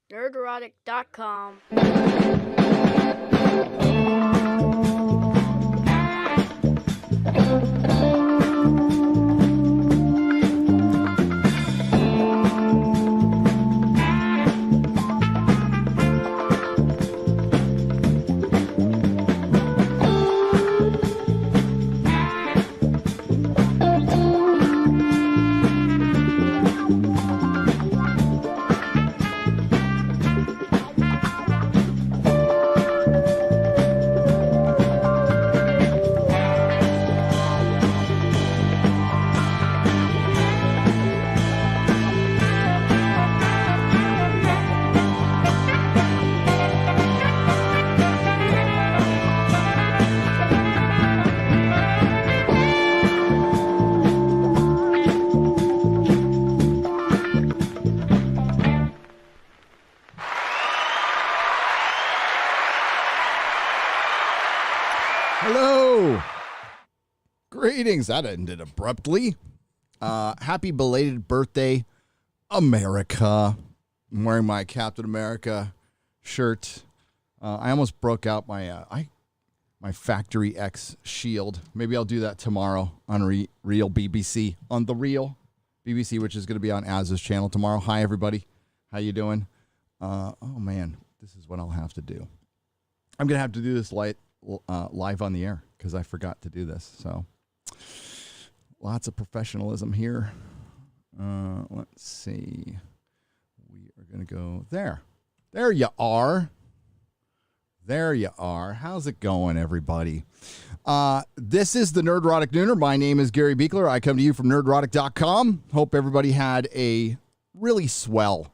Nerdrotic.com. Hello. Greetings. That ended abruptly. Happy belated birthday, America. I'm wearing my Captain America shirt. I almost broke out my my Factory X shield. Maybe I'll do that tomorrow on Real BBC. On the Real BBC, which is going to be on Az's channel tomorrow. Hi, everybody. How you doing? Oh, man. This is what I'll have to do. I'm going to have to do this live on the air because I forgot to do this. So lots of professionalism here. Let's see. We are going to go there. There you are. There you are. How's it going, everybody? This is the Nerdrotic Nooner. My name is Gary Beekler. I come to you from nerdrotic.com. Hope everybody had a really swell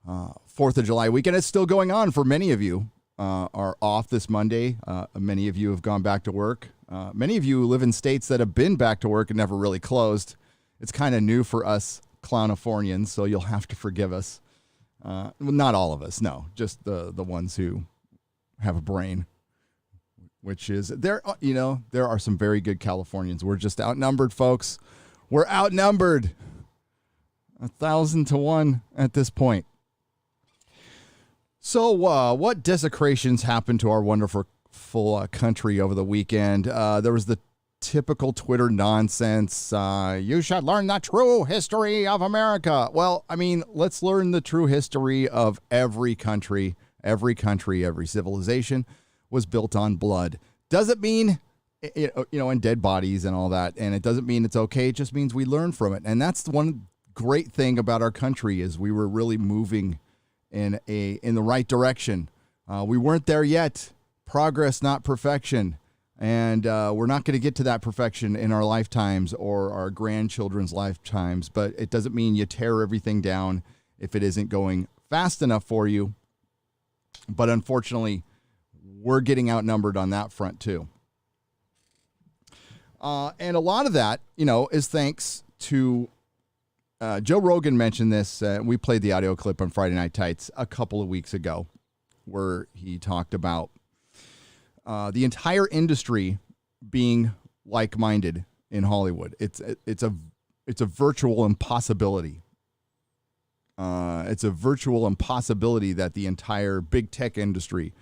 4th of July weekend. It's still going on for many of you. Are off this Monday. Many of you have gone back to work. Many of you live in states that have been back to work and never really closed. It's kind of new for us Clownifornians, so you'll have to forgive us. Well, not all of us, no. Just the ones who have a brain, which is, there are some very good Californians. We're just outnumbered, folks. We're outnumbered 1,000 to 1 at this point. So what desecrations happened to our wonderful country over the weekend? There was the typical Twitter nonsense. You should learn the true history of America. Well, I mean, let's learn the true history of every country. Every country, every civilization was built on blood. Doesn't mean, and dead bodies and all that. And it doesn't mean it's okay. It just means we learn from it. And that's the one great thing about our country is we were really moving in the right direction. We weren't there yet. Progress, not perfection. And we're not going to get to that perfection in our lifetimes or our grandchildren's lifetimes. But it doesn't mean you tear everything down if it isn't going fast enough for you. But unfortunately, we're getting outnumbered on that front too. And a lot of that, is thanks to Joe Rogan mentioned this. We played the audio clip on Friday Night Tights a couple of weeks ago where he talked about the entire industry being like-minded in Hollywood. It's a virtual impossibility. It's a virtual impossibility that the entire big tech industry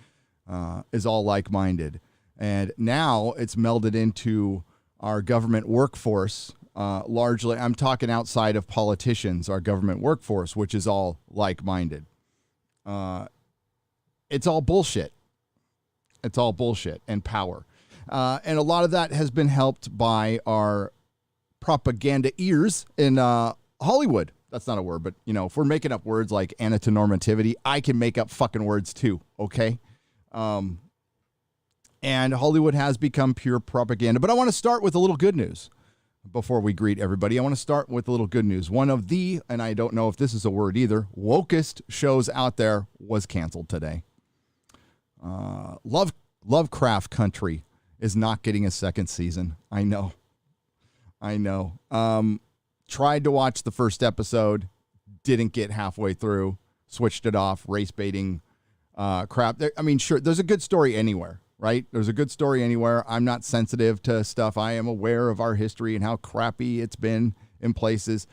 is all like-minded. And now it's melded into our government workforce. Largely, I'm talking outside of politicians, our government workforce, which is all like-minded. It's all bullshit. It's all bullshit and power. And a lot of that has been helped by our propaganda ears in Hollywood. That's not a word, but, if we're making up words like antinormativity, I can make up fucking words too, okay? And Hollywood has become pure propaganda. But I want to start with a little good news. Before we greet everybody, I want to start with a little good news. One of the, and I don't know if this is a word either, wokest shows out there was canceled today. Lovecraft Country is not getting a second season. I know. Tried to watch the first episode, didn't get halfway through, switched it off, race baiting crap. Sure, there's a good story anywhere. Right? There's a good story anywhere. I'm not sensitive to stuff. I am aware of our history and how crappy it's been in places.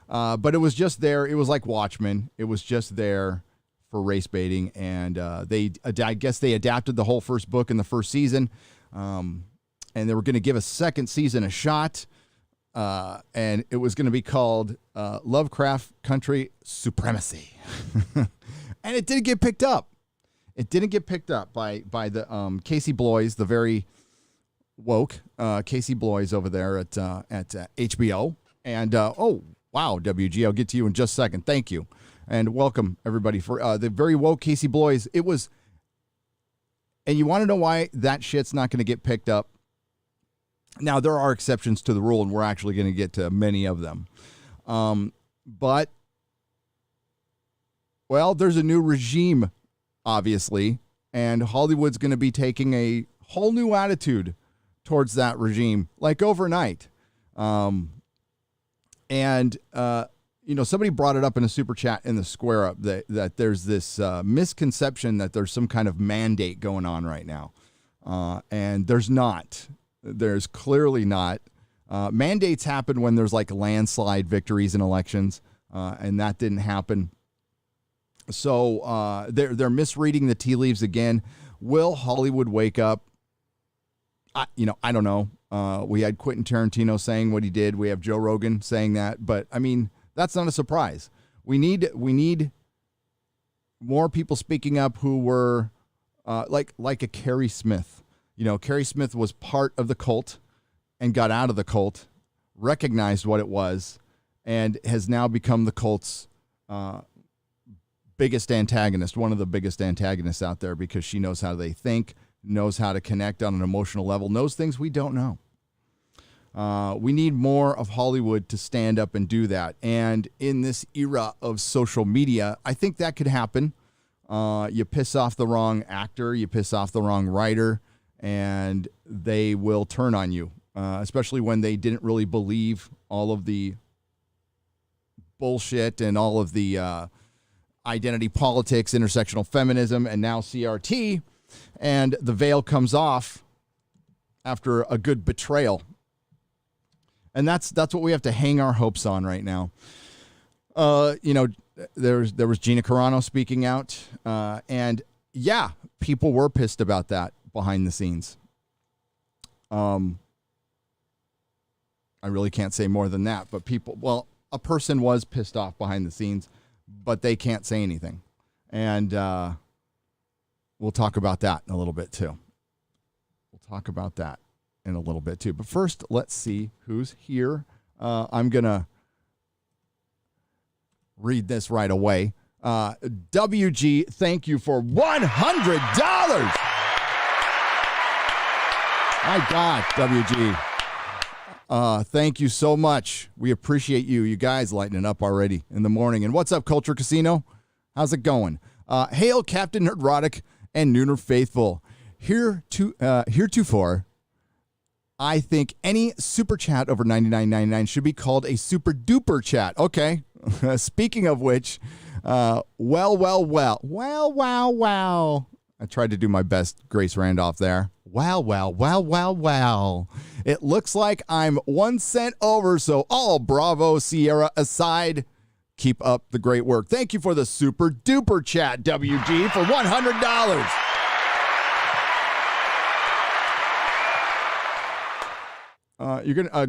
But it was just there. It was like Watchmen. It was just there for race baiting, and I guess they adapted the whole first book in the first season, and they were going to give a second season a shot, and it was going to be called Lovecraft Country Supremacy, and it didn't get picked up. It didn't get picked up by the Casey Bloys, the very woke Casey Bloys over there at HBO, and oh wow, WG, I'll get to you in just a second. Thank you. And welcome, everybody, for the very woke Casey Bloys. It was, and you want to know why that shit's not going to get picked up? Now, there are exceptions to the rule, and we're actually going to get to many of them. But, well, there's a new regime, obviously, and Hollywood's going to be taking a whole new attitude towards that regime, like overnight. Somebody brought it up in a super chat in the Square Up that there's this misconception that there's some kind of mandate going on right now. And there's not. There's clearly not. Mandates happen when there's like landslide victories in elections, and that didn't happen. So they're misreading the tea leaves again. Will Hollywood wake up? I don't know. We had Quentin Tarantino saying what he did. We have Joe Rogan saying that. But, I mean, that's not a surprise. We need more people speaking up who were like a Carrie Smith. Carrie Smith was part of the cult and got out of the cult, recognized what it was, and has now become the cult's biggest antagonist, one of the biggest antagonists out there, because she knows how they think, knows how to connect on an emotional level, knows things we don't know. We need more of Hollywood to stand up and do that. And in this era of social media, I think that could happen. You piss off the wrong actor, you piss off the wrong writer, and they will turn on you, especially when they didn't really believe all of the bullshit and all of the identity politics, intersectional feminism, and now CRT. And the veil comes off after a good betrayal. And that's what we have to hang our hopes on right now. There was Gina Carano speaking out, and yeah, people were pissed about that behind the scenes. I really can't say more than that, but a person was pissed off behind the scenes, but they can't say anything. And we'll talk about that in a little bit too. But first, let's see who's here. I'm going to read this right away. WG, thank you for $100. My God, WG. Thank you so much. We appreciate you. You guys lighting it up already in the morning. And what's up, Culture Casino? How's it going? Hail, Captain Nerdrotic and Nooner Faithful. Heretofore, I think any super chat over $99.99 should be called a super duper chat. Okay. Speaking of which, wow. I tried to do my best, Grace Randolph there. Wow. It looks like I'm 1 cent over, so all Bravo Sierra aside, keep up the great work. Thank you for the super duper chat, WG, for $100.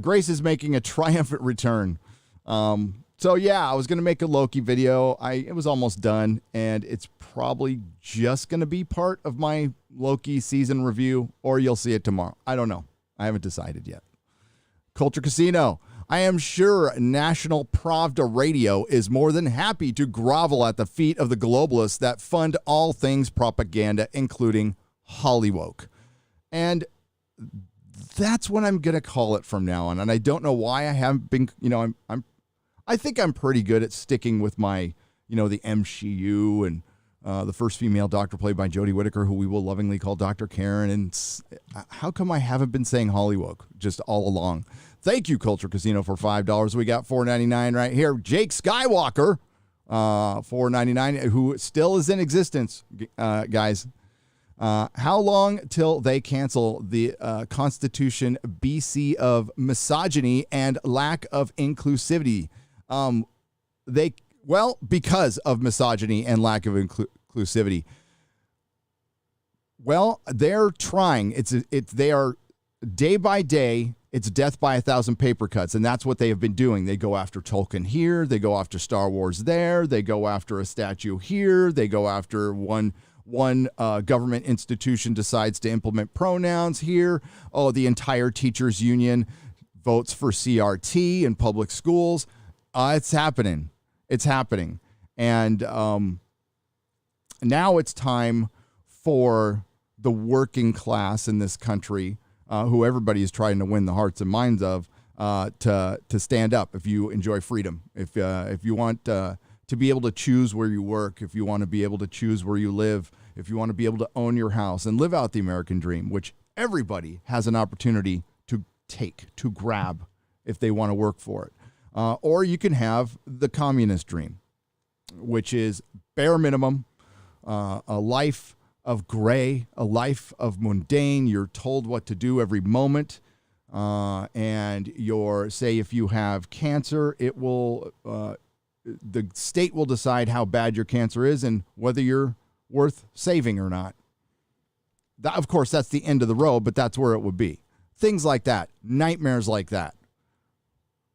Grace is making a triumphant return. So yeah, I was gonna make a Loki video. It was almost done, and it's probably just gonna be part of my Loki season review, or you'll see it tomorrow. I don't know. I haven't decided yet. Culture Casino. I am sure National Pravda Radio is more than happy to grovel at the feet of the globalists that fund all things propaganda, including Hollywood. And that's what I'm going to call it from now on. And I don't know why I haven't been, I think I'm pretty good at sticking with my, the MCU and the first female doctor played by Jodie Whittaker, who we will lovingly call Dr. Karen. And how come I haven't been saying Hollywood just all along? Thank you, Culture Casino, for $5. We got $4.99 right here. Jake Skywalker, $4.99, who still is in existence, guys. How long till they cancel the Constitution BC of misogyny and lack of inclusivity? Well, because of misogyny and lack of inclusivity. Well, they're trying. They are day by day. It's death by 1,000 paper cuts, and that's what they have been doing. They go after Tolkien here. They go after Star Wars there. They go after a statue here. They go after one government institution decides to implement pronouns here. Oh, the entire teachers union votes for CRT in public schools. It's happening. It's happening. And now it's time for the working class in this country, who everybody is trying to win the hearts and minds of, to stand up. If you enjoy freedom, if you want to be able to choose where you work, if you want to be able to choose where you live, if you want to be able to own your house and live out the American dream, which everybody has an opportunity to grab if they want to work for it. Or you can have the communist dream, which is bare minimum, a life of gray, a life of mundane. You're told what to do every moment. And say if you have cancer, it will, the state will decide how bad your cancer is and whether you're worth saving or not. Of course, that's the end of the road, but that's where it would be. Things like that, nightmares like that.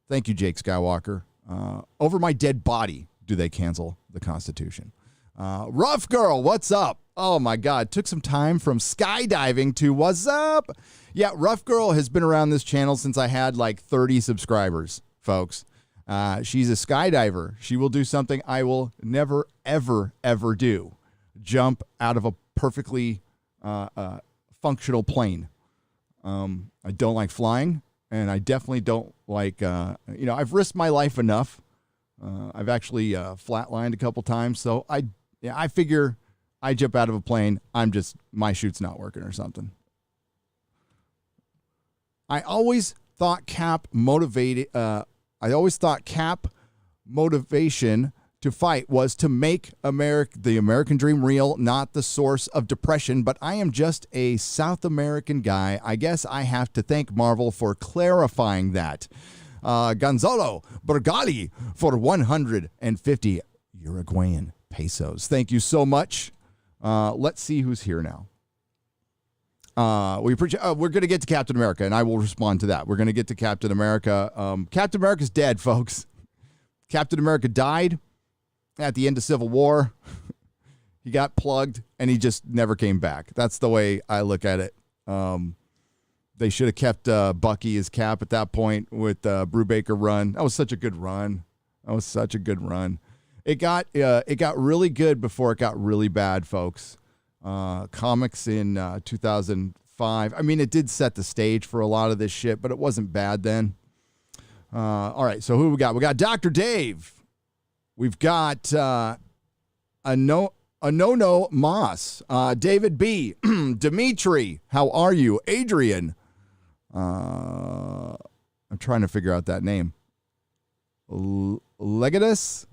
Thank you, Jake Skywalker. Over my dead body, do they cancel the Constitution? Rough Girl, what's up? Oh, my God. Took some time from skydiving to what's up? Yeah, Rough Girl has been around this channel since I had like 30 subscribers, folks. She's a skydiver. She will do something I will never, ever, ever do. Jump out of a perfectly functional plane. I don't like flying, and I definitely don't like, I've risked my life enough. I've actually flatlined a couple times, so I figure I jump out of a plane, my chute's not working or something. I always thought cap motivation to fight was to make the American dream real, not the source of depression. But I am just a South American guy. I guess I have to thank Marvel for clarifying that. Gonzalo Bergali for 150 Uruguayan pesos. Thank you so much. Let's see who's here now. We're going to get to Captain America, and I will respond to that. We're going to get to Captain America. Captain America's dead, folks. Captain America died at the end of Civil War. He got plugged, and he just never came back. That's the way I look at it. They should have kept Bucky as Cap at that point with Brubaker run. That was such a good run. It got really good before it got really bad, folks. Comics in 2005. I mean, it did set the stage for a lot of this shit, but it wasn't bad then. All right, so who we got? We got Dr. Dave. We've got Anono Moss, David B, Dimitri. How are you? Adrian. I'm trying to figure out that name. Legatus.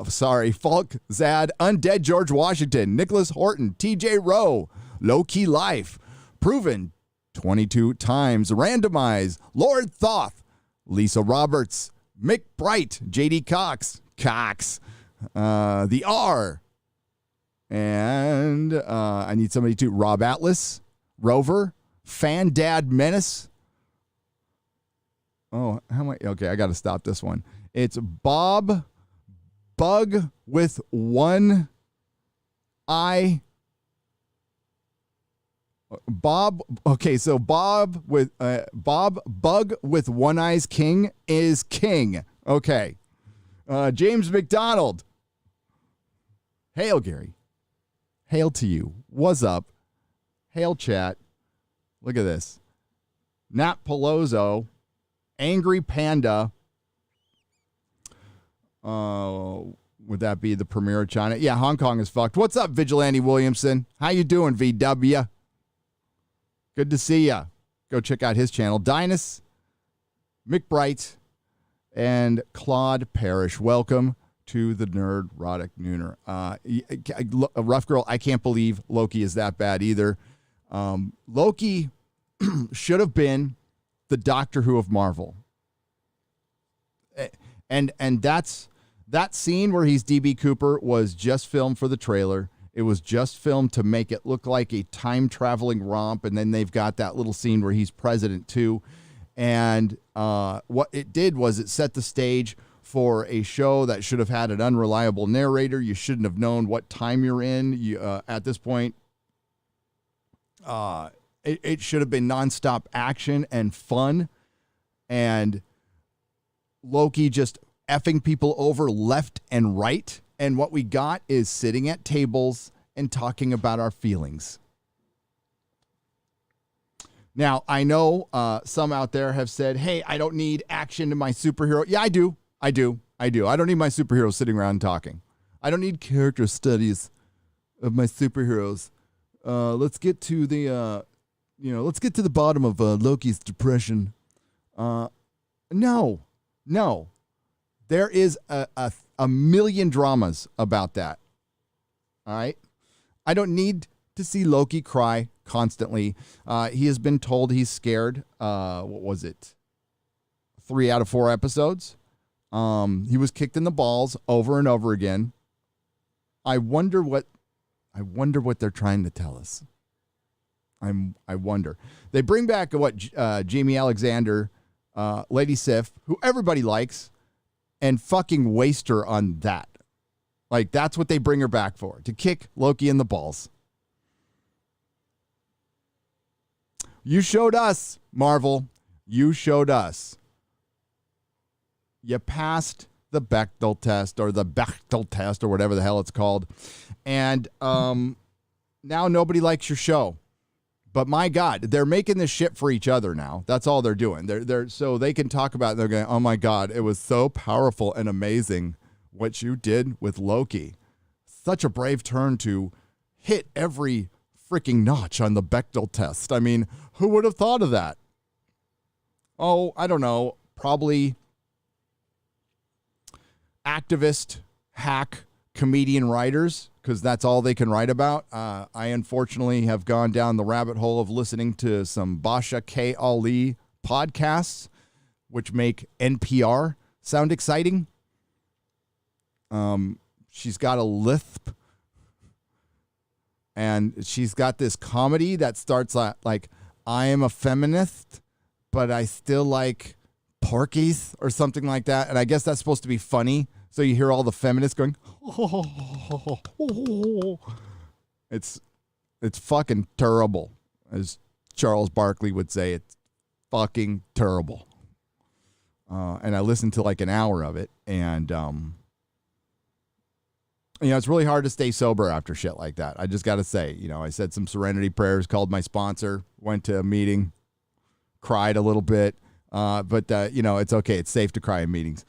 Sorry, Falk, Zad, Undead George Washington, Nicholas Horton, TJ Rowe, Loki Life, Proven 22 times, Randomize, Lord Thoth, Lisa Roberts, Mick Bright, JD Cox, the R, and I need somebody to Rob Atlas, Rover, Fan Dad Menace. Oh, how am I? Okay, I got to stop this one. It's Bob Bug with one eye. Bob. Okay, so Bob Bug with one eye's king is king. Okay. James McDonald. Hail, Gary. Hail to you. What's up? Hail, chat. Look at this. Nat Palozzo. Angry Panda. Would that be the premier of China? Yeah, Hong Kong is fucked. What's up, Vigilante Williamson? How you doing, VW? Good to see ya. Go check out his channel. Dinus, McBright, and Claude Parrish. Welcome to the Nerdrotic Nooner. Rough Girl, I can't believe Loki is that bad either. Loki should have been the Doctor Who of Marvel. And that's That scene where he's DB Cooper was just filmed for the trailer. It was just filmed to make it look like a time-traveling romp, and then they've got that little scene where he's president, too. And what it did was it set the stage for a show that should have had an unreliable narrator. You shouldn't have known what time you're in. At this point, it should have been nonstop action and fun. And Loki just effing people over left and right. And what we got is sitting at tables and talking about our feelings. Now, I know some out there have said, hey, I don't need action in my superhero. Yeah, I do. I don't need my superheroes sitting around talking. I don't need character studies of my superheroes. Let's get to the, let's get to the bottom of Loki's depression. No. There is a million dramas about that. All right? I don't need to see Loki cry constantly. He has been told he's scared. What was it? 3 out of 4 episodes. He was kicked in the balls over and over again. I wonder what they're trying to tell us. I wonder. They bring back Jamie Alexander, Lady Sif, who everybody likes, and fucking waste her on that. Like, that's what they bring her back for, to kick Loki in the balls. You showed us, Marvel. You showed us. You passed the Bechdel test or whatever the hell it's called. And now nobody likes your show. But my God, they're making this shit for each other now. That's all they're doing. They're so they can talk about it. They're going, oh my God, it was so powerful and amazing what you did with Loki. Such a brave turn to hit every freaking notch on the Bechdel test. I mean, who would have thought of that? Oh, I don't know. Probably activist, hack, comedian writers, because that's all they can write about. I unfortunately have gone down the rabbit hole of listening to some Basha K. Ali podcasts, which make NPR sound exciting. She's got a lisp, and she's got this comedy that starts like, I am a feminist, but I still like porkies or something like that. And I guess that's supposed to be funny. So you hear all the feminists going, it's fucking terrible, as Charles Barkley would say. It's fucking terrible. And I listened to like an hour of it, and it's really hard to stay sober after shit like that. I just got to say, I said some serenity prayers, called my sponsor, went to a meeting, cried a little bit, but it's okay. It's safe to cry in meetings.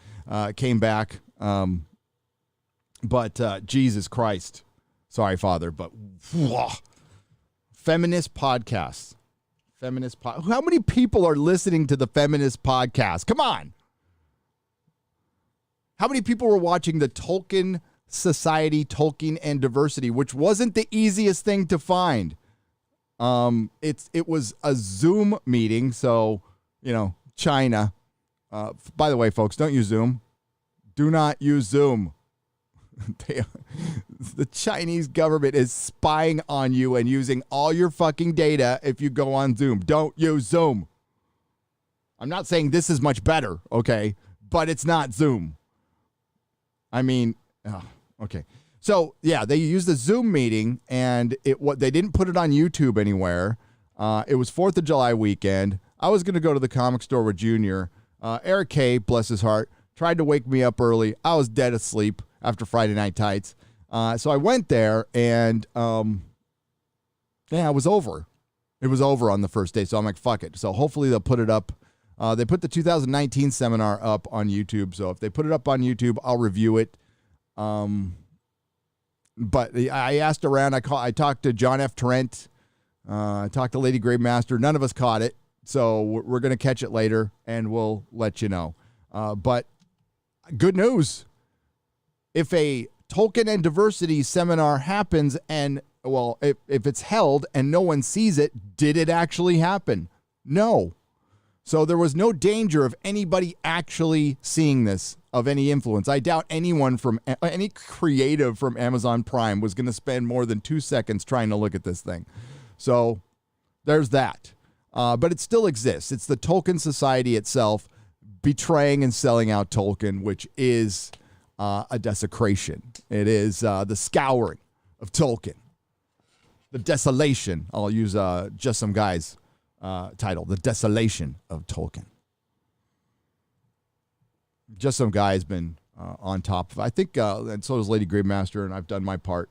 Came back. But Jesus Christ, sorry, Father, but feminist podcasts, how many people are listening to the feminist podcast? Come on. How many people were watching the Tolkien Society, Tolkien and Diversity, which wasn't the easiest thing to find? It was a Zoom meeting. So, China, by the way, folks, don't use Zoom. Do not use Zoom. The Chinese government is spying on you and using all your fucking data if you go on Zoom. Don't use Zoom. I'm not saying this is much better, okay? But it's not Zoom. I mean, okay. So, yeah, they used the Zoom meeting, and they didn't put it on YouTube anywhere. It was 4th of July weekend. I was going to go to the comic store with Junior. Eric K., bless his heart, tried to wake me up early. I was dead asleep after Friday Night Tights. So I went there, and it was over. It was over on the first day, so I'm like, fuck it. So hopefully they'll put it up. They put the 2019 seminar up on YouTube, so if they put it up on YouTube, I'll review it. But I asked around. I talked to John F. Trent. I talked to Lady Gravemaster. None of us caught it, so we're going to catch it later, and we'll let you know. But good news. If a Tolkien and Diversity seminar happens and, if it's held and no one sees it, did it actually happen? No. So there was no danger of anybody actually seeing this of any influence. I doubt anyone from any creative from Amazon Prime was going to spend more than 2 seconds trying to look at this thing. So there's that. But it still exists. It's the Tolkien Society itself betraying and selling out Tolkien, which is a desecration. It is the scouring of Tolkien. The desolation. I'll use Just Some Guys title, The Desolation of Tolkien. Just Some Guy has been on top of, I think, and so does Lady Gravemaster, and I've done my part.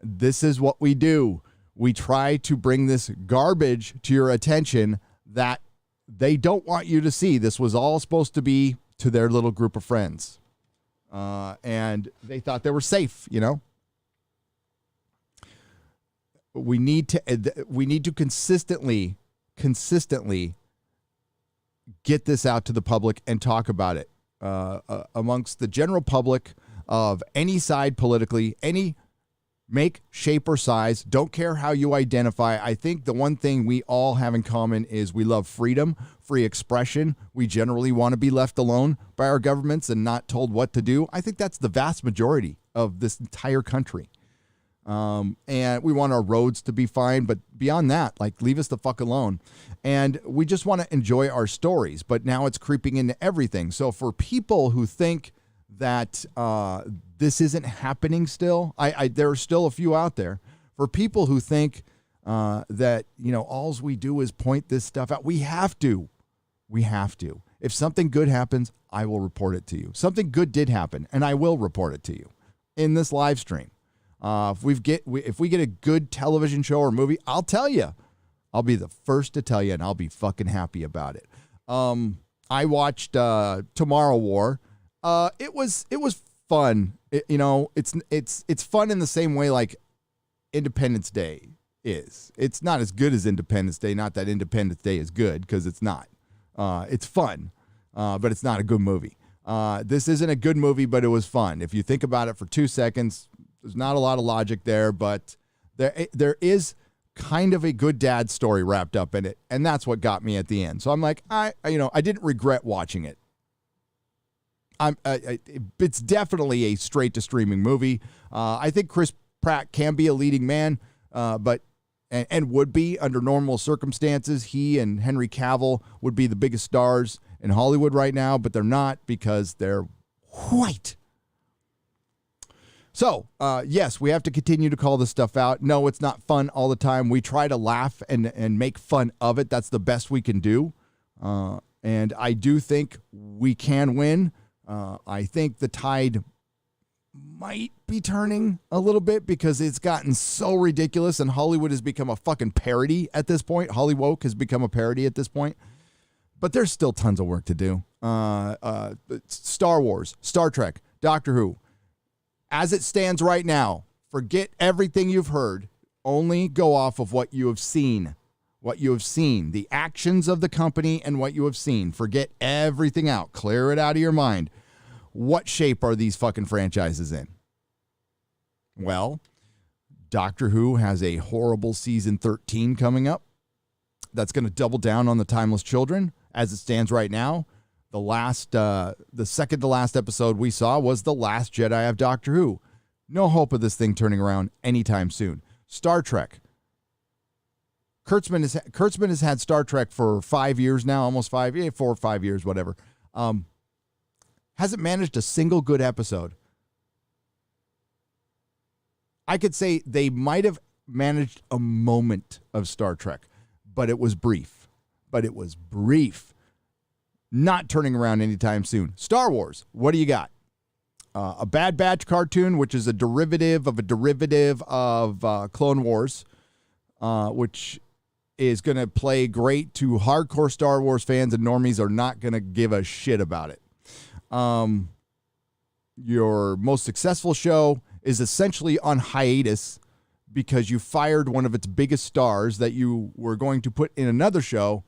This is what we do. We try to bring this garbage to your attention that they don't want you to see. This was all supposed to be to their little group of friends. And they thought they were safe, you know? We need to consistently get this out to the public and talk about it amongst the general public of any side politically, any make, shape, or size. Don't care how you identify. I think the one thing we all have in common is we love freedom, free expression. We generally want to be left alone by our governments and not told what to do. I think that's the vast majority of this entire country. And we want our roads to be fine, but beyond that, like, leave us the fuck alone. And we just want to enjoy our stories, but now it's creeping into everything. So for people who think that this isn't happening still, there are still a few out there. For people who think that, you know, all we do is point this stuff out, we have to. If something good happens, I will report it to you. Something good did happen, and I will report it to you in this live stream. If we get a good television show or movie, I'll tell you. I'll be the first to tell you, and I'll be fucking happy about it. I watched Tomorrow War. It was fun. It's fun in the same way like Independence Day is. It's not as good as Independence Day. Not that Independence Day is good, because it's not. It's fun, but it's not a good movie. This isn't a good movie, but it was fun. If you think about it for 2 seconds, there's not a lot of logic there, but there is kind of a good dad story wrapped up in it, and that's what got me at the end. So I'm like, I didn't regret watching it. It's definitely a straight to streaming movie. I think Chris Pratt can be a leading man, but would be under normal circumstances. He and Henry Cavill would be the biggest stars in Hollywood right now, but they're not because they're white. So, yes, we have to continue to call this stuff out. No, it's not fun all the time. We try to laugh and make fun of it. That's the best we can do. And I do think we can win. I think the tide might be turning a little bit because it's gotten so ridiculous, and Hollywood has become a fucking parody at this point. Hollywood has become a parody at this point. But there's still tons of work to do. Star Wars, Star Trek, Doctor Who. As it stands right now, forget everything you've heard. Only go off of what you have seen. What you have seen. The actions of the company and what you have seen. Forget everything out. Clear it out of your mind. What shape are these fucking franchises in? Well, Doctor Who has a horrible season 13 coming up. That's going to double down on the Timeless Children. As it stands right now, the second to last episode we saw was The Last Jedi of Doctor Who. No hope of this thing turning around anytime soon. Star Trek. Kurtzman has had Star Trek for 5 years now, almost 4 or 5 years, whatever. Hasn't managed a single good episode. I could say they might have managed a moment of Star Trek, but it was brief. Not turning around anytime soon. Star Wars, what do you got? A Bad Batch cartoon, which is a derivative of Clone Wars, which is going to play great to hardcore Star Wars fans, and normies are not going to give a shit about it. Your most successful show is essentially on hiatus because you fired one of its biggest stars that you were going to put in another show,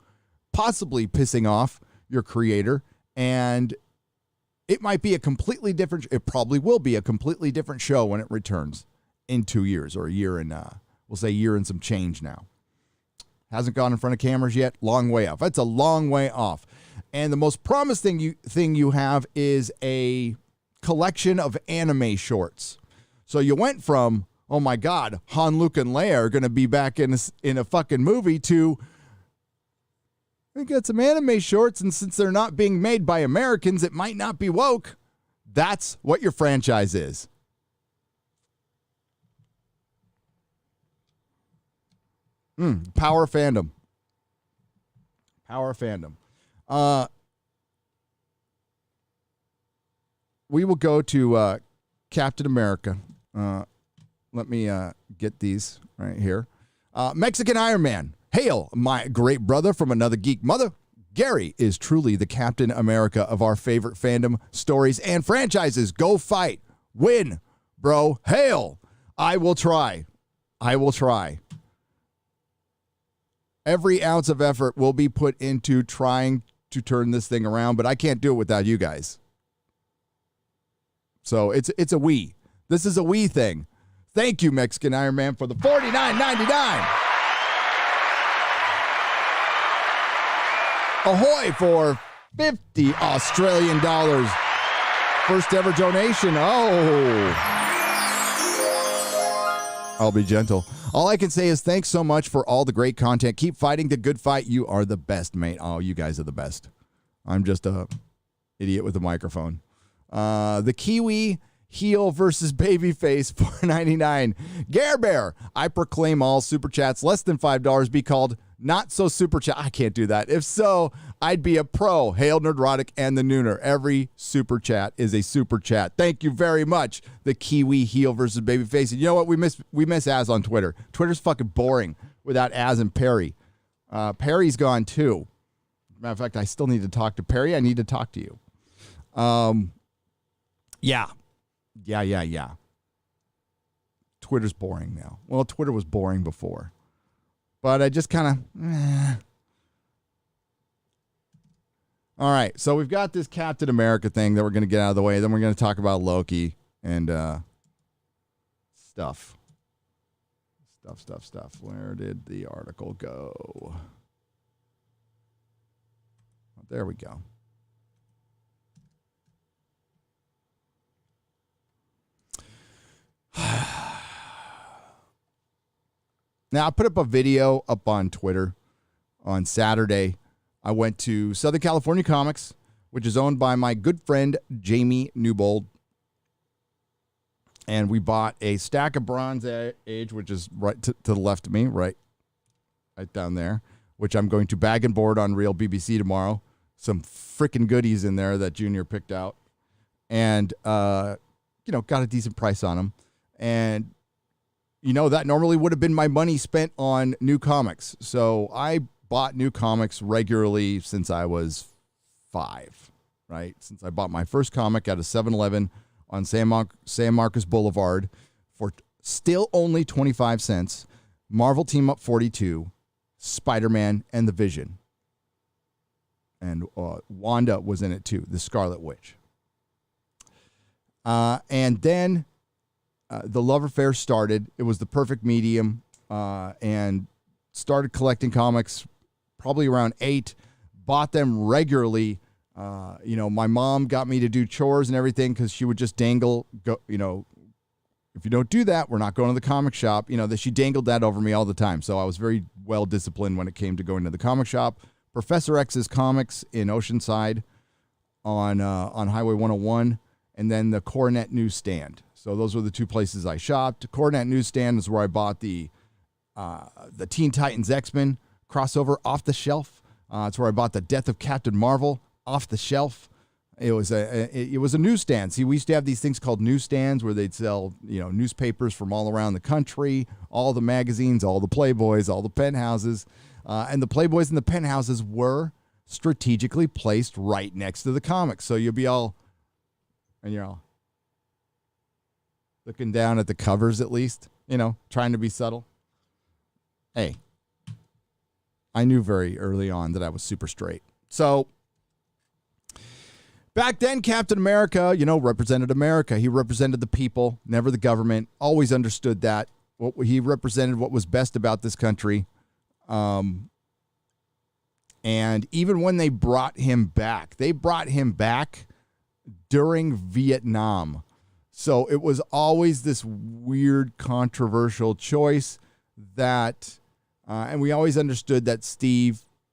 possibly pissing off your creator, and it might be a completely different, it probably will be a completely different show when it returns in 2 years or a year and, we'll say a year and some change now. Hasn't gone in front of cameras yet. Long way off. That's a long way off. And the most promising thing you have is a collection of anime shorts. So you went from, oh my God, Han, Luke, and Leia are going to be back in a fucking movie to, we got some anime shorts, and since they're not being made by Americans, it might not be woke. That's what your franchise is. Power of fandom. Power of fandom. We will go to Captain America. Let me get these right here. Mexican Iron Man. Hail, my great brother from another geek mother. Gary is truly the Captain America of our favorite fandom, stories, and franchises. Go fight. Win, bro. Hail. I will try. I will try. Every ounce of effort will be put into trying to turn this thing around, but I can't do it without you guys. So it's a we. This is a we thing. Thank you, Mexican Iron Man, for the $49.99. Ahoy for 50 Australian dollars. First ever donation. Oh. I'll be gentle. All I can say is thanks so much for all the great content. Keep fighting the good fight. You are the best, mate. Oh, you guys are the best. I'm just a idiot with a microphone. The Kiwi heel versus babyface, $4.99. Gare Bear, I proclaim all super chats less than $5 be called not so super chat. I can't do that. If so, I'd be a pro. Hail Nerdrotic and the Nooner. Every super chat is a super chat. Thank you very much. The Kiwi heel versus babyface. And you know what? We miss Az on Twitter. Twitter's fucking boring without Az and Perry. Perry's gone too. Matter of fact, I still need to talk to Perry. I need to talk to you. Yeah. Twitter's boring now. Well, Twitter was boring before. But I just kind of, All right, so we've got this Captain America thing that we're going to get out of the way. Then we're going to talk about Loki and stuff. Where did the article go? There we go. Now, I put up a video up on Twitter on Saturday. I went to Southern California Comics, which is owned by my good friend Jamie Newbold. And we bought a stack of Bronze Age, which is right to the left of me, right down there, which I'm going to bag and board on Real BBC tomorrow. Some freaking goodies in there that Junior picked out. And, got a decent price on them. And, that normally would have been my money spent on new comics. So I bought new comics regularly since I was 5, right? Since I bought my first comic at a 7-Eleven on San Marcos Boulevard for still only 25 cents. Marvel Team Up 42, Spider-Man, and The Vision. And Wanda was in it too, the Scarlet Witch. And then the love affair started. It was the perfect medium, and started collecting comics probably around 8. Bought them regularly. My mom got me to do chores and everything because she would just dangle, if you don't do that, we're not going to the comic shop. That she dangled that over me all the time. So I was very well disciplined when it came to going to the comic shop. Professor X's Comics in Oceanside on Highway 101, and then the Coronet Newsstand. So those were the two places I shopped. Coronet Newsstand is where I bought the Teen Titans X-Men crossover off the shelf. It's where I bought the Death of Captain Marvel off the shelf. It was a newsstand. See, we used to have these things called newsstands where they'd sell, newspapers from all around the country, all the magazines, all the Playboys, all the penthouses. And the Playboys and the penthouses were strategically placed right next to the comics. So you'll be all looking down at the covers at least, trying to be subtle. Hey, I knew very early on that I was super straight. So back then, Captain America, represented America. He represented the people, never the government. Always understood that. He represented what was best about this country. And even when they brought him back during Vietnam. So it was always this weird, controversial choice that, and we always understood that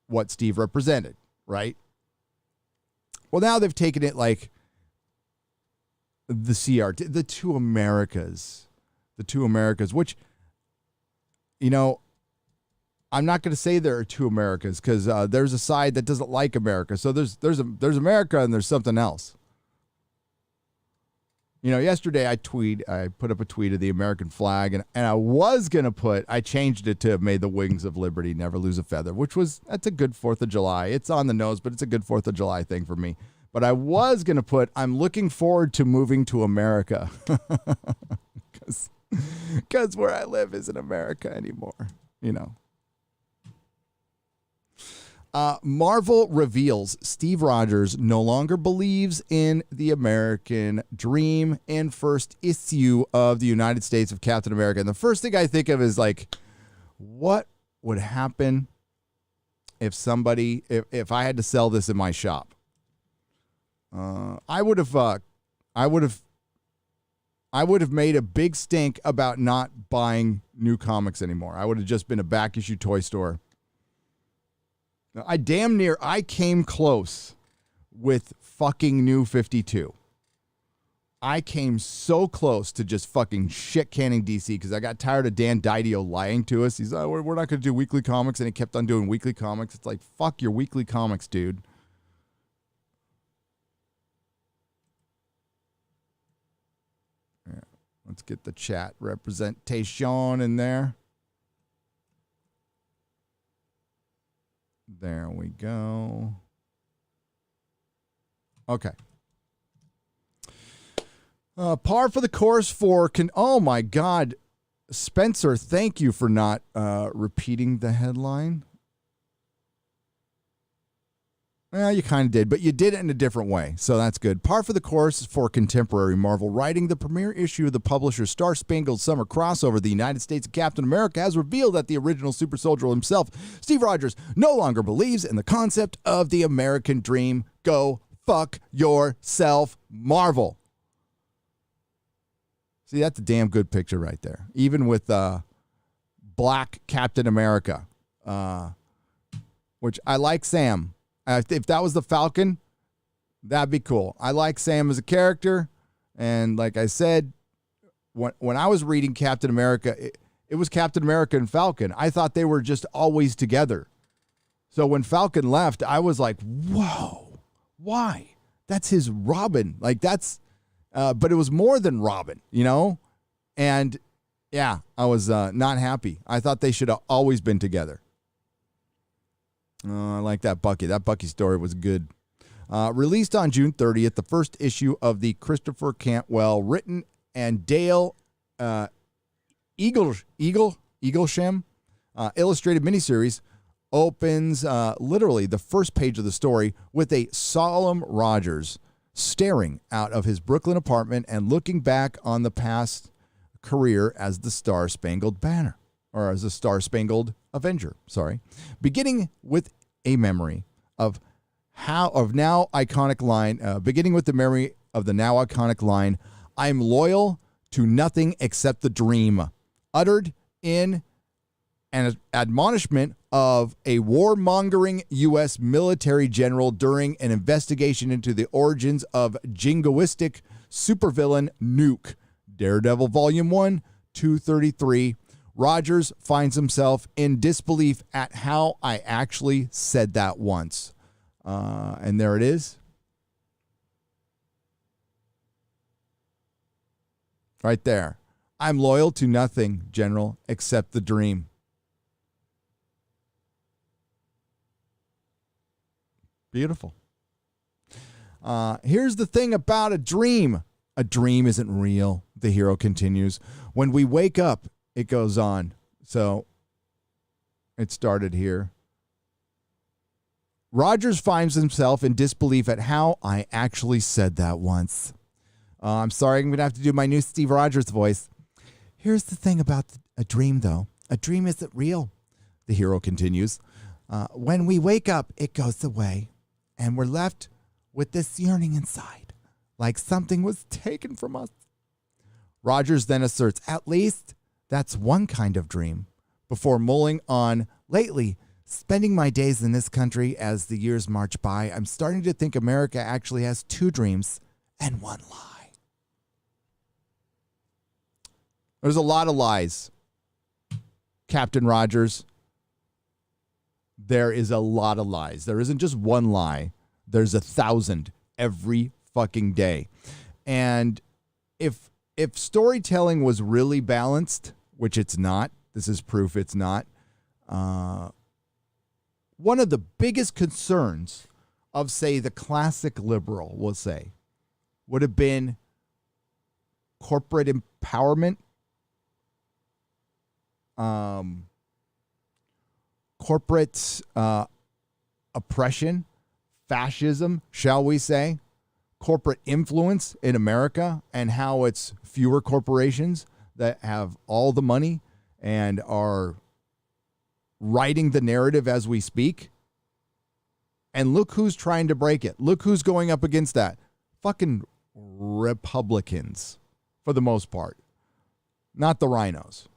what Steve represented, right? Well, now they've taken it like the CRT, the two Americas, which, you know, I'm not going to say there are two Americas because there's a side that doesn't like America. So there's America and there's something else. You know, yesterday I put up a tweet of the American flag, and I was going to I changed it to "May the wings of liberty never lose a feather," that's a good 4th of July. It's on the nose, but it's a good 4th of July thing for me. But I was going to I'm looking forward to moving to America. Because where I live isn't America anymore, you know. Marvel reveals Steve Rogers no longer believes in the American dream in first issue of the United States of Captain America. And the first thing I think of is like, what would happen if I had to sell this in my shop? I would have made a big stink about not buying new comics anymore. I would have just been a back issue toy store. I came close with fucking New 52. I came so close to just fucking shit canning DC because I got tired of Dan Didio lying to us. He's like, we're not going to do weekly comics, and he kept on doing weekly comics. It's like, fuck your weekly comics, dude. Yeah, let's get the chat representation in there. There we go. Okay. Par for the course for oh my God, Spencer, thank you for not repeating the headline. Well, you kind of did, but you did it in a different way, so that's good. Par for the course for contemporary Marvel writing. The premiere issue of the publisher's Star Spangled Summer crossover, The United States of Captain America, has revealed that the original super soldier himself, Steve Rogers, no longer believes in the concept of the American dream. Go fuck yourself, Marvel. See, that's a damn good picture right there. Even with Black Captain America, which I like Sam. If that was the Falcon, that'd be cool. I like Sam as a character. And like I said, when I was reading Captain America, it was Captain America and Falcon. I thought they were just always together. So when Falcon left, I was like, whoa, why? That's his Robin. Like that's, but it was more than Robin, you know? And yeah, I was not happy. I thought they should have always been together. I like that Bucky. That Bucky story was good. Released on June 30th, the first issue of the Christopher Cantwell written and Dale Eaglesham illustrated miniseries opens literally the first page of the story with a solemn Rogers staring out of his Brooklyn apartment and looking back on the past career as the Star-Spangled Banner. Or as a Star-Spangled Avenger, beginning with a memory of now iconic line, beginning with the memory of the now iconic line, "I'm loyal to nothing except the dream," uttered in an admonishment of a warmongering U.S. military general during an investigation into the origins of jingoistic supervillain Nuke. Daredevil Volume 1, 233. Rogers finds himself in disbelief at how I actually said that once. And there it is. Right there. I'm loyal to nothing, General, except the dream. Beautiful. Here's the thing about a dream. A dream isn't real, the hero continues. When we wake up, it goes on. So it started here. Rogers finds himself in disbelief at how I actually said that once. I'm sorry, I'm going to have to do my new Steve Rogers voice. Here's the thing about a dream, though. A dream isn't real. the hero continues. When we wake up, it goes away, and we're left with this yearning inside, like something was taken from us. Rogers then asserts, at least that's one kind of dream, before mulling on, lately, spending my days in this country as the years march by, I'm starting to think America actually has two dreams and one lie. There's a lot of lies, Captain Rogers. There is a lot of lies. There isn't just one lie. There's 1,000 every fucking day. And if storytelling was really balanced, which it's not, this is proof it's not, one of the biggest concerns of, say, the classic liberal, we'll say, would have been corporate empowerment, corporate oppression, fascism, shall we say, corporate influence in America, and how it's fewer corporations that have all the money and are writing the narrative as we speak. And look who's trying to break it. Look who's going up against that. Fucking Republicans, for the most part. Not the rhinos.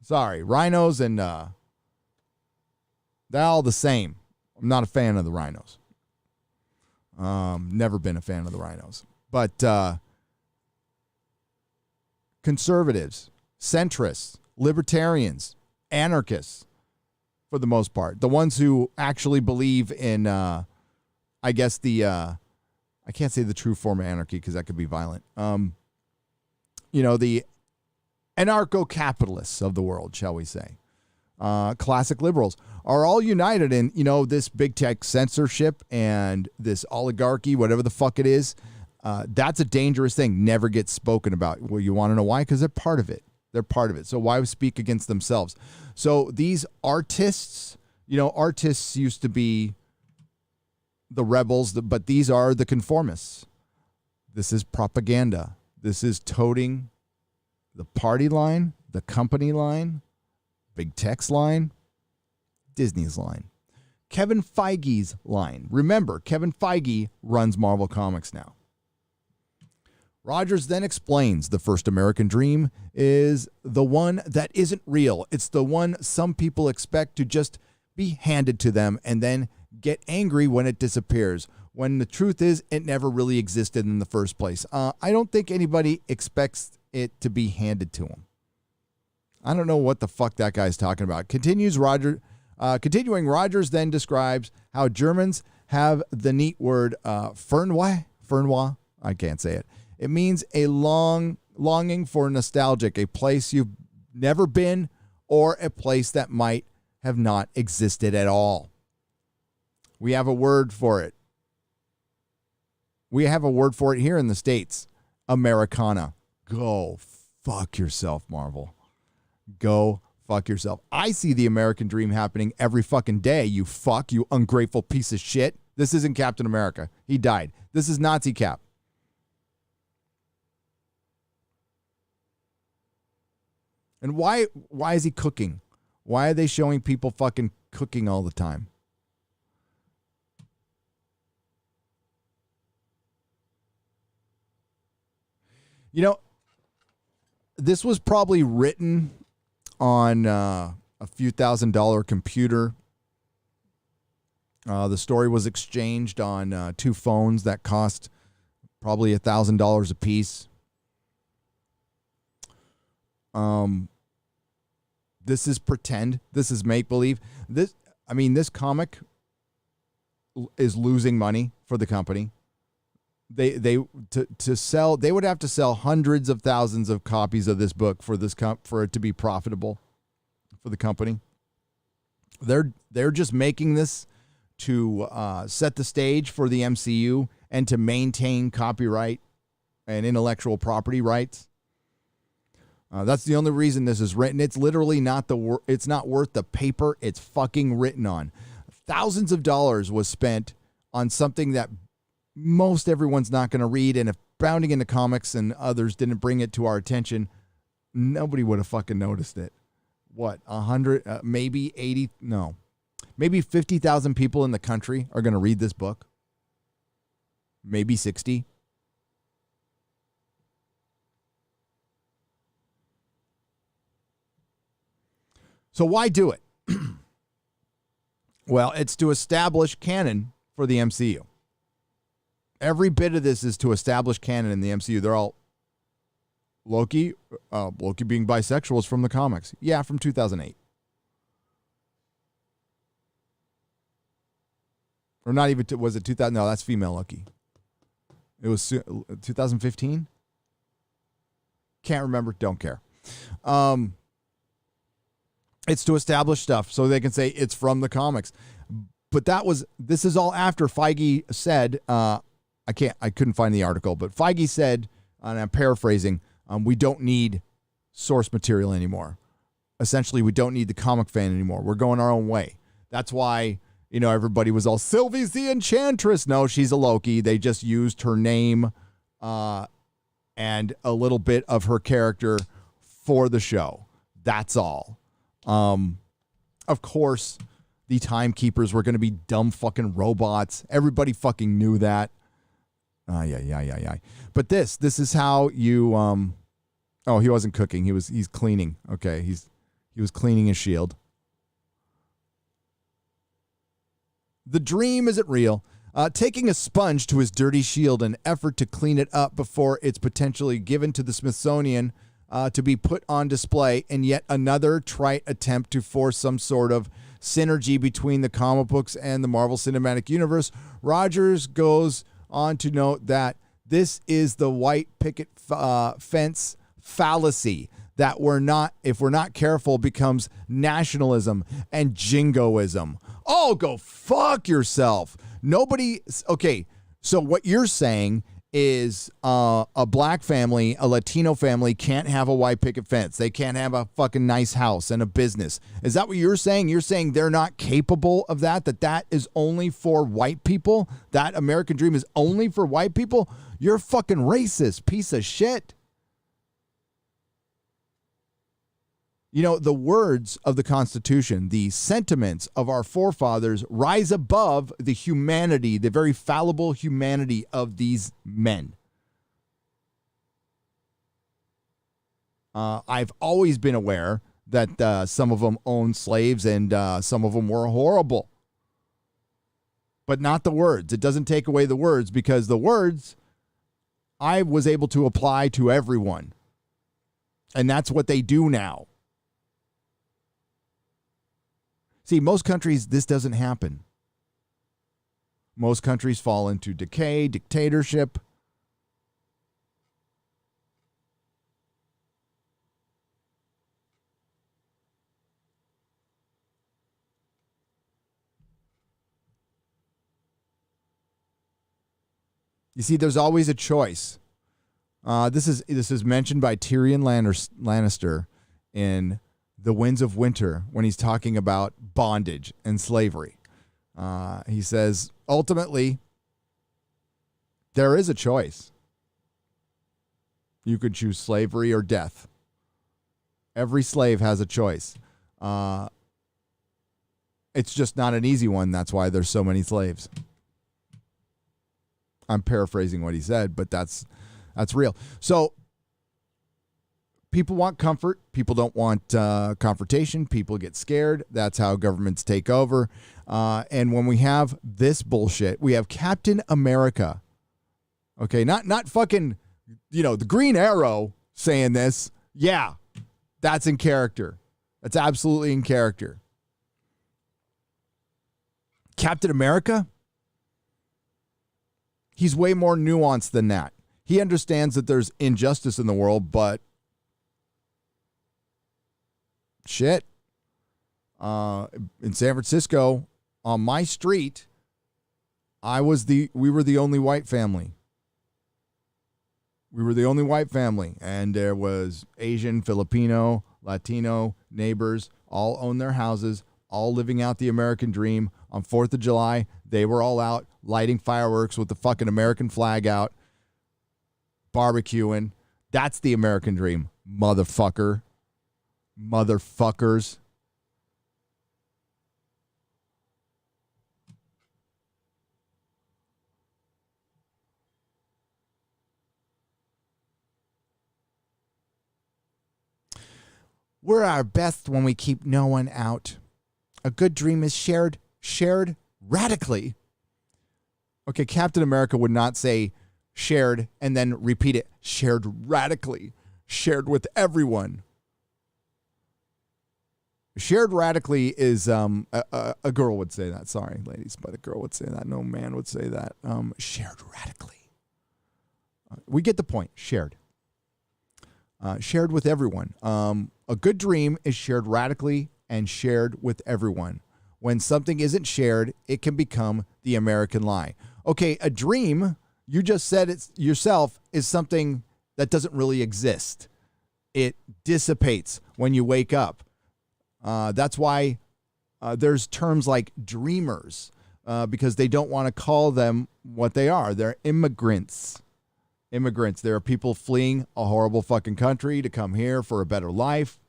Sorry, rhinos and they're all the same. I'm not a fan of the rhinos. Never been a fan of the rhinos. But conservatives, centrists, libertarians, anarchists, for the most part. The ones who actually believe in, I guess, I can't say the true form of anarchy because that could be violent. The anarcho-capitalists of the world, shall we say. Classic liberals are all united in, this big tech censorship and this oligarchy, whatever the fuck it is. That's a dangerous thing. Never gets spoken about. Well, you want to know why? Because they're part of it. They're part of it. So why speak against themselves? So these artists, artists used to be the rebels, but these are the conformists. This is propaganda. This is toting the party line, the company line, big tech's line, Disney's line, Kevin Feige's line. Remember, Kevin Feige runs Marvel Comics now. Rogers then explains the first American dream is the one that isn't real. It's the one some people expect to just be handed to them and then get angry when it disappears, when the truth is it never really existed in the first place. I don't think anybody expects it to be handed to them. I don't know what the fuck that guy's talking about. Continuing, Rogers then describes how Germans have the neat word Fernweh. I can't say it. It means a longing for nostalgic, a place you've never been or a place that might have not existed at all. We have a word for it. We have a word for it here in the States. Americana. Go fuck yourself, Marvel. Go fuck yourself. I see the American dream happening every fucking day, you ungrateful piece of shit. This isn't Captain America. He died. This is Nazi Cap. And why is he cooking? Why are they showing people fucking cooking all the time? This was probably written on a few $1,000 computer. The story was exchanged on two phones that cost probably $1,000 a piece. This is pretend. This is make-believe. This comic is losing money for the company. To sell, they would have to sell hundreds of thousands of copies of this book for it to be profitable for the company. They're just making this to set the stage for the MCU and to maintain copyright and intellectual property rights. That's the only reason this is written. It's literally it's not worth the paper it's fucking written on. Thousands of dollars was spent on something that most everyone's not going to read. And if Bounding into Comics and others didn't bring it to our attention, nobody would have fucking noticed it. what, 100, maybe 80, no, maybe 50,000 people in the country are going to read this book. Maybe 60. So why do it? Well, it's to establish canon for the MCU. Every bit of this is to establish canon in the MCU. They're all Loki being bisexual is from the comics. Yeah, from 2008. Or not even, was it 2000? No, that's female Loki. It was 2015? Can't remember, don't care. It's to establish stuff so they can say it's from the comics. But this is all after Feige said, I couldn't find the article, but Feige said, and I'm paraphrasing, we don't need source material anymore. Essentially, we don't need the comic fan anymore. We're going our own way. That's why, everybody was all, Sylvie's the Enchantress. No, she's a Loki. They just used her name and a little bit of her character for the show. That's all. Of course, the timekeepers were going to be dumb fucking robots. Everybody fucking knew that. Yeah. But this is how you, oh, he wasn't cooking. He's cleaning. Okay. He was cleaning his shield. The dream isn't real. Taking a sponge to his dirty shield in an effort to clean it up before it's potentially given to the Smithsonian to be put on display, and yet another trite attempt to force some sort of synergy between the comic books and the Marvel Cinematic Universe. Rogers goes on to note that this is the white picket fence fallacy that if we're not careful, becomes nationalism and jingoism. Oh, go fuck yourself. Okay, so what you're saying is a black family, a Latino family can't have a white picket fence. They can't have a fucking nice house and a business. Is that what you're saying? You're saying they're not capable of that is only for white people? That American dream is only for white people? You're a fucking racist piece of shit. The words of the Constitution, the sentiments of our forefathers rise above the humanity, the very fallible humanity of these men. I've always been aware that some of them owned slaves and some of them were horrible. But not the words. It doesn't take away the words, because the words I was able to apply to everyone. And that's what they do now. See, most countries, this doesn't happen. Most countries fall into decay, dictatorship. You see, there's always a choice. This is mentioned by Tyrion Lannister in The Winds of Winter when he's talking about bondage and slavery. He says, ultimately, there is a choice. You could choose slavery or death. Every slave has a choice. It's just not an easy one. That's why there's so many slaves. I'm paraphrasing what he said, but that's real. So people want comfort. People don't want confrontation. People get scared. That's how governments take over. And when we have this bullshit, we have Captain America. Okay, not fucking, the Green Arrow saying this. Yeah, that's in character. That's absolutely in character. Captain America? He's way more nuanced than that. He understands that there's injustice in the world, but shit. In San Francisco, on my street, we were the only white family. We were the only white family, and there was Asian, Filipino, Latino neighbors, all own their houses, all living out the American dream. On 4th of July, they were all out lighting fireworks with the fucking American flag out, barbecuing. That's the American dream, motherfucker. motherfuckers. We're our best when we keep no one out. A good dream is shared radically. Okay, Captain America would not say shared and then repeat it. Shared radically. Shared with everyone. Shared radically is a girl would say that. Sorry, ladies, but a girl would say that. No man would say that. Shared radically. We get the point. Shared. Shared with everyone. A good dream is shared radically and shared with everyone. When something isn't shared, it can become the American lie. Okay, a dream, you just said it yourself, is something that doesn't really exist. It dissipates when you wake up. That's why there's terms like dreamers, because they don't want to call them what they are. They're immigrants. There are people fleeing a horrible fucking country to come here for a better life.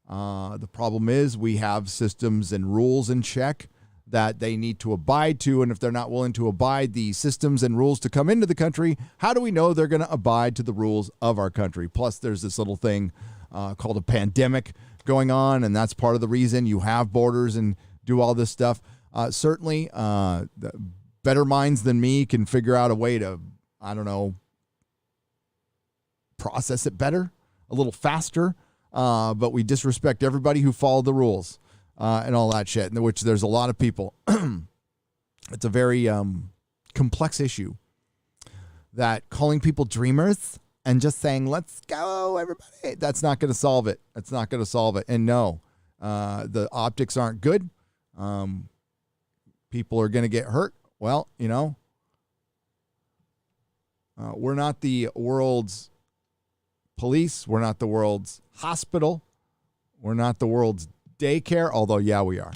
The problem is we have systems and rules in check that they need to abide to. And if they're not willing to abide the systems and rules to come into the country, how do we know they're going to abide to the rules of our country? Plus, there's this little thing called a pandemic going on. And that's part of the reason you have borders and do all this stuff. Certainly, better minds than me can figure out a way to, I don't know, process it better, a little faster, but we disrespect everybody who followed the rules and all that shit, in which there's a lot of people. It's a very complex issue that calling people dreamers and just saying, let's go, everybody, that's not going to solve it. That's not going to solve it. And no, the optics aren't good. People are going to get hurt. Well, you know, we're not the world's police. We're not the world's hospital. We're not the world's daycare, although, yeah, we are.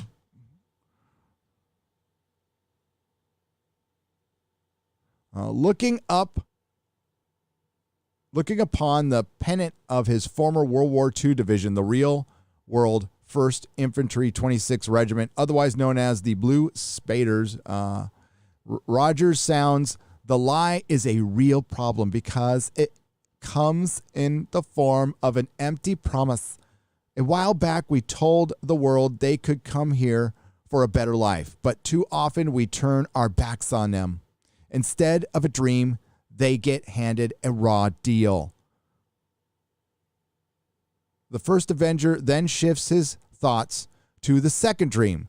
Looking upon the pennant of his former World War II division, the Real World 1st Infantry 26th Regiment, otherwise known as the Blue Spaders, Rogers sounds, the lie is a real problem because it comes in the form of an empty promise. A while back, we told the world they could come here for a better life, but too often we turn our backs on them. Instead of a dream, they get handed a raw deal. The first Avenger then shifts his thoughts to the second dream.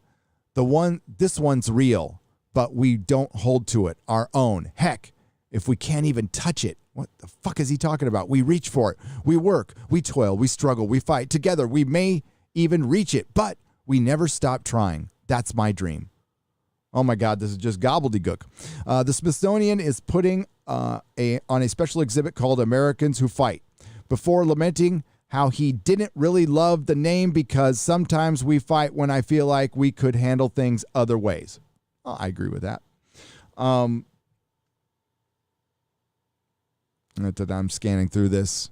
This one's real, but we don't hold to it, our own. Heck, if we can't even touch it, what the fuck is he talking about? We reach for it. We work. We toil. We struggle. We fight. Together, we may even reach it, but we never stop trying. That's my dream. Oh, my God, this is just gobbledygook. The Smithsonian is putting on a special exhibit called Americans Who Fight, before lamenting how he didn't really love the name because sometimes we fight when I feel like we could handle things other ways. Well, I agree with that. I'm scanning through this.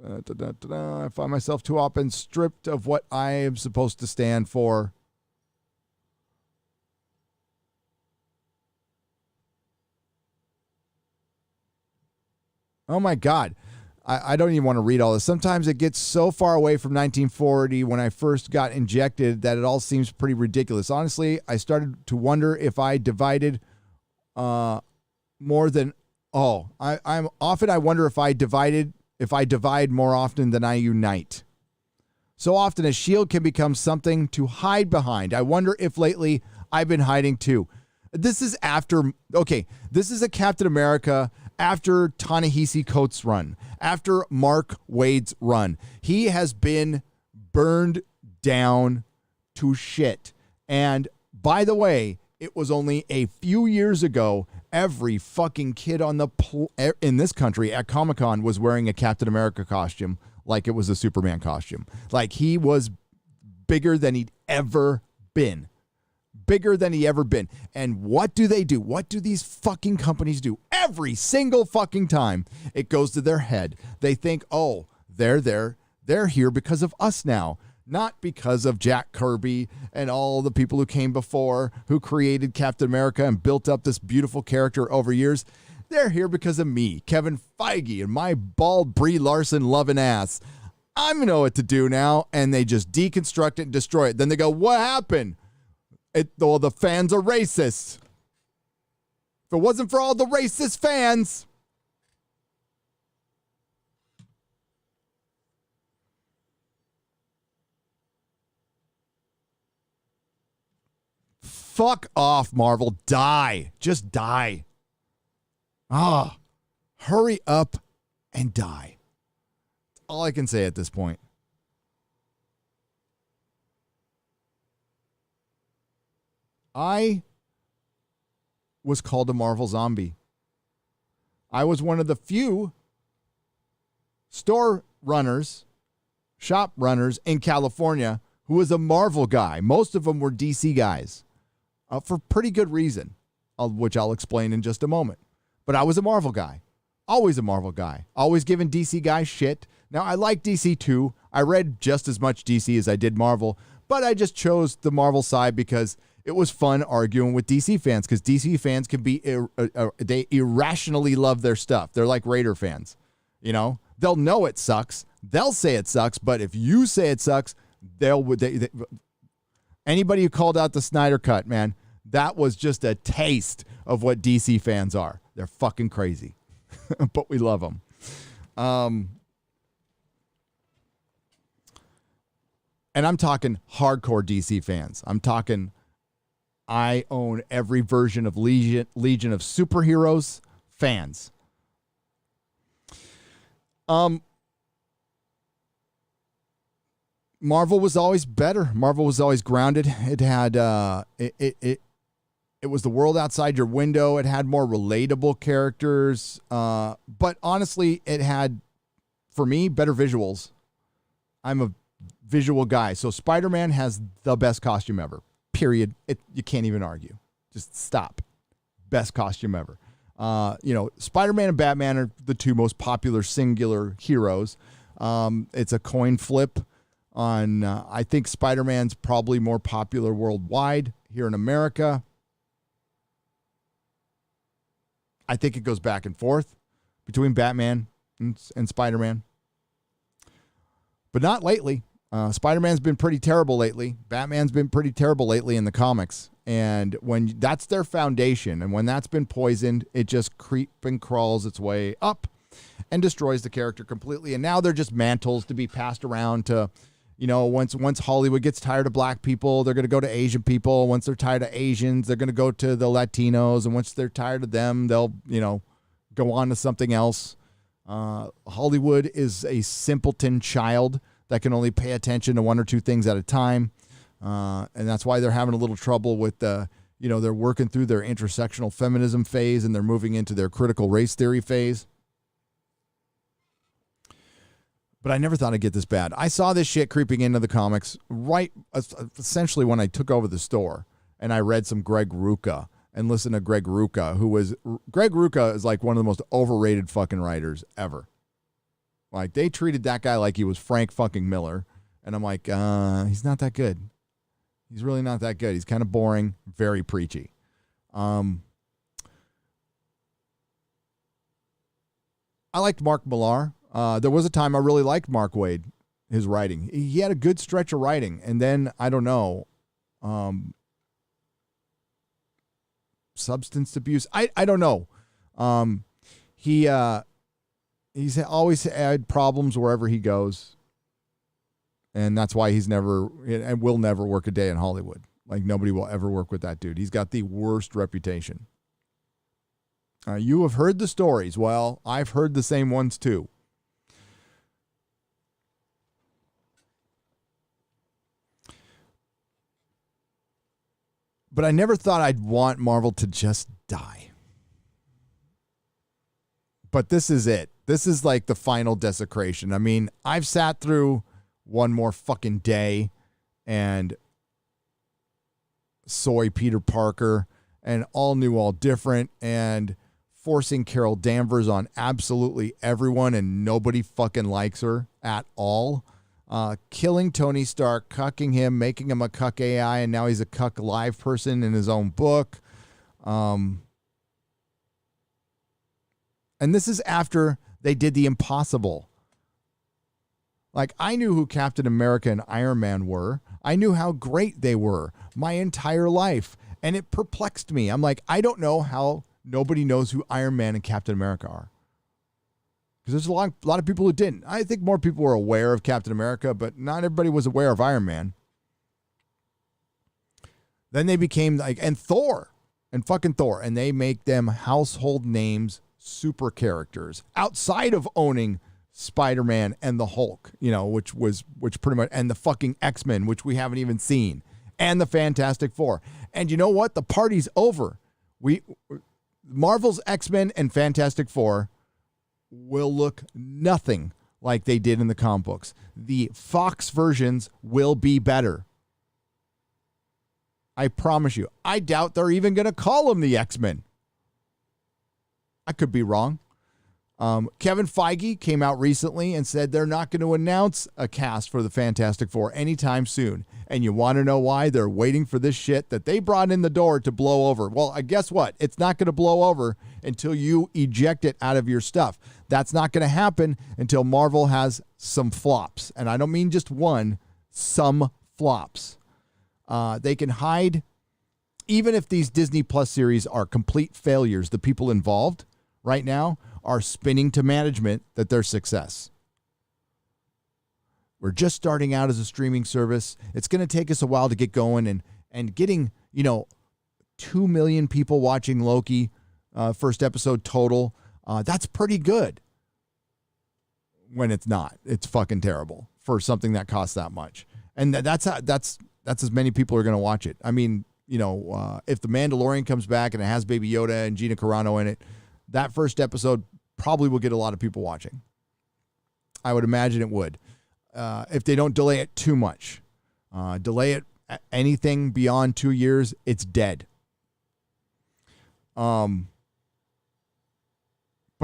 I find myself too often stripped of what I am supposed to stand for. Oh my God. I don't even want to read all this. Sometimes it gets so far away from 1940 when I first got injected that it all seems pretty ridiculous. Honestly, I started to wonder if I divided more than I wonder if I divide more often than I unite. So often a shield can become something to hide behind. I wonder if lately I've been hiding too. This is a Captain America after Ta-Nehisi Coates' run, after Mark Wade's run. He has been burned down to shit. And by the way, it was only a few years ago, every fucking kid in this country at Comic-Con was wearing a Captain America costume like it was a Superman costume. Like he was bigger than he'd ever been. bigger than he ever been. And what do they do? What do these fucking companies do? Every single fucking time it goes to their head, they think, oh, they're here because of us now. Not because of Jack Kirby and all the people who came before, who created Captain America and built up this beautiful character over years. They're here because of me, Kevin Feige, and my bald Brie Larson loving ass. I know what to do now, and they just deconstruct it and destroy it. Then they go, what happened? Well, the fans are racist. If it wasn't for all the racist fans... Fuck off, Marvel. Die. Just die. Hurry up and die. That's all I can say at this point. I was called a Marvel zombie. I was one of the few store runners, shop runners in California who was a Marvel guy. Most of them were DC guys. For pretty good reason, which I'll explain in just a moment. But I was a Marvel guy. Always a Marvel guy. Always giving DC guys shit. Now, I like DC too. I read just as much DC as I did Marvel, but I just chose the Marvel side because it was fun arguing with DC fans, because DC fans can be, they irrationally love their stuff. They're like Raider fans. You know, they'll know it sucks. They'll say it sucks, but if you say it sucks, anybody who called out the Snyder Cut, man, that was just a taste of what DC fans are. They're fucking crazy, but we love them. And I'm talking hardcore DC fans. I'm talking, I own every version of Legion of Superheroes fans. Marvel was always better. Marvel was always grounded. It had it was the world outside your window. It had more relatable characters. But honestly, it had, for me, better visuals. I'm a visual guy. So Spider-Man has the best costume ever. Period. You can't even argue. Just stop. Best costume ever. Spider-Man and Batman are the two most popular singular heroes. It's a coin flip on, I think Spider-Man's probably more popular worldwide. Here in America, I think it goes back and forth between Batman and Spider-Man. But not lately. Spider-Man's been pretty terrible lately. Batman's been pretty terrible lately in the comics. And when that's their foundation, and when that's been poisoned, it just creeps and crawls its way up and destroys the character completely. And now they're just mantles to be passed around to, once Hollywood gets tired of black people, they're going to go to Asian people. Once they're tired of Asians, they're going to go to the Latinos. And once they're tired of them, they'll, go on to something else. Hollywood is a simpleton child that can only pay attention to one or two things at a time. And that's why they're having a little trouble with they're working through their intersectional feminism phase, and they're moving into their critical race theory phase. But I never thought I'd get this bad. I saw this shit creeping into the comics right essentially when I took over the store, and I read some Greg Rucka and listened to Greg Rucka, Greg Rucka is like one of the most overrated fucking writers ever. Like, they treated that guy like he was Frank fucking Miller. And I'm like, he's not that good. He's really not that good. He's kind of boring, very preachy. I liked Mark Millar. There was a time I really liked Mark Waid, his writing. He had a good stretch of writing. And then, I don't know, substance abuse. I don't know. He's always had problems wherever he goes. And that's why he's never and will never work a day in Hollywood. Like, nobody will ever work with that dude. He's got the worst reputation. You have heard the stories. Well, I've heard the same ones too. But I never thought I'd want Marvel to just die. But this is it. This is like the final desecration. I mean, I've sat through one more fucking day, and soy Peter Parker and all new, all different, and forcing Carol Danvers on absolutely everyone, and nobody fucking likes her at all. Killing Tony Stark, cucking him, making him a cuck AI, and now he's a cuck live person in his own book. And this is after they did the impossible. Like, I knew who Captain America and Iron Man were. I knew how great they were my entire life. And it perplexed me. I'm like, I don't know how nobody knows who Iron Man and Captain America are. Because there's a lot of people who didn't. I think more people were aware of Captain America, but not everybody was aware of Iron Man. Then they became like, and Thor, and fucking Thor. And they make them household names, super characters, outside of owning Spider-Man and the Hulk, which pretty much, and the fucking X-Men, which we haven't even seen, and the Fantastic Four. And you know what? The party's over. Marvel's X-Men and Fantastic Four will look nothing like they did in the comic books. The Fox versions will be better. I promise you. I doubt they're even going to call them the X-Men. I could be wrong. Kevin Feige came out recently and said they're not going to announce a cast for the Fantastic Four anytime soon. And you want to know why? They're waiting for this shit that they brought in the door to blow over. Well, guess what? It's not going to blow over until you eject it out of your stuff. That's not going to happen until Marvel has some flops. And I don't mean just one, some flops. They can hide, even if these Disney Plus series are complete failures, the people involved right now are spinning to management that they're success. We're just starting out as a streaming service. It's going to take us a while to get going, and getting, 2 million people watching Loki, first episode total. That's pretty good. When it's not, it's fucking terrible for something that costs that much. And that's as many people are going to watch it. I mean, if The Mandalorian comes back and it has Baby Yoda and Gina Carano in it, that first episode probably will get a lot of people watching. I would imagine it would. If they don't delay it too much. Delay it anything beyond 2 years, it's dead. But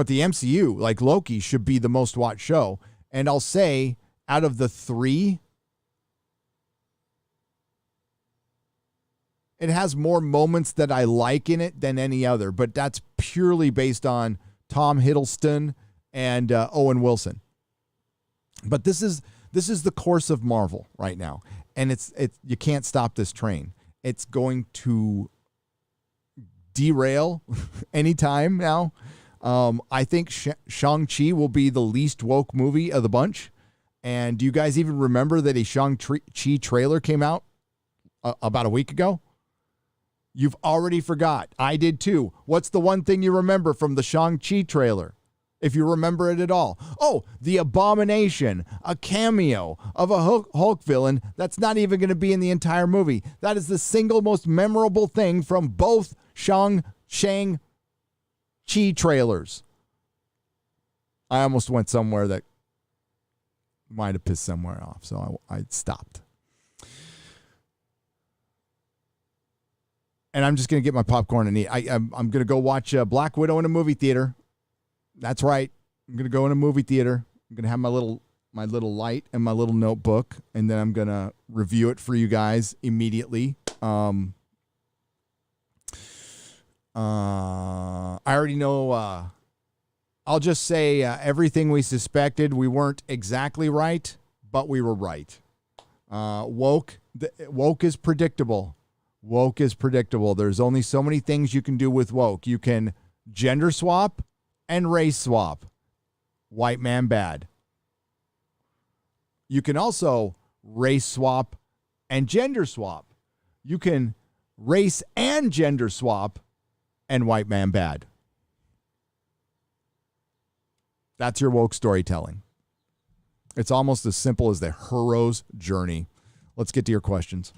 the MCU, like Loki, should be the most watched show. And I'll say, out of the three, it has more moments that I like in it than any other, but that's purely based on Tom Hiddleston and Owen Wilson. But this is the course of Marvel right now, and it's you can't stop this train. It's going to derail anytime now. I think Shang-Chi will be the least woke movie of the bunch. And do you guys even remember that a Shang-Chi trailer came out about a week ago? You've already forgot. I did too. What's the one thing you remember from the Shang-Chi trailer? If you remember it at all. Oh, the Abomination, a cameo of a Hulk villain that's not even going to be in the entire movie. That is the single most memorable thing from both Shang-Chi trailers. I almost went somewhere that might have pissed somewhere off, so I stopped. And I'm just going to get my popcorn and eat. I'm going to go watch Black Widow in a movie theater. That's right. I'm going to go in a movie theater. I'm going to have my little light and my little notebook, and then I'm going to review it for you guys immediately. I already know. I'll just say everything we suspected. We weren't exactly right, but we were right. Woke is predictable. Woke is predictable. There's only so many things you can do with woke. You can gender swap and race swap. White man bad. You can also race swap and gender swap. You can race and gender swap and white man bad. That's your woke storytelling. It's almost as simple as the hero's journey. Let's get to your questions.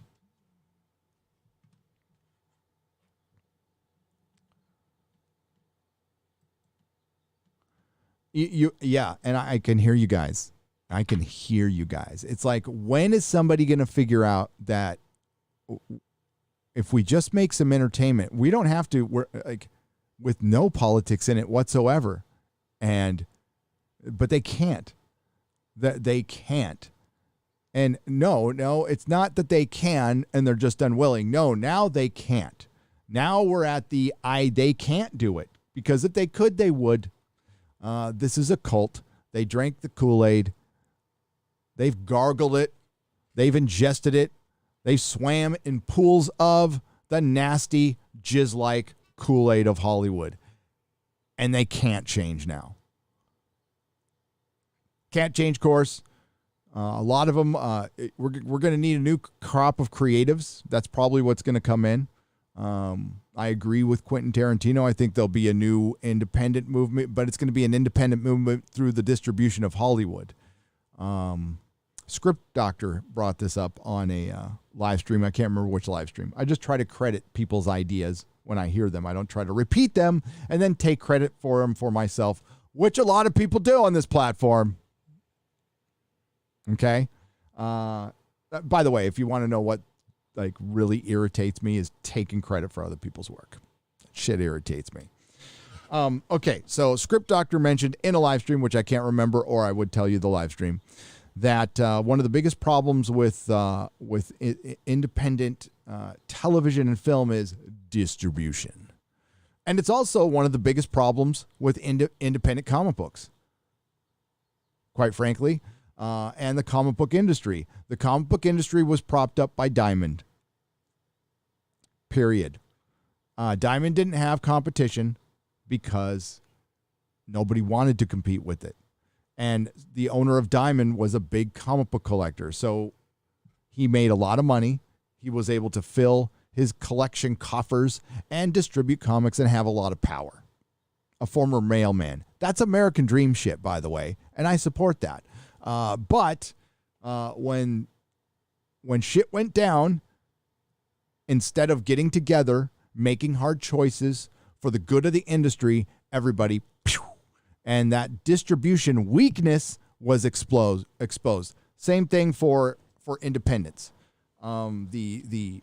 Yeah, and I can hear you guys. I can hear you guys. It's like, when is somebody going to figure out that if we just make some entertainment, we don't have to, we're like, with no politics in it whatsoever. But they can't. They can't. And no, it's not that they can and they're just unwilling. No, now they can't. Now we're at they can't do it, because if they could, they would. This is a cult. They drank the Kool-Aid. They've gargled it. They've ingested it. They swam in pools of the nasty, jizz-like Kool-Aid of Hollywood. And they can't change now. Can't change course. A lot of them, we're going to need a new crop of creatives. That's probably what's going to come in. I agree with Quentin Tarantino. I think there'll be a new independent movement, but it's going to be an independent movement through the distribution of Hollywood. Script Doctor brought this up on a live stream. I can't remember which live stream. I just try to credit people's ideas when I hear them. I don't try to repeat them and then take credit for them for myself, which a lot of people do on this platform. Okay. By the way, if you want to know what like really irritates me, is taking credit for other people's work. Shit irritates me. Okay. So Script Doctor mentioned in a live stream, which I can't remember, or I would tell you the live stream, that one of the biggest problems with independent television and film is distribution. And it's also one of the biggest problems with independent comic books, quite frankly. And the comic book industry. The comic book industry was propped up by Diamond. Period. Diamond didn't have competition because nobody wanted to compete with it. And the owner of Diamond was a big comic book collector. So he made a lot of money. He was able to fill his collection coffers and distribute comics and have a lot of power. A former mailman. That's American dream shit, by the way. And I support that. But when shit went down, instead of getting together, making hard choices for the good of the industry, everybody, and that distribution weakness was exposed. Same thing for independents. The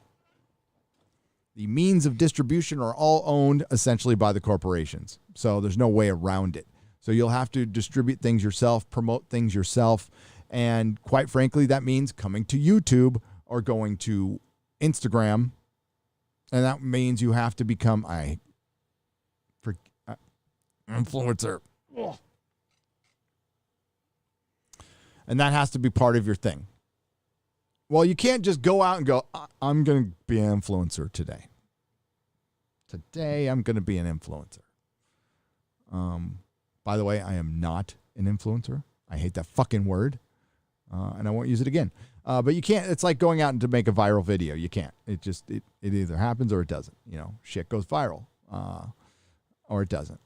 means of distribution are all owned essentially by the corporations. So there's no way around it. So you'll have to distribute things yourself, promote things yourself. And quite frankly, that means coming to YouTube or going to Instagram. And that means you have to become influencer. Ugh. And that has to be part of your thing. Well, you can't just go out and go, I'm going to be an influencer today. Today, I'm going to be an influencer. By the way, I am not an influencer. I hate that fucking word. And I won't use it again. But you can't, it's like going out and to make a viral video. You can't. It either happens or it doesn't. You know, shit goes viral. Or it doesn't.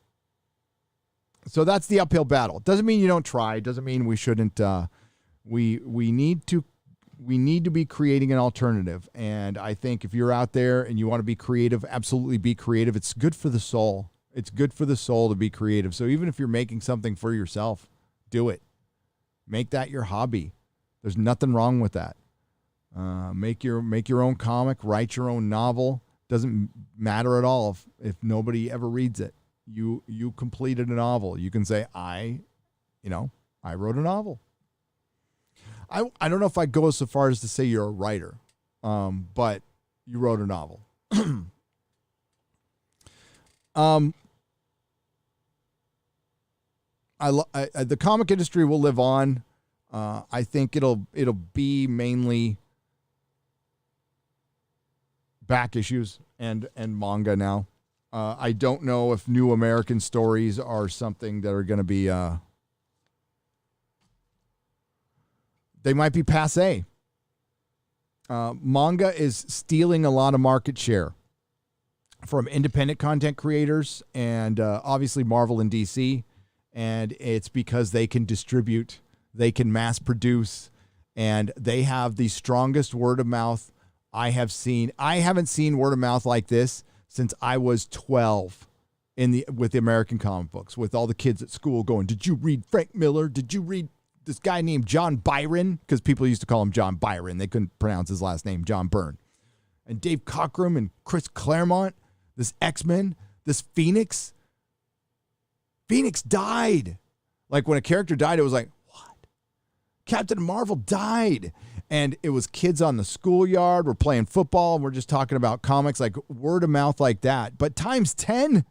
So that's the uphill battle. Doesn't mean you don't try. Doesn't mean we shouldn't. We need to be creating an alternative. And I think if you're out there and you want to be creative, absolutely be creative. It's good for the soul. It's good for the soul to be creative. So even if you're making something for yourself, do it. Make that your hobby. There's nothing wrong with that. Make your own comic, write your own novel. Doesn't matter at all if nobody ever reads it. You completed a novel. You can say, I wrote a novel. I don't know if I'd go so far as to say you're a writer, but you wrote a novel. The comic industry will live on. I think it'll be mainly back issues and manga now. I don't know if new American stories are something that are going to be. They might be passé. Manga is stealing a lot of market share from independent content creators and obviously Marvel and DC. And it's because they can distribute, they can mass produce, and they have the strongest word of mouth I have seen. I haven't seen word of mouth like this since I was 12 with the American comic books, with all the kids at school going, did you read Frank Miller? Did you read this guy named John Byron? Because people used to call him John Byron. They couldn't pronounce his last name, John Byrne. and Dave Cockrum and Chris Claremont, this X-Men, this Phoenix. Phoenix died. Like when a character died, it was like, what? Captain Marvel died. And it was kids on the schoolyard. We're playing football and we're just talking about comics, like word of mouth like that. But times 10.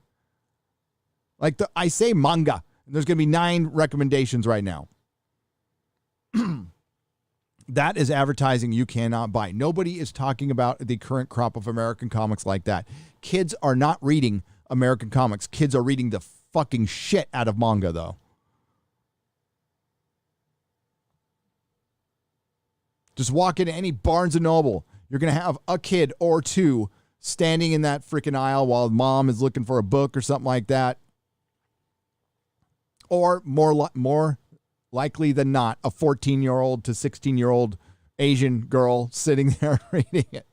Like I say manga. And there's going to be 9 recommendations right now. That is advertising you cannot buy. Nobody is talking about the current crop of American comics like that. Kids are not reading American comics. Kids are reading the fucking shit out of manga, though. Just walk into any Barnes & Noble. You're going to have a kid or two standing in that freaking aisle while mom is looking for a book or something like that. Or more likely than not, a 14-year-old to 16-year-old Asian girl sitting there reading it.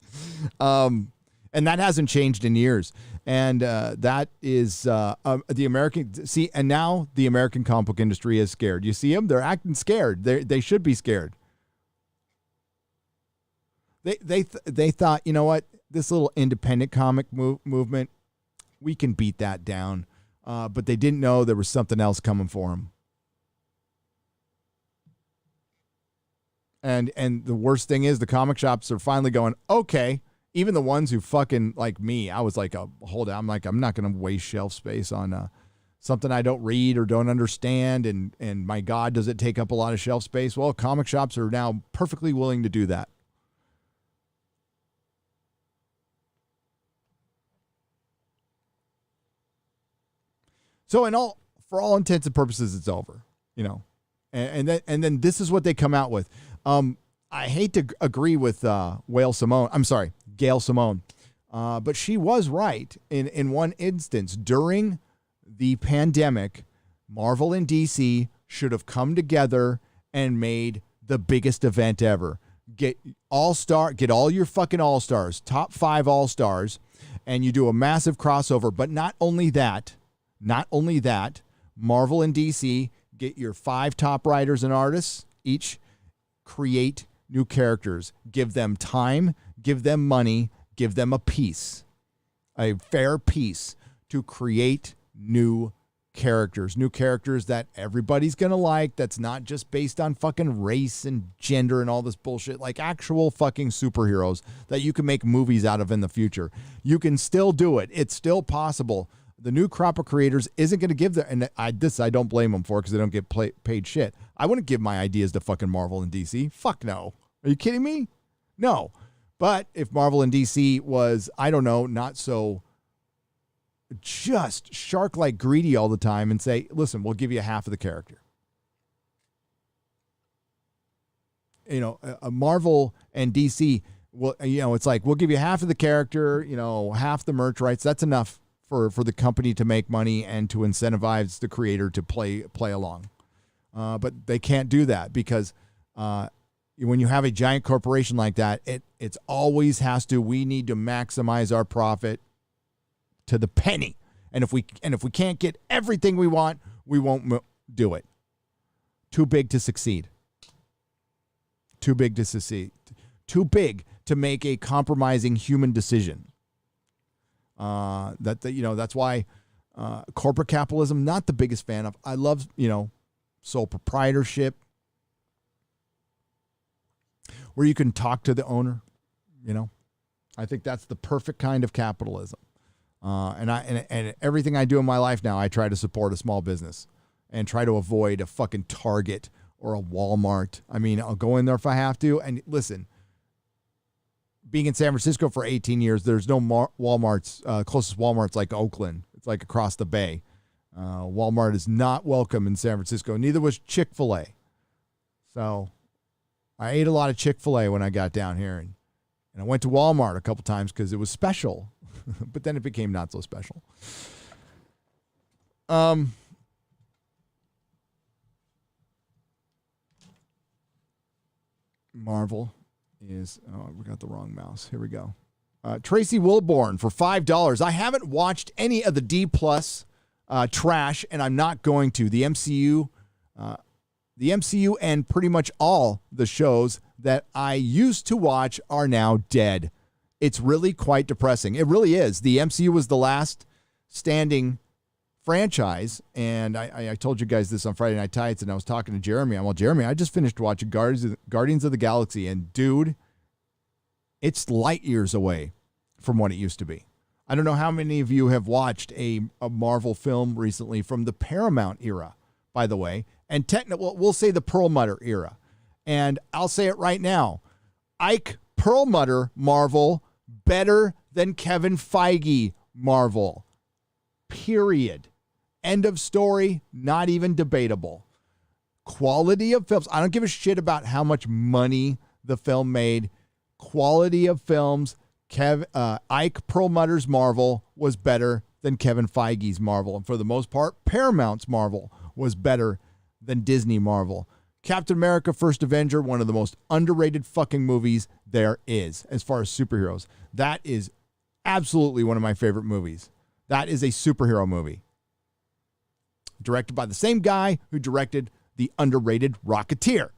And that hasn't changed in years. And that is the American... See, and now the American comic book industry is scared. You see them? They're acting scared. They should be scared. They thought, you know what? This little independent comic movement, we can beat that down. But they didn't know there was something else coming for them. And the worst thing is the comic shops are finally going, okay, even the ones who fucking like me, I was like, hold on, I'm not going to waste shelf space on something I don't read or don't understand. And my God, does it take up a lot of shelf space? Well, comic shops are now perfectly willing to do that. So for all intents and purposes, it's over, you know, and then this is what they come out with. I hate to agree with Gail Simone, but she was right in one instance. During the pandemic, Marvel and DC should have come together and made the biggest event ever. Get all your fucking all-stars, top 5 all-stars, and you do a massive crossover. But not only that, Marvel and DC get your 5 top writers and artists, each create new characters, give them time, give them money, give them a fair piece to create new characters that everybody's going to like, that's not just based on fucking race and gender and all this bullshit, like actual fucking superheroes that you can make movies out of in the future. You can still do it. It's still possible. The new crop of creators isn't going to give their, and I don't blame them for, because they don't get paid shit. I wouldn't give my ideas to fucking Marvel and DC. Fuck no. Are you kidding me? No. But if Marvel and DC was, I don't know, not so just shark-like greedy all the time and say, listen, we'll give you half of the character. You know, a Marvel and DC, well, you know, it's like, we'll give you half of the character, you know, half the merch rights. That's enough for the company to make money and to incentivize the creator to play along. But they can't do that because when you have a giant corporation like that, it's always has to, we need to maximize our profit to the penny. And if we can't get everything we want, we won't do it. Too big to succeed. Too big to succeed. Too big to make a compromising human decision. That's why corporate capitalism, not the biggest fan of. I love, sole proprietorship, where you can talk to the owner. I think that's the perfect kind of capitalism. And everything I do in my life now, I try to support a small business and try to avoid a fucking Target or a Walmart. I mean, I'll go in there if I have to. And listen, being in San Francisco for 18 years, there's no Walmarts. Closest Walmart's like Oakland. It's like across the bay. Walmart is not welcome in San Francisco. Neither was Chick-fil-A. So I ate a lot of Chick-fil-A when I got down here. And I went to Walmart a couple times because it was special. But then it became not so special. Marvel is, we got the wrong mouse. Here we go. Tracy Wilborn for $5. I haven't watched any of the D+ trash, and I'm not going to. The MCU and pretty much all the shows that I used to watch are now dead. It's really quite depressing. It really is. The MCU was the last standing franchise, and I told you guys this on Friday Night Tights, and I was talking to Jeremy. I'm like, Jeremy, I just finished watching Guardians of the Galaxy, and dude, it's light years away from what it used to be. I don't know how many of you have watched a Marvel film recently from the Paramount era, by the way, and we'll say the Perlmutter era. And I'll say it right now. Ike Perlmutter Marvel better than Kevin Feige Marvel. Period. End of story. Not even debatable. Quality of films. I don't give a shit about how much money the film made. Quality of films. Ike Perlmutter's Marvel was better than Kevin Feige's Marvel. And for the most part, Paramount's Marvel was better than Disney Marvel. Captain America First Avenger, one of the most underrated fucking movies there is as far as superheroes. That is absolutely one of my favorite movies. That is a superhero movie. Directed by the same guy who directed the underrated Rocketeer.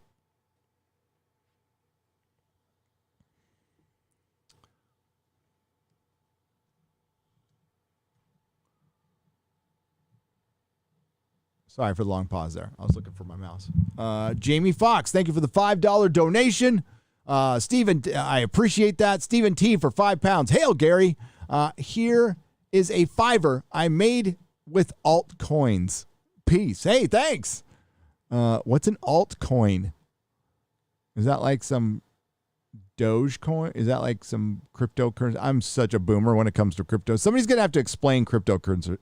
Sorry for the long pause there. I was looking for my mouse. Jamie Fox, thank you for the $5 donation. Stephen, I appreciate that. Stephen T for £5. Hail, Gary. Here is a $5 I made with altcoins. Peace. Hey, thanks. What's an altcoin? Is that like some Dogecoin? Is that like some cryptocurrency? I'm such a boomer when it comes to crypto. Somebody's going to have to explain cryptocurrency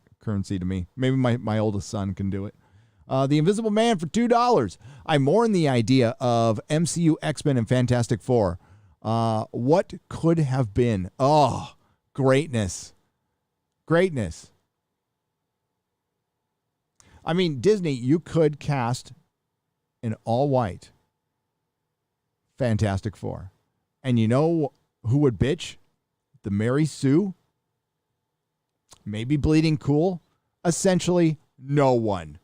to me. Maybe my oldest son can do it. The Invisible Man for $2. I mourn the idea of MCU, X-Men, and Fantastic Four. What could have been? Oh, greatness. Greatness. I mean, Disney, you could cast an all-white Fantastic Four. And you know who would bitch? The Mary Sue? Maybe Bleeding Cool? Essentially, no one.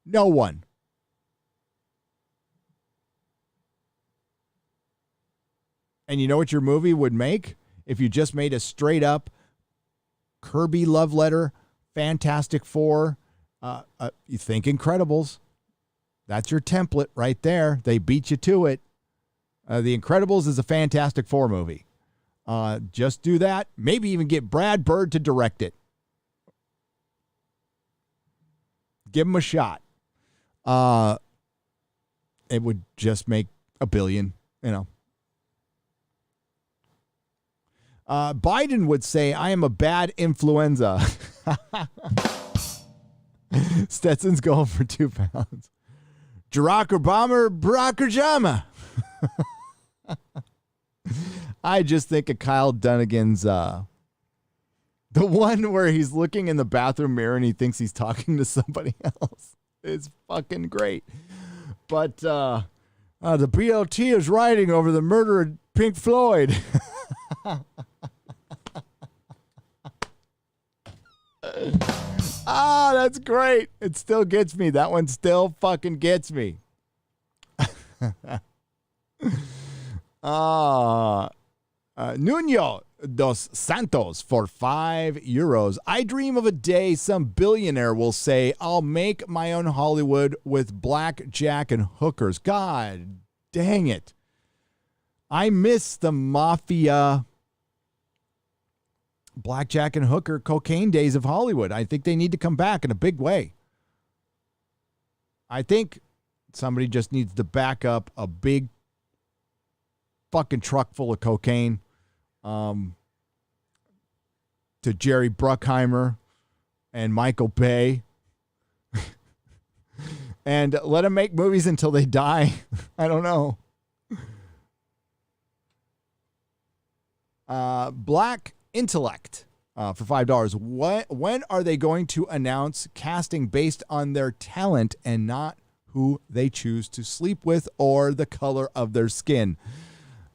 No one. And you know what your movie would make? If you just made a straight up Kirby love letter, Fantastic Four, you think Incredibles. That's your template right there. They beat you to it. The Incredibles is a Fantastic Four movie. Just do that. Maybe even get Brad Bird to direct it. Give him a shot. It would just make $1 billion, you know. Biden would say, I am a bad influenza. Stetson's going for £2. Barack Obama, Barack Ojama. I just think of Kyle Dunnigan's, the one where he's looking in the bathroom mirror and he thinks he's talking to somebody else. It's fucking great. But the BLT is writing over the murder of Pink Floyd. That's great. It still gets me. That one still fucking gets me. Nuno dos Santos for €5. I dream of a day some billionaire will say, I'll make my own Hollywood with blackjack and hookers. God dang it. I miss the mafia, blackjack and hooker, cocaine days of Hollywood. I think they need to come back in a big way. I think somebody just needs to back up a big fucking truck full of cocaine to Jerry Bruckheimer and Michael Bay and let them make movies until they die. I don't know. Black Intellect for $5. When are they going to announce casting based on their talent and not who they choose to sleep with or the color of their skin?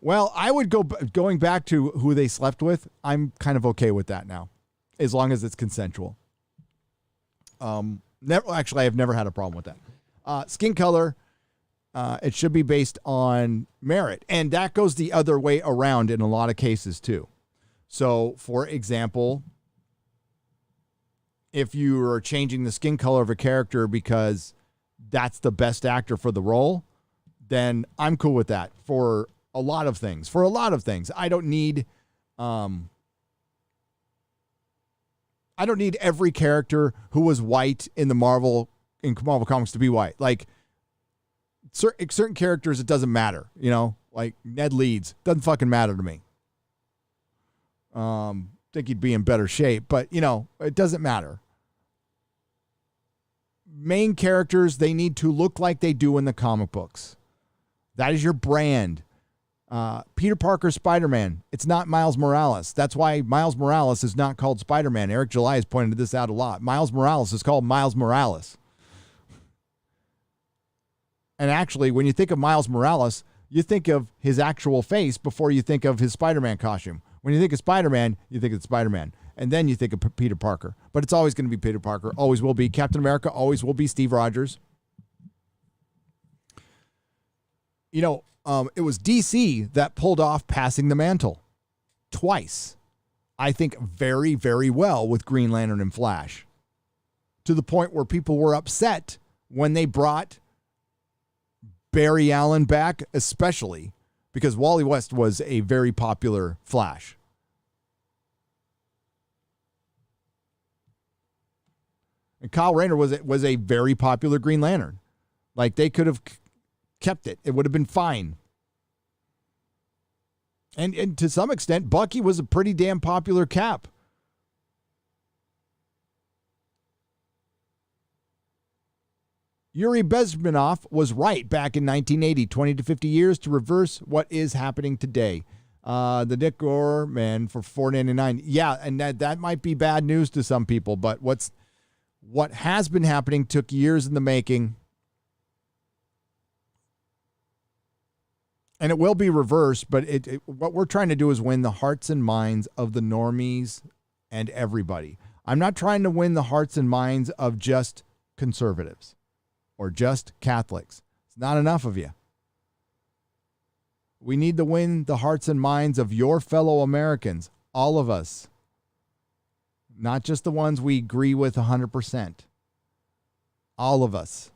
Well, I would going back to who they slept with. I'm kind of okay with that now, as long as it's consensual. I've never had a problem with that. Skin color. It should be based on merit. And that goes the other way around in a lot of cases too. So, for example, if you are changing the skin color of a character because that's the best actor for the role, then I'm cool with that for a lot of things. I don't need every character who was white in Marvel Comics to be white. Like certain characters, it doesn't matter, like Ned Leeds doesn't fucking matter to me. Think he'd be in better shape, but it doesn't matter. Main characters, they need to look like they do in the comic books. That is your brand. Peter Parker, Spider-Man. It's not Miles Morales. That's why Miles Morales is not called Spider-Man. Eric July has pointed this out a lot. Miles Morales is called Miles Morales. And actually, when you think of Miles Morales, you think of his actual face before you think of his Spider-Man costume. When you think of Spider-Man, you think of Spider-Man. And then you think of Peter Parker. But it's always going to be Peter Parker. Always will be. Captain America always will be Steve Rogers. It was DC that pulled off passing the mantle twice. I think very, very well with Green Lantern and Flash. To the point where people were upset when they brought Barry Allen back, especially because Wally West was a very popular Flash. And Kyle Rayner was a very popular Green Lantern. Like, they could have kept it. It would have been fine. And to some extent, Bucky was a pretty damn popular Cap. Yuri Bezmenov was right back in 1980, 20 to 50 years to reverse what is happening today. The Nick Gore, man, for $4.99. Yeah, and that might be bad news to some people, but what has been happening took years in the making. And it will be reversed, but what we're trying to do is win the hearts and minds of the normies and everybody. I'm not trying to win the hearts and minds of just conservatives or just Catholics. It's not enough of you. We need to win the hearts and minds of your fellow Americans, all of us. Not just the ones we agree with 100%. All of us.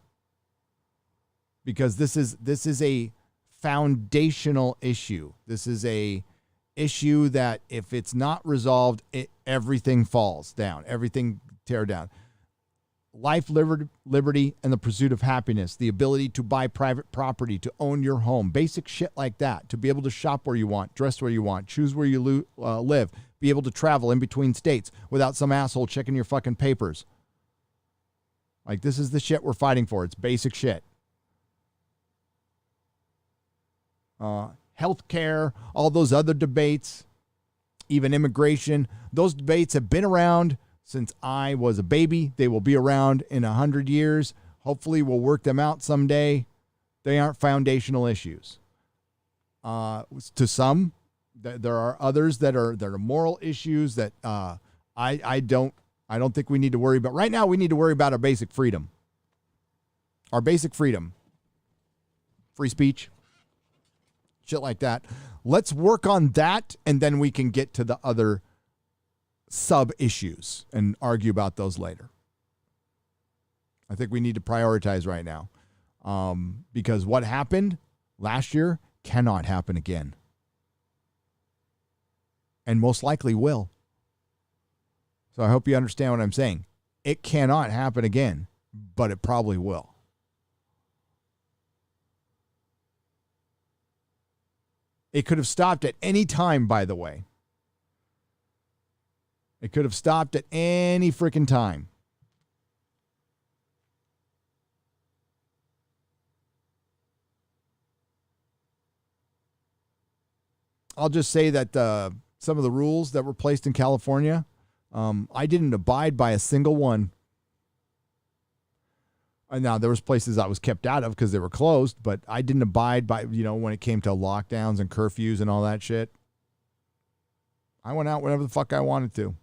Because this is a foundational issue. This is a issue that if it's not resolved, everything falls down. Everything tear down. Life, liberty, and the pursuit of happiness. The ability to buy private property, to own your home. Basic shit like that. To be able to shop where you want, dress where you want, choose where you live. Be able to travel in between states without some asshole checking your fucking papers. Like, this is the shit we're fighting for. It's basic shit. Healthcare, all those other debates, even immigration. Those debates have been around since I was a baby. They will be around in 100 years. Hopefully we'll work them out someday. They aren't foundational issues. To some, there are others that are moral issues that I don't think we need to worry about. Right now, we need to worry about our basic freedom. Our basic freedom. Free speech. Shit like that. Let's work on that, and then we can get to the other sub-issues and argue about those later. I think we need to prioritize right now. Because what happened last year cannot happen again. And most likely will. So I hope you understand what I'm saying. It cannot happen again, but it probably will. It could have stopped at any time, by the way. It could have stopped at any freaking time. I'll just say that some of the rules that were placed in California, I didn't abide by a single one. Now, there was places I was kept out of because they were closed, but I didn't abide by, when it came to lockdowns and curfews and all that shit. I went out whenever the fuck I wanted to.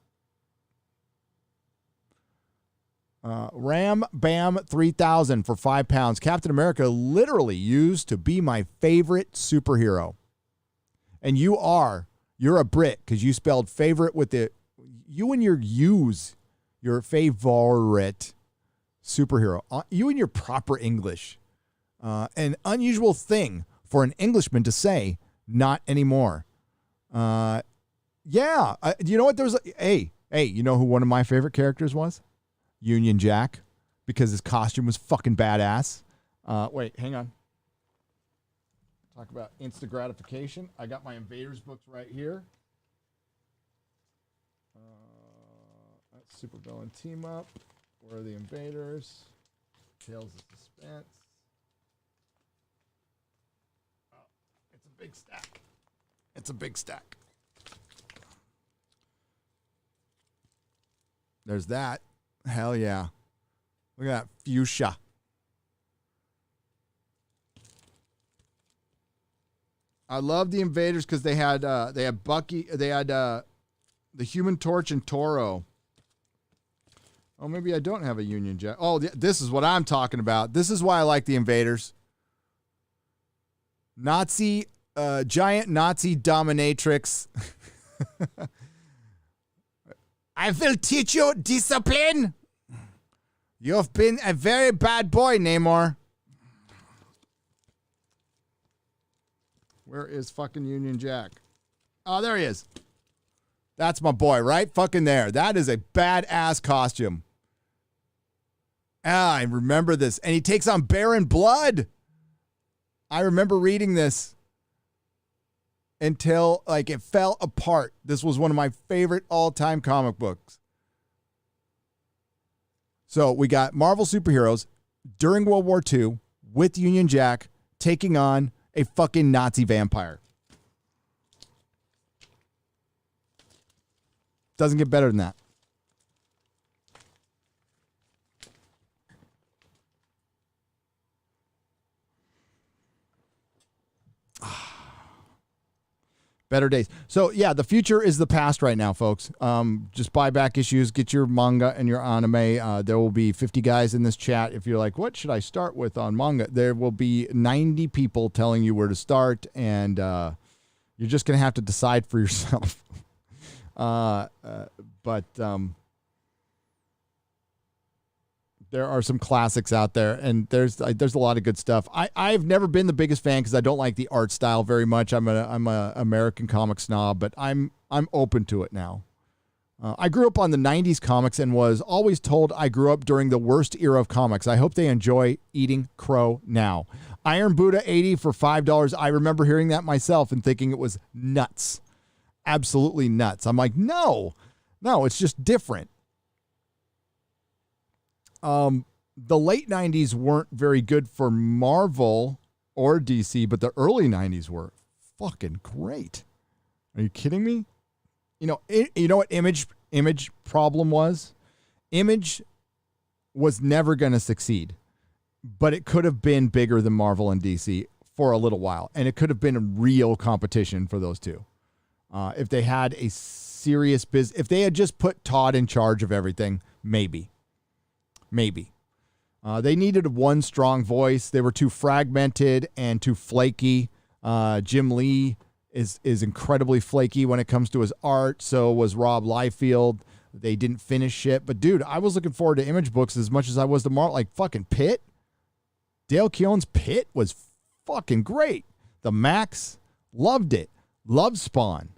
Ram Bam 3000 for £5. Captain America literally used to be my favorite superhero. And you're a Brit because you spelled favorite with the, you and your U's, your favorite superhero. You and your proper English. An unusual thing for an Englishman to say, not anymore. Yeah. You know what? Hey, you know who one of my favorite characters was? Union Jack, because his costume was fucking badass. Wait, hang on. Talk about instant gratification. I got my Invaders books right here. That's Supervillain Team Up. Where are the Invaders? Tales of Suspense. Oh, it's a big stack. It's a big stack. There's that. Hell yeah. Look at that fuchsia. I love the Invaders because they had Bucky, they had the Human Torch and Toro. Oh, maybe I don't have a Union Jack. Oh, this is what I'm talking about. This is why I like the Invaders. Nazi, giant Nazi dominatrix. I will teach you discipline. You've been a very bad boy, Namor. Where is fucking Union Jack? Oh, there he is. That's my boy, right fucking there. That is a badass costume. Ah, I remember this. And he takes on Baron Blood. I remember reading this until like it fell apart. This was one of my favorite all-time comic books. So we got Marvel superheroes during World War II with Union Jack taking on a fucking Nazi vampire. Doesn't get better than that. Better days. So yeah, the future is the past right now, folks. Just buy back issues, get your manga and your anime. There will be 50 guys in this chat. If you're like, what should I start with on manga? There will be 90 people telling you where to start, and you're just going to have to decide for yourself. But there are some classics out there, and there's a lot of good stuff. I've never been the biggest fan because I don't like the art style very much. I'm a American comic snob, but I'm open to it now. I grew up on the 90s comics and was always told I grew up during the worst era of comics. I hope they enjoy eating crow now. Iron Buddha 80 for $5. I remember hearing that myself and thinking it was nuts. Absolutely nuts. I'm like, no, it's just different. The late 90s weren't very good for Marvel or DC, but the early 90s were fucking great. Are you kidding me? You know what Image problem was? Image was never going to succeed, but it could have been bigger than Marvel and DC for a little while, and it could have been a real competition for those two. If they had a serious business, if they had just put Todd in charge of everything, maybe. They needed one strong voice. They were too fragmented and too flaky. Jim Lee is incredibly flaky when it comes to his art. So was Rob Liefeld. They didn't finish shit. But dude, I was looking forward to Image books as much as I was to Marvel. Like fucking Pitt. Dale Keown's Pitt was fucking great. The Max, loved it. Loved Spawn.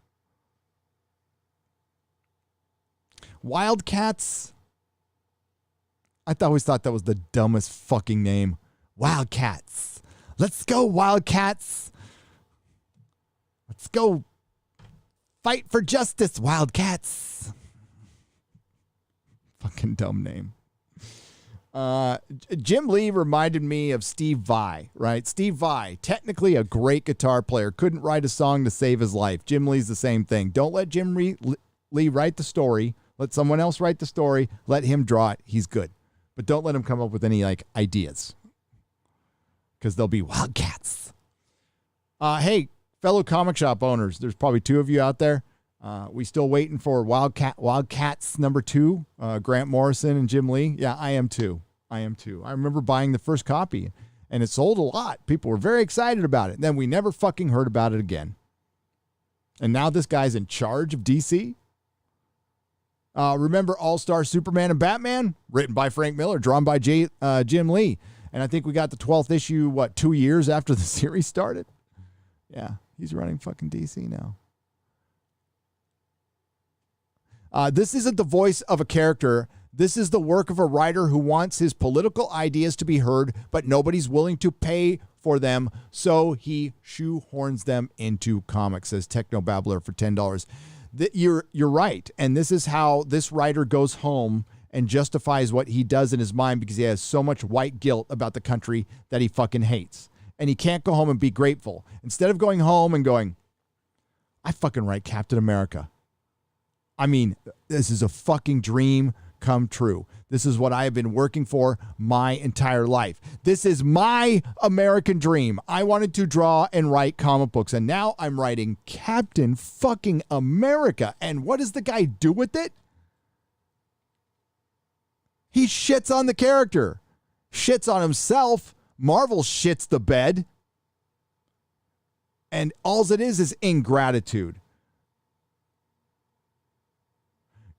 Wildcats. I always thought that was the dumbest fucking name. Wildcats. Let's go, Wildcats. Let's go fight for justice, Wildcats. Fucking dumb name. Jim Lee reminded me of Steve Vai, right? Steve Vai, technically a great guitar player, couldn't write a song to save his life. Jim Lee's the same thing. Don't let Jim Lee write the story. Let someone else write the story. Let him draw it. He's good. But don't let him come up with any like ideas, because they'll be Wildcats. Hey, fellow comic shop owners, there's probably two of you out there. We still waiting for Wildcats #2, Grant Morrison and Jim Lee. Yeah, I am too. I remember buying the first copy, and it sold a lot. People were very excited about it. And then we never fucking heard about it again. And now this guy's in charge of DC. Remember All-Star Superman and Batman? Written by Frank Miller, drawn by Jim Lee. And I think we got the 12th issue, 2 years after the series started? Yeah, he's running fucking DC now. This isn't the voice of a character. This is the work of a writer who wants his political ideas to be heard, but nobody's willing to pay for them, so he shoehorns them into comics, says Techno Babbler for $10. You're right, and this is how this writer goes home and justifies what he does in his mind because he has so much white guilt about the country that he fucking hates. And he can't go home and be grateful. Instead of going home and going, I fucking write Captain America. I mean, this is a fucking dream come true. This is what I have been working for my entire life. This is my American dream. I wanted to draw and write comic books, and now I'm writing Captain fucking America. And what does the guy do with it? He shits on the character, shits on himself. Marvel shits the bed. And all it is ingratitude.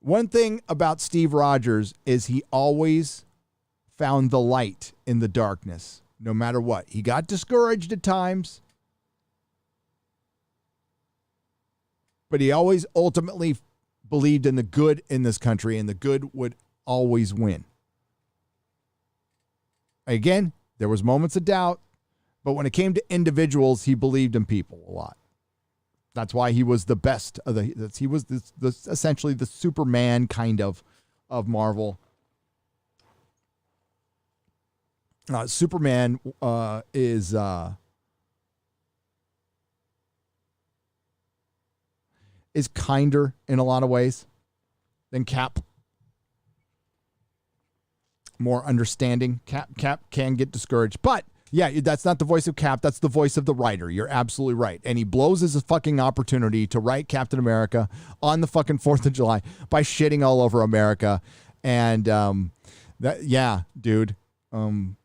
One thing about Steve Rogers is he always found the light in the darkness, no matter what. He got discouraged at times, but he always ultimately believed in the good in this country, and the good would always win. Again, there was moments of doubt, but when it came to individuals, he believed in people a lot. That's why he was the best of the. He was essentially the Superman kind of Marvel. Superman is kinder in a lot of ways than Cap. More understanding. Cap can get discouraged, but yeah, that's not the voice of Cap. That's the voice of the writer. You're absolutely right. And he blows his fucking opportunity to write Captain America on the fucking 4th of July by shitting all over America. And dude,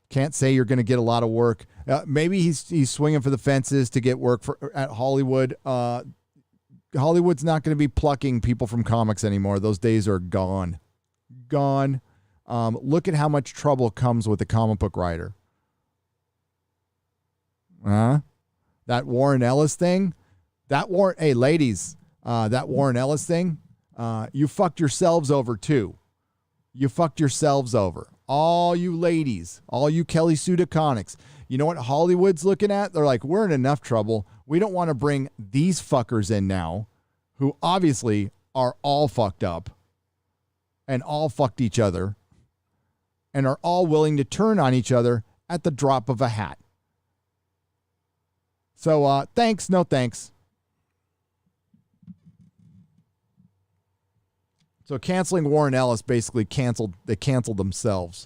can't say you're going to get a lot of work. Maybe he's swinging for the fences to get work at Hollywood. Hollywood's not going to be plucking people from comics anymore. Those days are gone. Look at how much trouble comes with a comic book writer. That Warren Ellis thing, hey ladies, that Warren Ellis thing, you fucked yourselves over too. You fucked yourselves over. All you ladies, all you Kelly Sue DeConnics. You know what Hollywood's looking at? They're like, we're in enough trouble. We don't want to bring these fuckers in now, who obviously are all fucked up and all fucked each other and are all willing to turn on each other at the drop of a hat. So thanks, no thanks. So canceling Warren Ellis basically canceled themselves.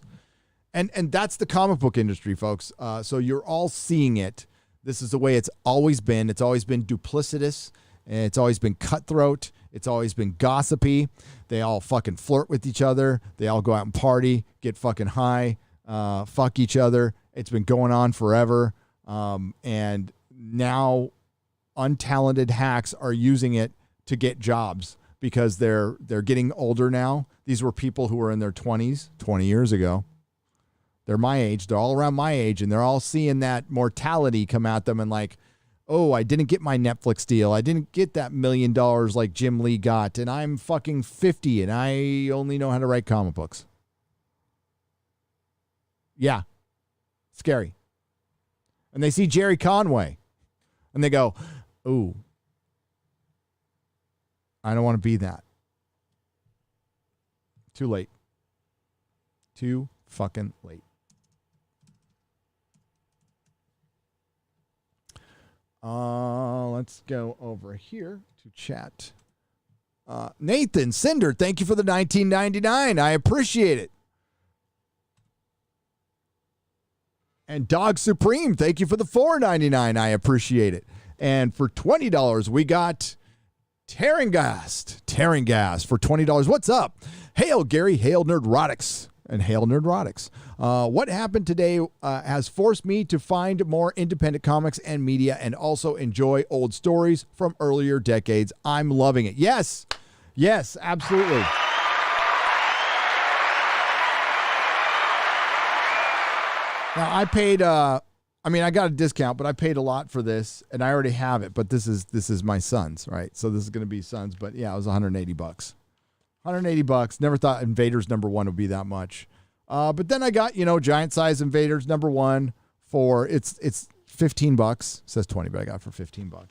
And that's the comic book industry, folks. So you're all seeing it. This is the way it's always been. It's always been duplicitous. It's always been cutthroat. It's always been gossipy. They all fucking flirt with each other. They all go out and party, get fucking high, fuck each other. It's been going on forever. And now untalented hacks are using it to get jobs because they're getting older now. These were people who were in their 20s 20 years ago. They're my age. They're all around my age, and they're all seeing that mortality come at them and like, oh, I didn't get my Netflix deal. I didn't get that $1 million like Jim Lee got, and I'm fucking 50, and I only know how to write comic books. Yeah. Scary. And they see Jerry Conway, and they go, ooh, I don't want to be that. Too late. Too fucking late. Let's go over here to chat. Nathan Cinder, thank you for the $19.99. I appreciate it. And Dog Supreme, thank you for the $4.99. I appreciate it. And for $20, we got Tearing gas for $20. What's up? Hail Gary, hail Nerdrotics, and hail Nerdrotics. What happened today has forced me to find more independent comics and media and also enjoy old stories from earlier decades. I'm loving it. Yes, absolutely. Now, I paid, I got a discount, but I paid a lot for this, and I already have it, but this is my son's, right? So this is going to be son's, but yeah, it was $180. $180. Never thought Invaders #1 would be that much. But then I got, giant size Invaders #1 for, it's $15. It says 20, but I got it for $15.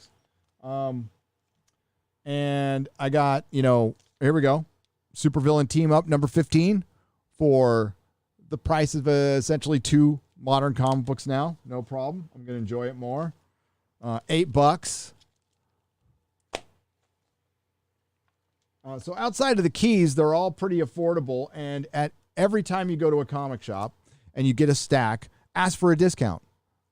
And I got, here we go. Supervillain Team Up #15 for the price of essentially 2 modern comic books now. No problem. I'm going to enjoy it more. $8. So outside of the keys, they're all pretty affordable. And at every time you go to a comic shop and you get a stack, ask for a discount.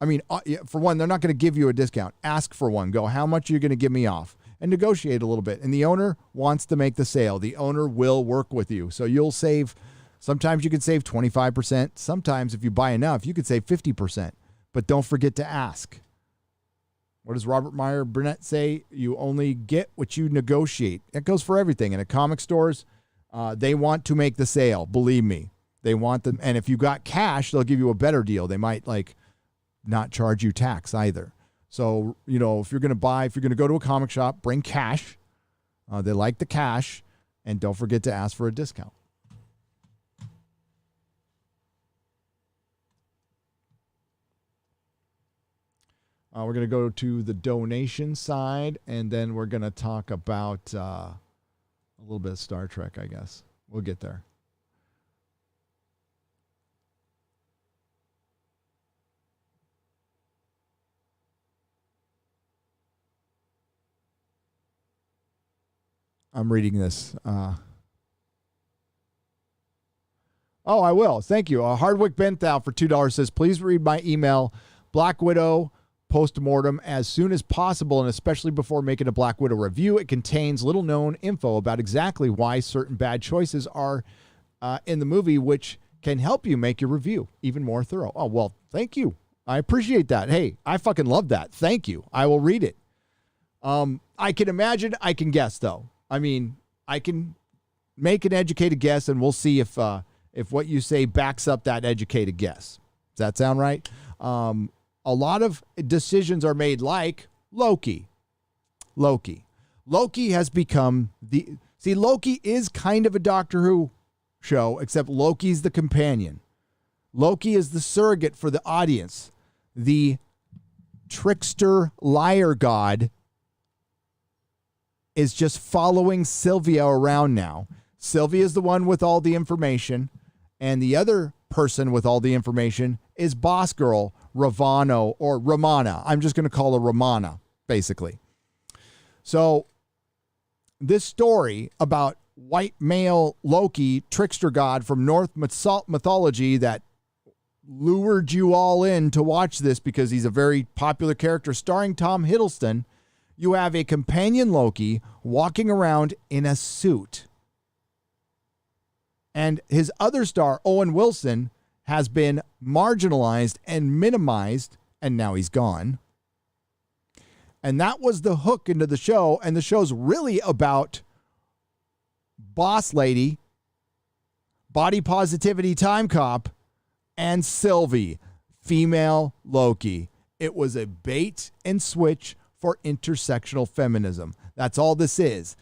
For one, they're not going to give you a discount. Ask for one. Go, how much are you going to give me off? And negotiate a little bit. And the owner wants to make the sale. The owner will work with you. So you'll save. Sometimes you can save 25%. Sometimes if you buy enough, you could save 50%. But don't forget to ask. What does Robert Meyer Burnett say? You only get what you negotiate. That goes for everything. And at comic stores, they want to make the sale. Believe me. They want them. And if you got cash, they'll give you a better deal. They might not charge you tax either. So, if you're going to go to a comic shop, bring cash. They like the cash. And don't forget to ask for a discount. We're going to go to the donation side, and then we're going to talk about a little bit of Star Trek, I guess. We'll get there. I'm reading this. I will. Thank you. Hardwick Benthal for $2 says, please read my email, Black Widow postmortem as soon as possible, and especially before making a Black Widow review. It contains little known info about exactly why certain bad choices are in the movie, which can help you make your review even more thorough. Oh, well, thank you. I appreciate that. Hey, I fucking love that. Thank you. I will read it. I can imagine, I can guess though. I can make an educated guess, and we'll see if what you say backs up that educated guess. Does that sound right? A lot of decisions are made like Loki. Loki has become Loki is kind of a Doctor Who show, except Loki's the companion. Loki is the surrogate for the audience. The trickster liar god is just following Sylvia around now. Sylvia is the one with all the information, and the other person with all the information is Boss Girl, Ravano, or Ramana. I'm just going to call her Ramana, basically. So this story about white male Loki, trickster god from Norse mythology that lured you all in to watch this because he's a very popular character starring Tom Hiddleston. You have a companion Loki walking around in a suit. And his other star, Owen Wilson, has been marginalized and minimized, and now he's gone. And that was the hook into the show, and the show's really about Boss Lady, Body Positivity Time Cop, and Sylvie, female Loki. It was a bait and switch for intersectional feminism. That's all this is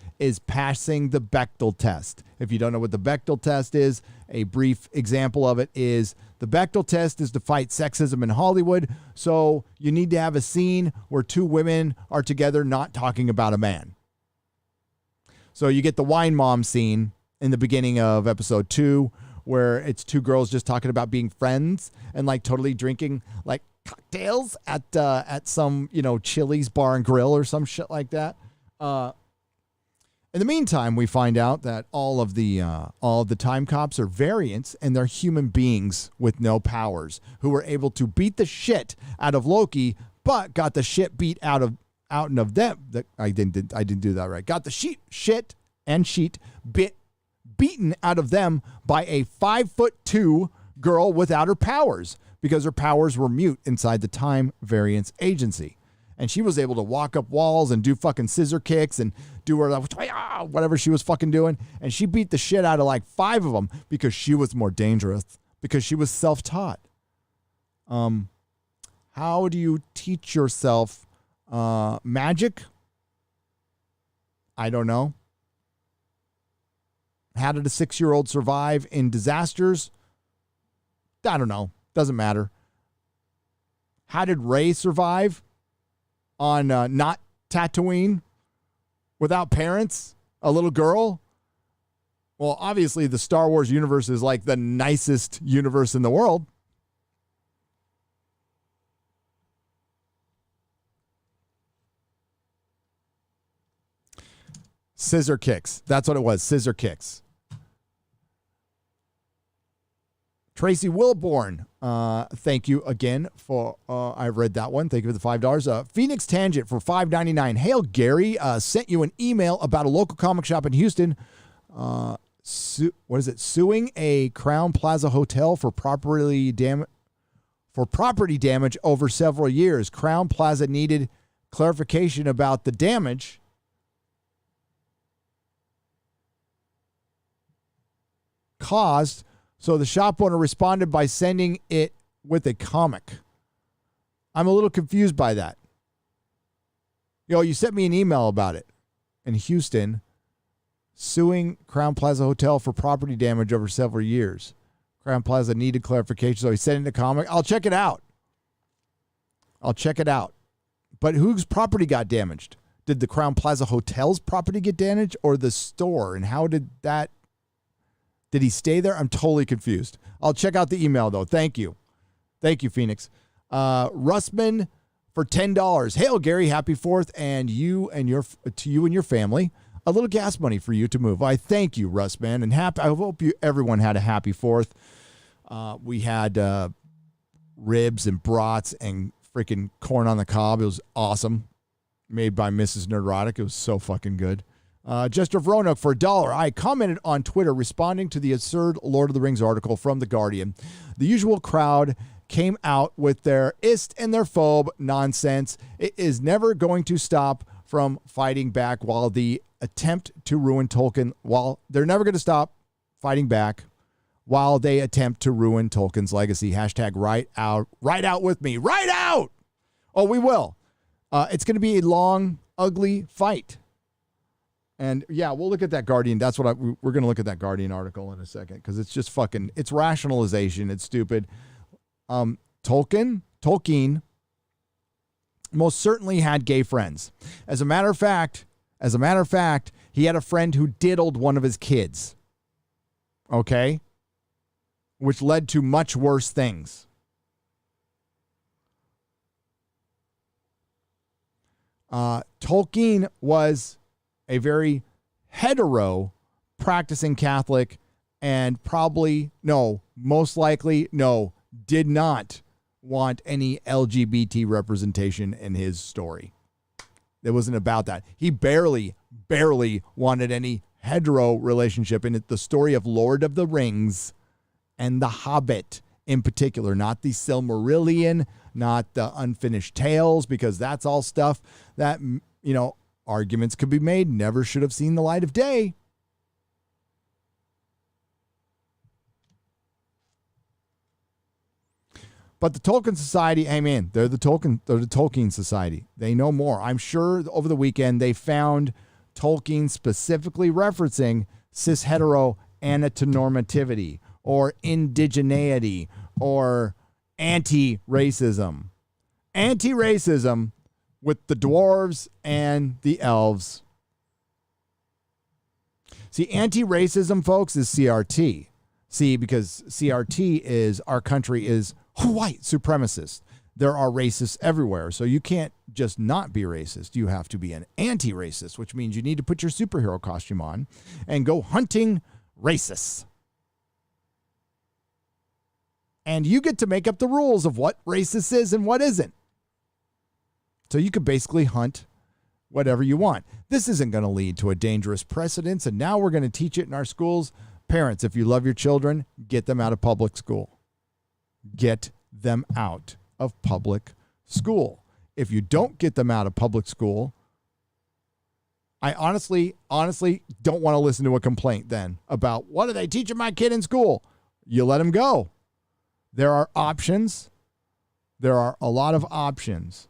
passing the Bechdel test. If you don't know what the Bechdel test is, a brief example of it is the Bechdel test is to fight sexism in Hollywood. So you need to have a scene where 2 women are together not talking about a man. So you get the wine mom scene in the beginning of episode 2 where it's 2 girls just talking about being friends and totally drinking cocktails at some, Chili's bar and grill or some shit like that. In the meantime, we find out that all of the time cops are variants, and they're human beings with no powers who were able to beat the shit out of Loki, but got the shit beat out out of them. I didn't do that right. Got the shit beaten out of them by a 5'2" girl without her powers, because her powers were mute inside the time variance agency. And she was able to walk up walls and do fucking scissor kicks and do her whatever she was fucking doing. And she beat the shit out of like 5 of them because she was more dangerous, because she was self-taught. How do you teach yourself magic? I don't know. How did a 6-year-old survive in disasters? I don't know. Doesn't matter. How did Rey survive on not Tatooine without parents? A little girl? Well, obviously the Star Wars universe is like the nicest universe in the world. Scissor kicks. That's what it was. Scissor kicks. Tracy Wilborn, thank you again for, I read that one. Thank you for the $5. Phoenix Tangent for $5.99. Hail Gary, sent you an email about a local comic shop in Houston. Suing a Crown Plaza hotel for property damage over several years. Crown Plaza needed clarification about the damage. Caused, so the shop owner responded by sending it with a comic. I'm a little confused by that. You sent me an email about it. In Houston, suing Crown Plaza Hotel for property damage over several years. Crown Plaza needed clarification, so he sent in a comic. I'll check it out. But whose property got damaged? Did the Crown Plaza Hotel's property get damaged, or the store? And how did that... Did he stay there? I'm totally confused. I'll check out the email, though. Thank you. Thank you, Phoenix. Russman for $10. Hail, Gary. Happy 4th. And to you and your family. A little gas money for you to move. I thank you, Russman. And I hope everyone had a happy 4th. We had ribs and brats and freaking corn on the cob. It was awesome. Made by Mrs. Nerdrotic. It was so fucking good. Jester Roanoke for $1. I commented on Twitter responding to the absurd Lord of the Rings article from The Guardian. The usual crowd came out with their ist and their phobe nonsense. It is never going to stop from fighting back while the attempt to ruin Tolkien, they're never going to stop fighting back while they attempt to ruin Tolkien's legacy. Hashtag right out with me. Right out! Oh, we will. It's going to be a long, ugly fight. And yeah, we'll look at that Guardian. That's what we're going to look at that Guardian article in a second, because it's just fucking, it's rationalization. It's stupid. Tolkien most certainly had gay friends. As a matter of fact, he had a friend who diddled one of his kids. Okay? Which led to much worse things. Tolkien was a very hetero practicing Catholic, and most likely did not want any LGBT representation in his story. It wasn't about that. He barely wanted any hetero relationship in it. The story of Lord of the Rings and The Hobbit in particular, not the Silmarillion, not the Unfinished Tales, because that's all stuff that, arguments could be made, never should have seen the light of day. But the Tolkien Society, hey man, they're the Tolkien Society. They know more. I'm sure over the weekend they found Tolkien specifically referencing cis-hetero antinormativity or indigeneity or anti-racism. Anti-racism with the dwarves and the elves. See, anti-racism, folks, is CRT. See, because CRT is, our country is white supremacist. There are racists everywhere, so you can't just not be racist. You have to be an anti-racist, which means you need to put your superhero costume on and go hunting racists. And you get to make up the rules of what racist is and what isn't. So you could basically hunt whatever you want. This isn't going to lead to a dangerous precedence, and now we're going to teach it in our schools. Parents, if you love your children, get them out of public school. Get them out of public school. If you don't get them out of public school, I honestly don't want to listen to a complaint then about what are they teaching my kid in school? You let them go. There are options. There are a lot of options.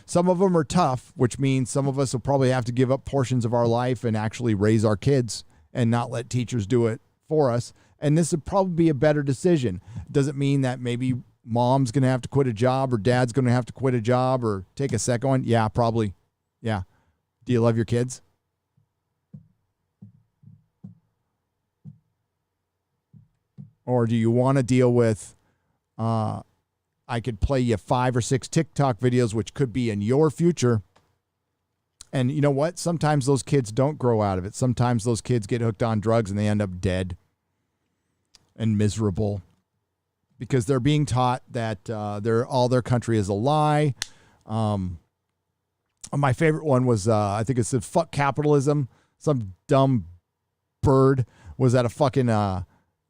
Some of them are tough, which means some of us will probably have to give up portions of our life and actually raise our kids and not let teachers do it for us. And this would probably be a better decision. Does it mean that maybe mom's going to have to quit a job or dad's going to have to quit a job or take a second one? Yeah, probably. Yeah. Do you love your kids? Or do you want to deal with, I could play you 5 or 6 TikTok videos, which could be in your future. And you know what? Sometimes those kids don't grow out of it. Sometimes those kids get hooked on drugs and they end up dead and miserable because they're being taught that all their country is a lie. My favorite one was, I think it said, fuck capitalism. Some dumb bird was at a fucking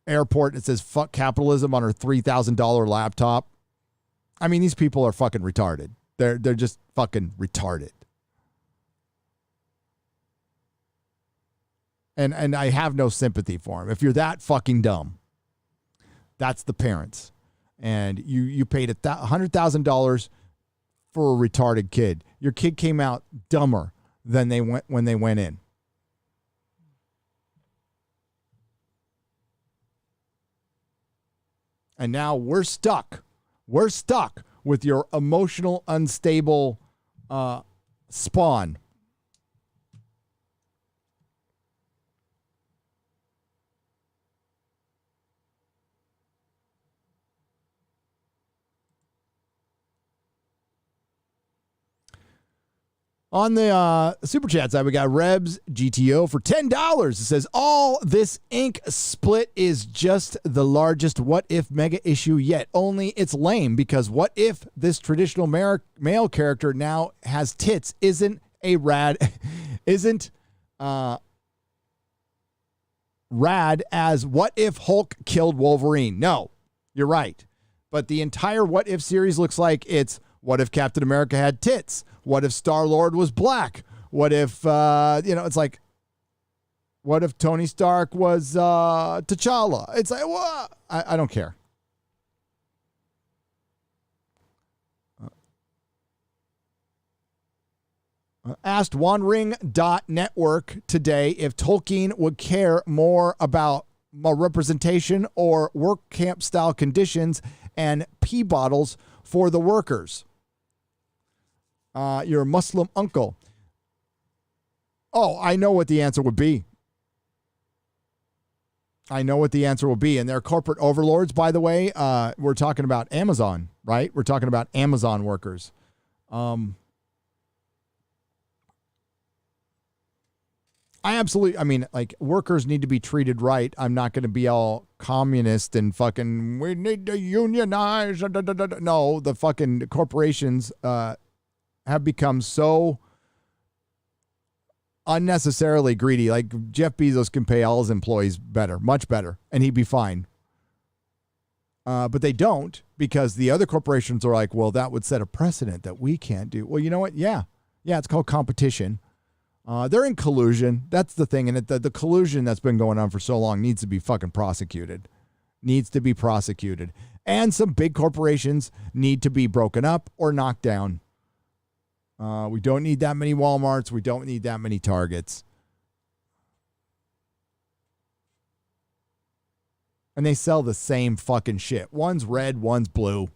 airport and it says fuck capitalism on her $3,000 laptop. I mean, these people are fucking retarded. They're just fucking retarded. And I have no sympathy for them. If you're that fucking dumb, that's the parents. And you paid $100,000 for a retarded kid. Your kid came out dumber than they went when they went in. And now we're stuck. We're stuck with your emotional, unstable spawn. On the Super Chat side, we got Rebs GTO for $10. It says, all this ink split is just the largest what if mega issue yet. Only it's lame because what if this traditional male character now has tits? Isn't rad as what if Hulk killed Wolverine? No, you're right. But the entire what if series looks like it's what if Captain America had tits? What if Star-Lord was black? What if, it's like, what if Tony Stark was T'Challa? It's like, what? I don't care. Asked Wandering.network today if Tolkien would care more about representation or work camp style conditions and pee bottles for the workers. Your Muslim uncle. Oh, I know what the answer would be. And they're corporate overlords, by the way. We're talking about Amazon, right? We're talking about Amazon workers. Workers need to be treated right. I'm not going to be all communist and fucking, we need to unionize. No, the fucking corporations, have become so unnecessarily greedy. Like Jeff Bezos can pay all his employees better, much better, and he'd be fine. But they don't, because the other corporations are like, well, that would set a precedent that we can't do. Well, you know what? Yeah, it's called competition. They're in collusion. That's the thing. And the collusion that's been going on for so long needs to be fucking prosecuted. And some big corporations need to be broken up or knocked down. We don't need that many Walmarts. We don't need that many Targets. And they sell the same fucking shit. One's red, one's blue.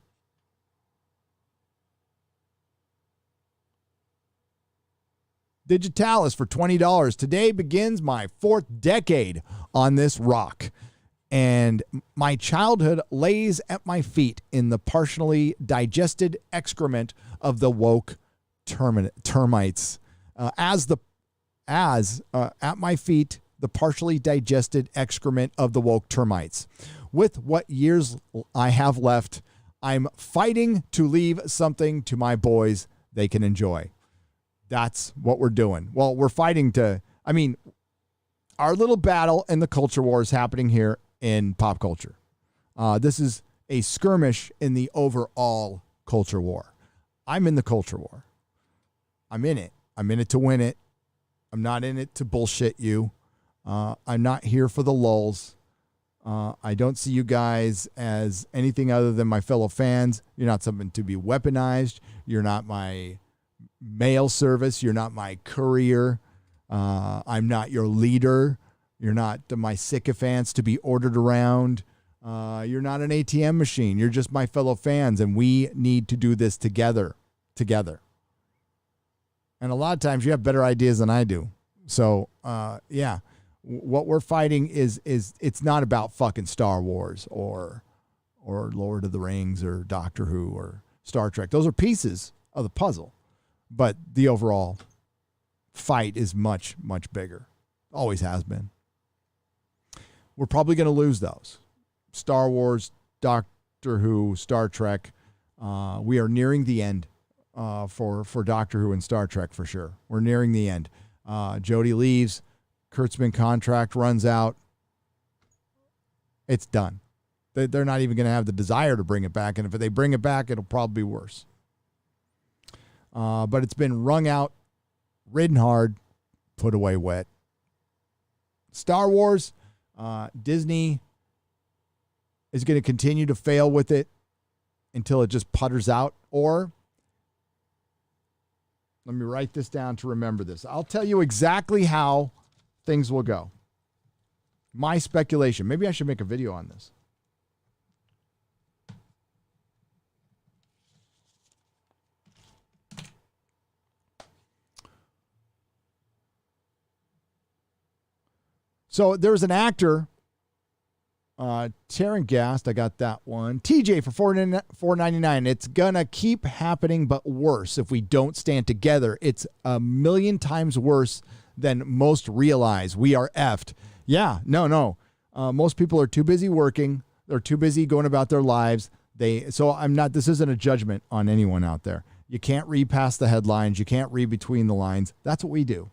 Digitalis for $20. Today begins my 4th decade on this rock. And my childhood lays at my feet in the partially digested excrement of the woke termites. At my feet, the partially digested excrement of the woke termites. With what years I have left, I'm fighting to leave something to my boys they can enjoy. That's what we're doing. Well, we're fighting to, our little battle in the culture war is happening here in pop culture. This is a skirmish in the overall culture war. I'm in the culture war. I'm in it. I'm in it to win it. I'm not in it to bullshit you. I'm not here for the lulz. I don't see you guys as anything other than my fellow fans. You're not something to be weaponized. You're not my mail service. You're not my courier. I'm not your leader. You're not my sycophants to be ordered around. You're not an ATM machine. You're just my fellow fans, and we need to do this together. And a lot of times you have better ideas than I do. So, yeah. What we're fighting is it's not about fucking Star Wars or Lord of the Rings or Doctor Who or Star Trek. Those are pieces of the puzzle, but the overall fight is much, much bigger. Always has been. We're probably going to lose those. Star Wars, Doctor Who, Star Trek. We are nearing the end for Doctor Who and Star Trek for sure. We're nearing the end. Jodie leaves. Kurtzman contract runs out. It's done. They're not even going to have the desire to bring it back. And if they bring it back, it'll probably be worse. But it's been wrung out, ridden hard, put away wet. Star Wars, Disney is going to continue to fail with it until it just putters out. Or, let me write this down to remember this. I'll tell you exactly how things will go. My speculation. Maybe I should make a video on this. So there's an actor, Taryn Gast. I got that one. TJ for $4.99. It's gonna keep happening, but worse if we don't stand together. It's a million times worse than most realize. We are effed. Yeah, no. Most people are too busy working. They're too busy going about their lives. This isn't a judgment on anyone out there. You can't read past the headlines. You can't read between the lines. That's what we do.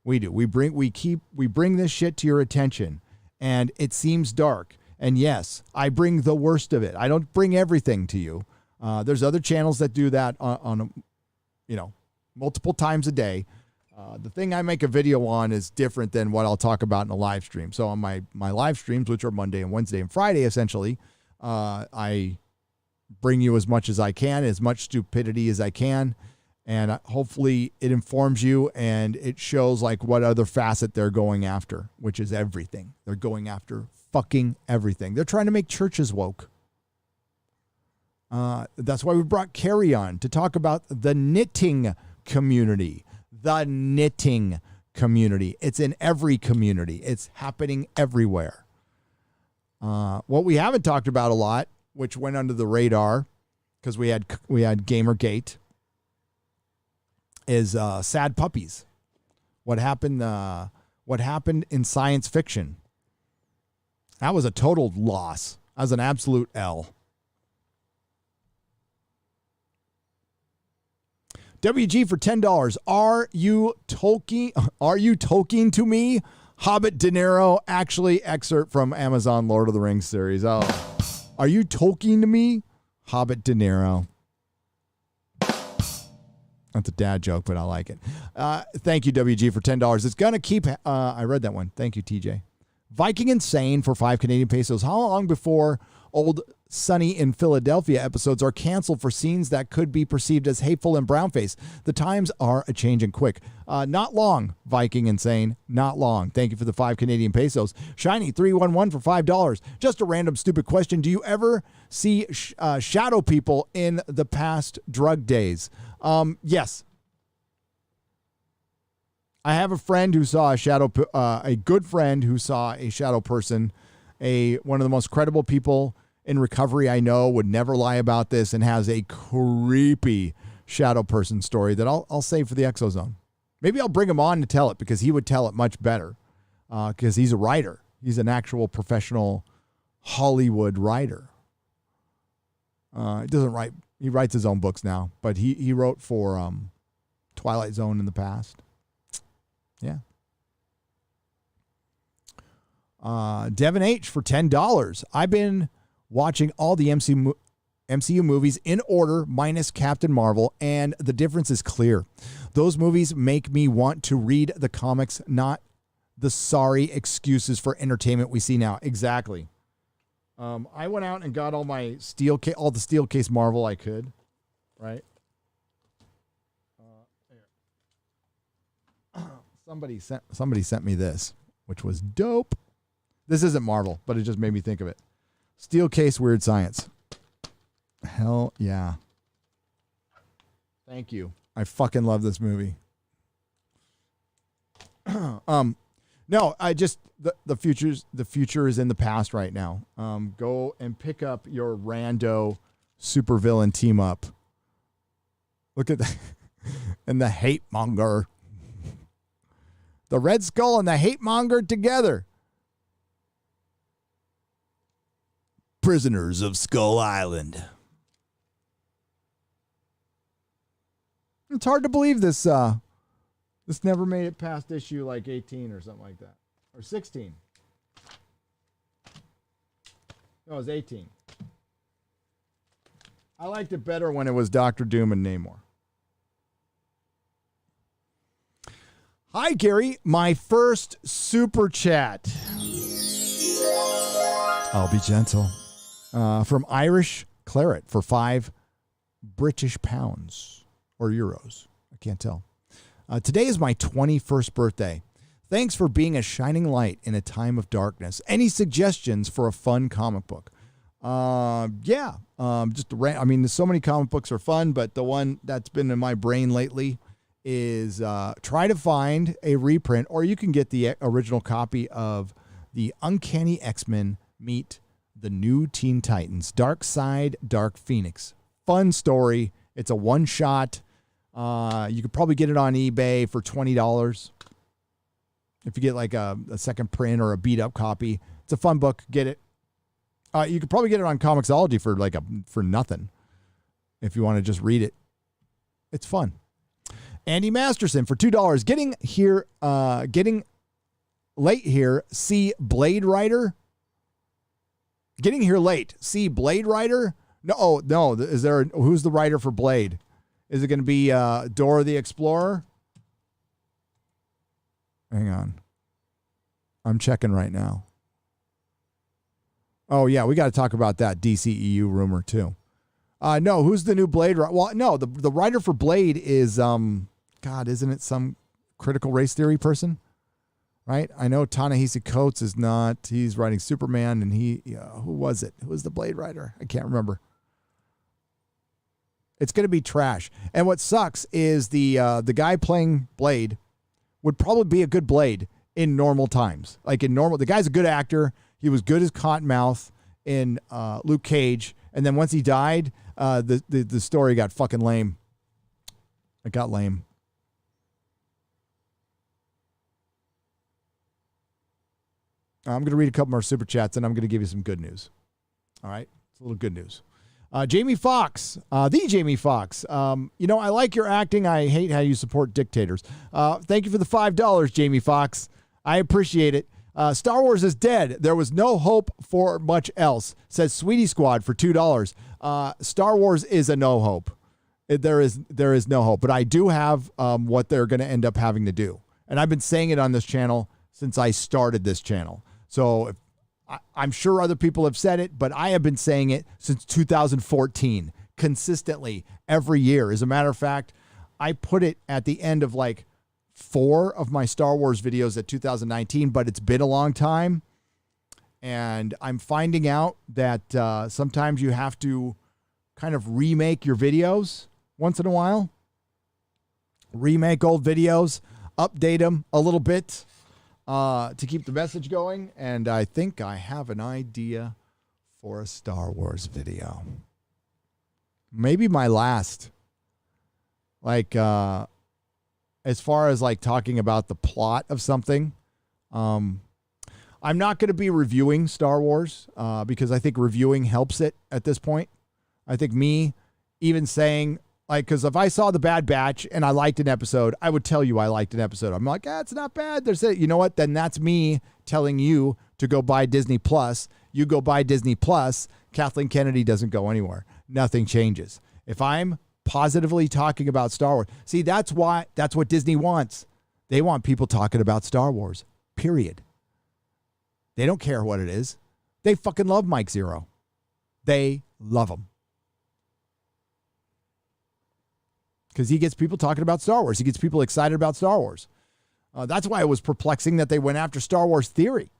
We bring this shit to your attention, and it seems dark. And yes, I bring the worst of it. I don't bring everything to you. There's other channels that do that on multiple times a day. The thing I make a video on is different than what I'll talk about in a live stream. So on my live streams, which are Monday and Wednesday and Friday, essentially, I bring you as much as I can, as much stupidity as I can. And hopefully it informs you and it shows like what other facet they're going after, which is everything. They're going after fucking everything. They're trying to make churches woke. That's why we brought Carrie on to talk about the knitting community. The knitting community. It's in every community. It's happening everywhere. What we haven't talked about a lot, which went under the radar because we had Gamergate, is sad puppies. What happened in science fiction? That was a total loss. That was an absolute L. WG for $10. Are you Tolkien to me? Hobbit De Niro, actually excerpt from Amazon Lord of the Rings series. Oh, are you Tolkien to me? Hobbit De Niro. That's a dad joke, but I like it. Thank you, WG, for $10. It's going to keep... I read that one. Thank you, TJ. Viking Insane for 5 Canadian pesos. How long before old Sunny in Philadelphia episodes are canceled for scenes that could be perceived as hateful and brownface? The times are a-changing quick. Not long, Viking Insane. Not long. Thank you for the 5 Canadian pesos. Shiny311 for $5. Just a random stupid question. Do you ever see shadow people in the past drug days? Yes. I have a friend who saw a good friend who saw a shadow person, one of the most credible people in recovery I know, would never lie about this, and has a creepy shadow person story that I'll save for the Exozone. Maybe I'll bring him on to tell it because he would tell it much better because he's a writer. He's an actual professional Hollywood writer. He doesn't write. He writes his own books now, but he wrote for Twilight Zone in the past. Yeah. Devin H for $10. I've been watching all the MCU movies in order minus Captain Marvel, and the difference is clear. Those movies make me want to read the comics, not the sorry excuses for entertainment we see now. Exactly. I went out and got all my all the steel case Marvel I could, right? Somebody sent me this, which was dope. This isn't Marvel, but it just made me think of it. Steel case Weird Science. Hell yeah. Thank you. I fucking love this movie. No, I just the future is in the past right now. Go and pick up your rando supervillain team up. Look at that. And the hate monger. The Red Skull and the hate monger together. Prisoners of Skull Island. It's hard to believe this never made it past issue like 18 or something like that. Or 16. No, it was 18. I liked it better when it was Dr. Doom and Namor. Hi, Gary. My first super chat. I'll be gentle. From Irish Claret for 5 British pounds or euros. I can't tell. Today is my 21st birthday. Thanks for being a shining light in a time of darkness. Any suggestions for a fun comic book? Yeah. There's so many comic books are fun, but the one that's been in my brain lately is try to find a reprint, or you can get the original copy of the Uncanny X-Men meet the New Teen Titans, Dark Side, Dark Phoenix. Fun story. It's a one-shot. You could probably get it on eBay for $20. If you get like a second print or a beat-up copy. It's a fun book. Get it. You could probably get it on Comixology for nothing if you want to just read it. It's fun. Andy Masterson for $2. Getting late here. See Blade Rider. Getting here late. See Blade Rider. No. Who's the writer for Blade? Is it going to be Dora the Explorer? Hang on. I'm checking right now. Oh, yeah, we got to talk about that DCEU rumor, too. No, who's the new Blade? Well, no, the writer for Blade is, God, isn't it some critical race theory person? Right? I know Ta-Nehisi Coates is not. He's writing Superman, and who was it? Who was the Blade writer? I can't remember. It's going to be trash. And what sucks is the guy playing Blade would probably be a good Blade in normal times. The guy's a good actor. He was good as Cottonmouth in Luke Cage. And then once he died, the story got fucking lame. It got lame. I'm going to read a couple more super chats, and I'm going to give you some good news. All right? It's a little good news. Jamie Fox, the Jamie Fox. I like your acting. I hate how you support dictators. Thank you for the $5, Jamie Fox. I appreciate it. Star Wars is dead. There was no hope for much else, says Sweetie Squad for $2. Star Wars is a no hope. There is no hope. But I do have what they're going to end up having to do. And I've been saying it on this channel since I started this channel. So I'm sure other people have said it, but I have been saying it since 2014, consistently every year. As a matter of fact, I put it at the end of 4 of my Star Wars videos at 2019, but it's been a long time. And I'm finding out that sometimes you have to kind of remake your videos once in a while. Remake old videos, update them a little bit. To keep the message going, and I think I have an idea for a Star Wars video. Maybe my last. As far as talking about the plot of something, I'm not going to be reviewing Star Wars because I think reviewing helps it at this point. I think me even saying, like, because if I saw The Bad Batch and I liked an episode, I would tell you I liked an episode. I'm like, it's not bad. There's it. You know what? Then that's me telling you to go buy Disney Plus. You go buy Disney Plus. Kathleen Kennedy doesn't go anywhere. Nothing changes. If I'm positively talking about Star Wars, see, that's what Disney wants. They want people talking about Star Wars, period. They don't care what it is. They fucking love Mike Zero. They love him. Because he gets people talking about Star Wars. He gets people excited about Star Wars. That's why it was perplexing that they went after Star Wars Theory.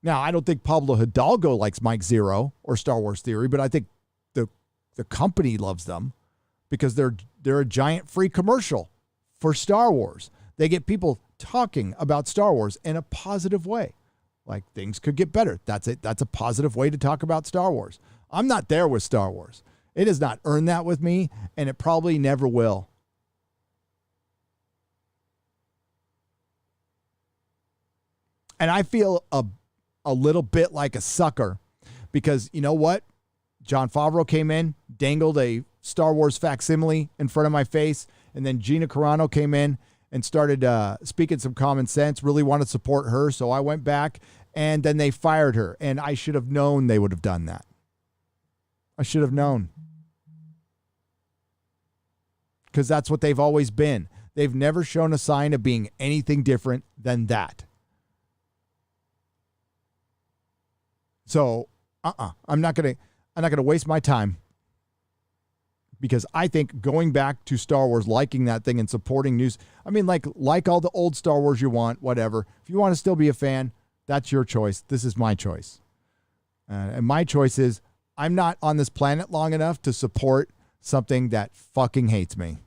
Now, I don't think Pablo Hidalgo likes Mike Zero or Star Wars Theory, but I think the company loves them because they're a giant free commercial for Star Wars. They get people talking about Star Wars in a positive way. Like, things could get better. That's it. That's a positive way to talk about Star Wars. I'm not there with Star Wars. It has not earned that with me, and it probably never will. And I feel a little bit like a sucker because, you know what? Jon Favreau came in, dangled a Star Wars facsimile in front of my face, and then Gina Carano came in and started speaking some common sense, really wanted to support her, so I went back, and then they fired her, and I should have known they would have done that. I should have known. Because that's what they've always been. They've never shown a sign of being anything different than that. So, I'm not gonna waste my time because I think going back to Star Wars, liking that thing and supporting news. I mean, like all the old Star Wars you want, whatever. If you want to still be a fan, that's your choice. This is my choice, and my choice is I'm not on this planet long enough to support something that fucking hates me.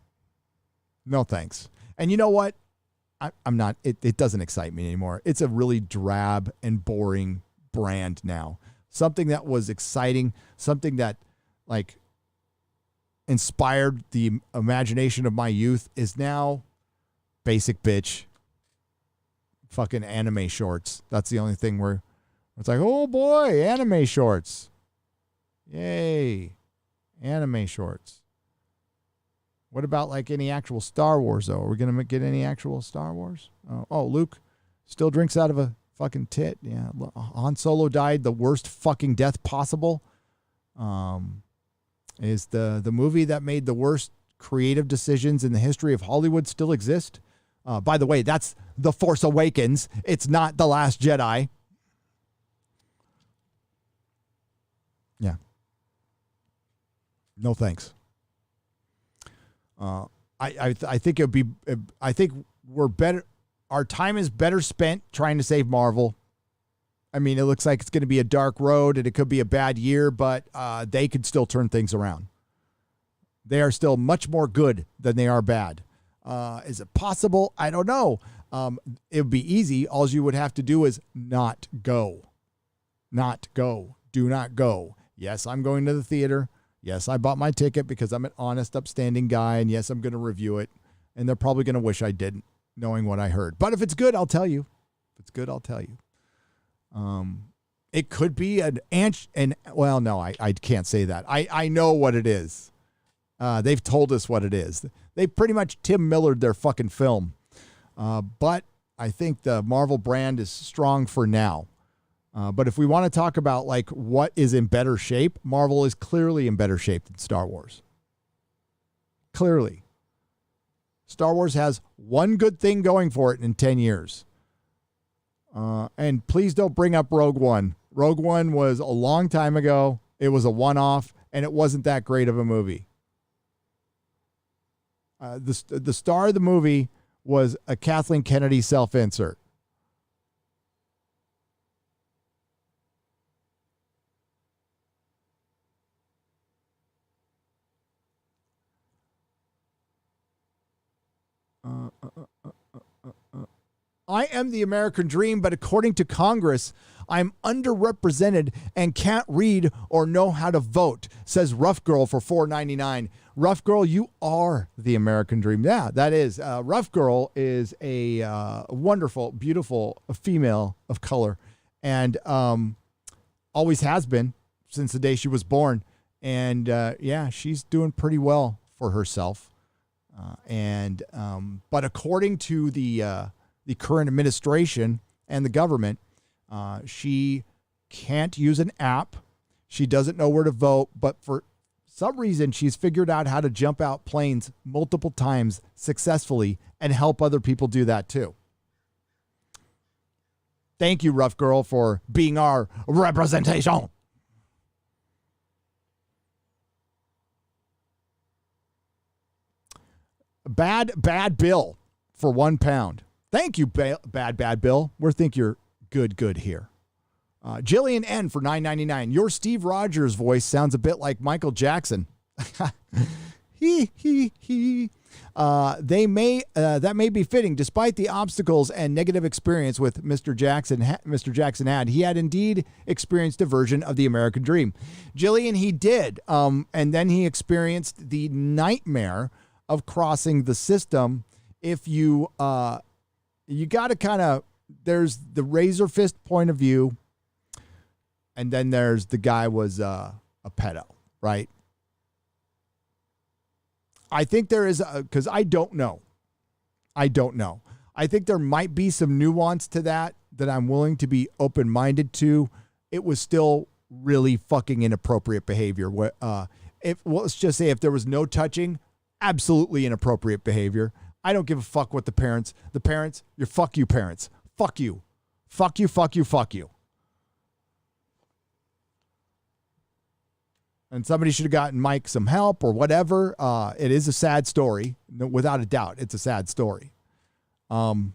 No thanks. And you know what? I'm not. It doesn't excite me anymore. It's a really drab and boring brand now. Something that was exciting, something that like inspired the imagination of my youth is now basic bitch fucking anime shorts. That's the only thing where it's like, oh boy, anime shorts. Yay. Anime shorts. What about like any actual Star Wars though? Are we going to get any actual Star Wars? Oh, Luke still drinks out of a fucking tit. Yeah. Han Solo died the worst fucking death possible. Is the movie that made the worst creative decisions in the history of Hollywood still exist? By the way, that's The Force Awakens. It's not The Last Jedi. Yeah. No thanks. I think it would be. I think we're better. Our time is better spent trying to save Marvel. I mean, it looks like it's going to be a dark road and it could be a bad year, but they could still turn things around. They are still much more good than they are bad. Is it possible? I don't know. It would be easy. All you would have to do is not go. Not go. Do not go. Yes, I'm going to the theater. Yes, I bought my ticket because I'm an honest, upstanding guy. And yes, I'm going to review it. And they're probably going to wish I didn't, knowing what I heard. But if it's good, I'll tell you. If it's good, I'll tell you. It could be well, no, I can't say that. I know what it is. They've told us what it is. They pretty much Tim Millered their fucking film. But I think the Marvel brand is strong for now. But if we want to talk about like what is in better shape, Marvel is clearly in better shape than Star Wars. Clearly. Star Wars has one good thing going for it in 10 years. And please don't bring up Rogue One. Rogue One was a long time ago. It was a one-off, and it wasn't that great of a movie. The star of the movie was a Kathleen Kennedy self-insert. I am the American dream, but according to Congress, I'm underrepresented and can't read or know how to vote, says Rough Girl for $4.99. Rough Girl, you are the American dream. Yeah, that is. Rough Girl is a wonderful, beautiful female of color and always has been. since the day she was born. And yeah, she's doing pretty well for herself. But according to the current administration and the government, she can't use an app. She doesn't know where to vote, but for some reason, she's figured out how to jump out planes multiple times successfully and help other people do that too. Thank you, Rough Girl, for being our representation. Bad Bill for £1. Thank you, Bad Bill. We think you're good here. Jillian N for $9.99. Your Steve Rogers voice sounds a bit like Michael Jackson. He. That may be fitting, despite the obstacles and negative experience with Mr. Jackson. He had indeed experienced a version of the American dream. Jillian, he did, and then he experienced the nightmare of crossing the system. If you got to kind of, there's the razor fist point of view. And then there's the guy was a pedo, right? I think there is, because I don't know. I think there might be some nuance to that I'm willing to be open-minded to. It was still really fucking inappropriate behavior. Let's just say if there was no touching, absolutely inappropriate behavior. I don't give a fuck what the parents, fuck you parents. Fuck you. Fuck you, fuck you, fuck you. And somebody should have gotten Mike some help or whatever. It is a sad story. No, without a doubt, it's a sad story. And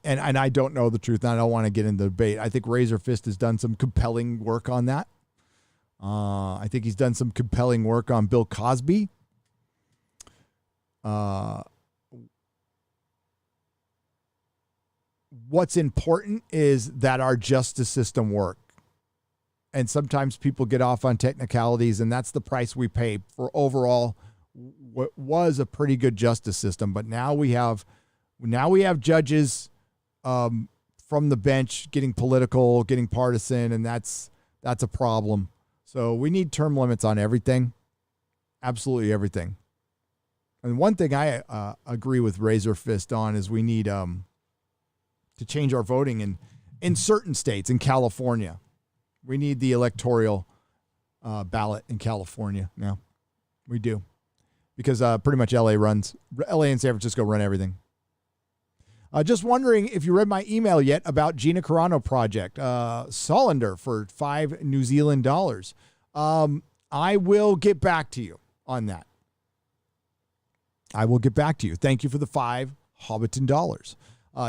I don't know the truth, and I don't want to get into the debate. I think Razor Fist has done some compelling work on that. I think he's done some compelling work on Bill Cosby. What's important is that our justice system work. And sometimes people get off on technicalities, and that's the price we pay for overall what was a pretty good justice system. But now we have judges from the bench getting political, getting partisan, and that's a problem. So we need term limits on everything, absolutely everything. And one thing I agree with Razor Fist on is we need to change our voting in certain states. In California, we need the electoral ballot in California now. We do. Because pretty much LA and San Francisco run everything. Just wondering if you read my email yet about Gina Carano project. Solander for $5 New Zealand dollars. I will get back to you on that. I will get back to you. Thank you for the $5 Hobbiton dollars.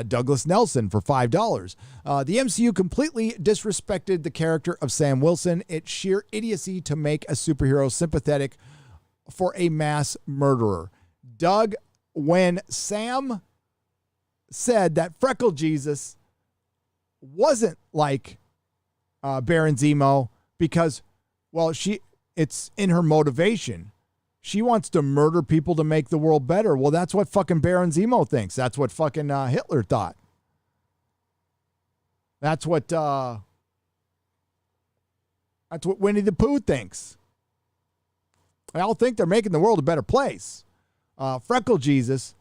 Douglas Nelson for $5. The MCU completely disrespected the character of Sam Wilson. It's sheer idiocy to make a superhero sympathetic for a mass murderer. Doug, when Sam said that Freckle Jesus wasn't like Baron Zemo because, well, it's in her motivation. She wants to murder people to make the world better. Well, that's what fucking Baron Zemo thinks. That's what fucking Hitler thought. That's what Winnie the Pooh thinks. They all think they're making the world a better place. Freckle Jesus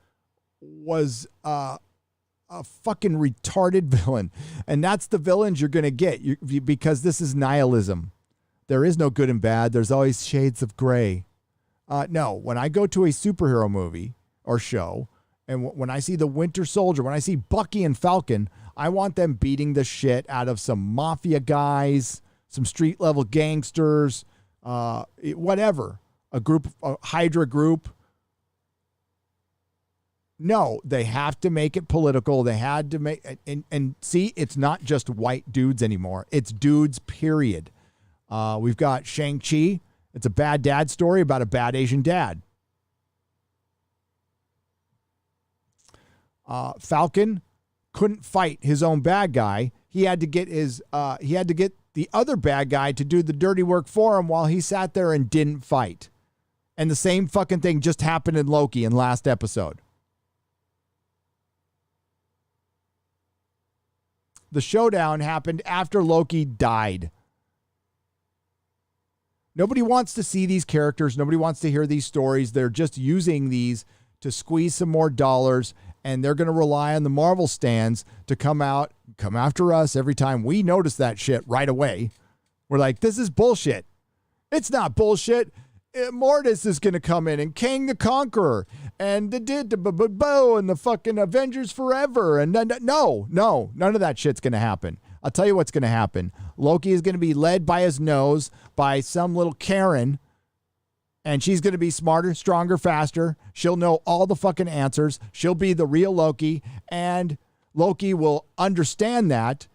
was a fucking retarded villain. And that's the villains you're going to get because this is nihilism. There is no good and bad. There's always shades of gray. No, when I go to a superhero movie or show, and when I see the Winter Soldier, when I see Bucky and Falcon, I want them beating the shit out of some mafia guys, some street level gangsters, whatever, a Hydra group. No, they have to make it political. They had to make and see, it's not just white dudes anymore. It's dudes, period. We've got Shang-Chi. It's a bad dad story about a bad Asian dad. Falcon couldn't fight his own bad guy. He had to get the other bad guy to do the dirty work for him while he sat there and didn't fight. And the same fucking thing just happened in Loki in last episode. The showdown happened after Loki died. Nobody wants to see these characters. Nobody wants to hear these stories. They're just using these to squeeze some more dollars, and they're going to rely on the Marvel stands to come after us every time we notice that shit right away. We're like, this is bullshit. It's not bullshit. Mortis is going to come in, and Kang the Conqueror, and the Bo and the fucking Avengers Forever. And no, none of that shit's going to happen. I'll tell you what's going to happen. Loki is going to be led by his nose by some little Karen, and she's going to be smarter, stronger, faster. She'll know all the fucking answers. She'll be the real Loki, and Loki will understand that,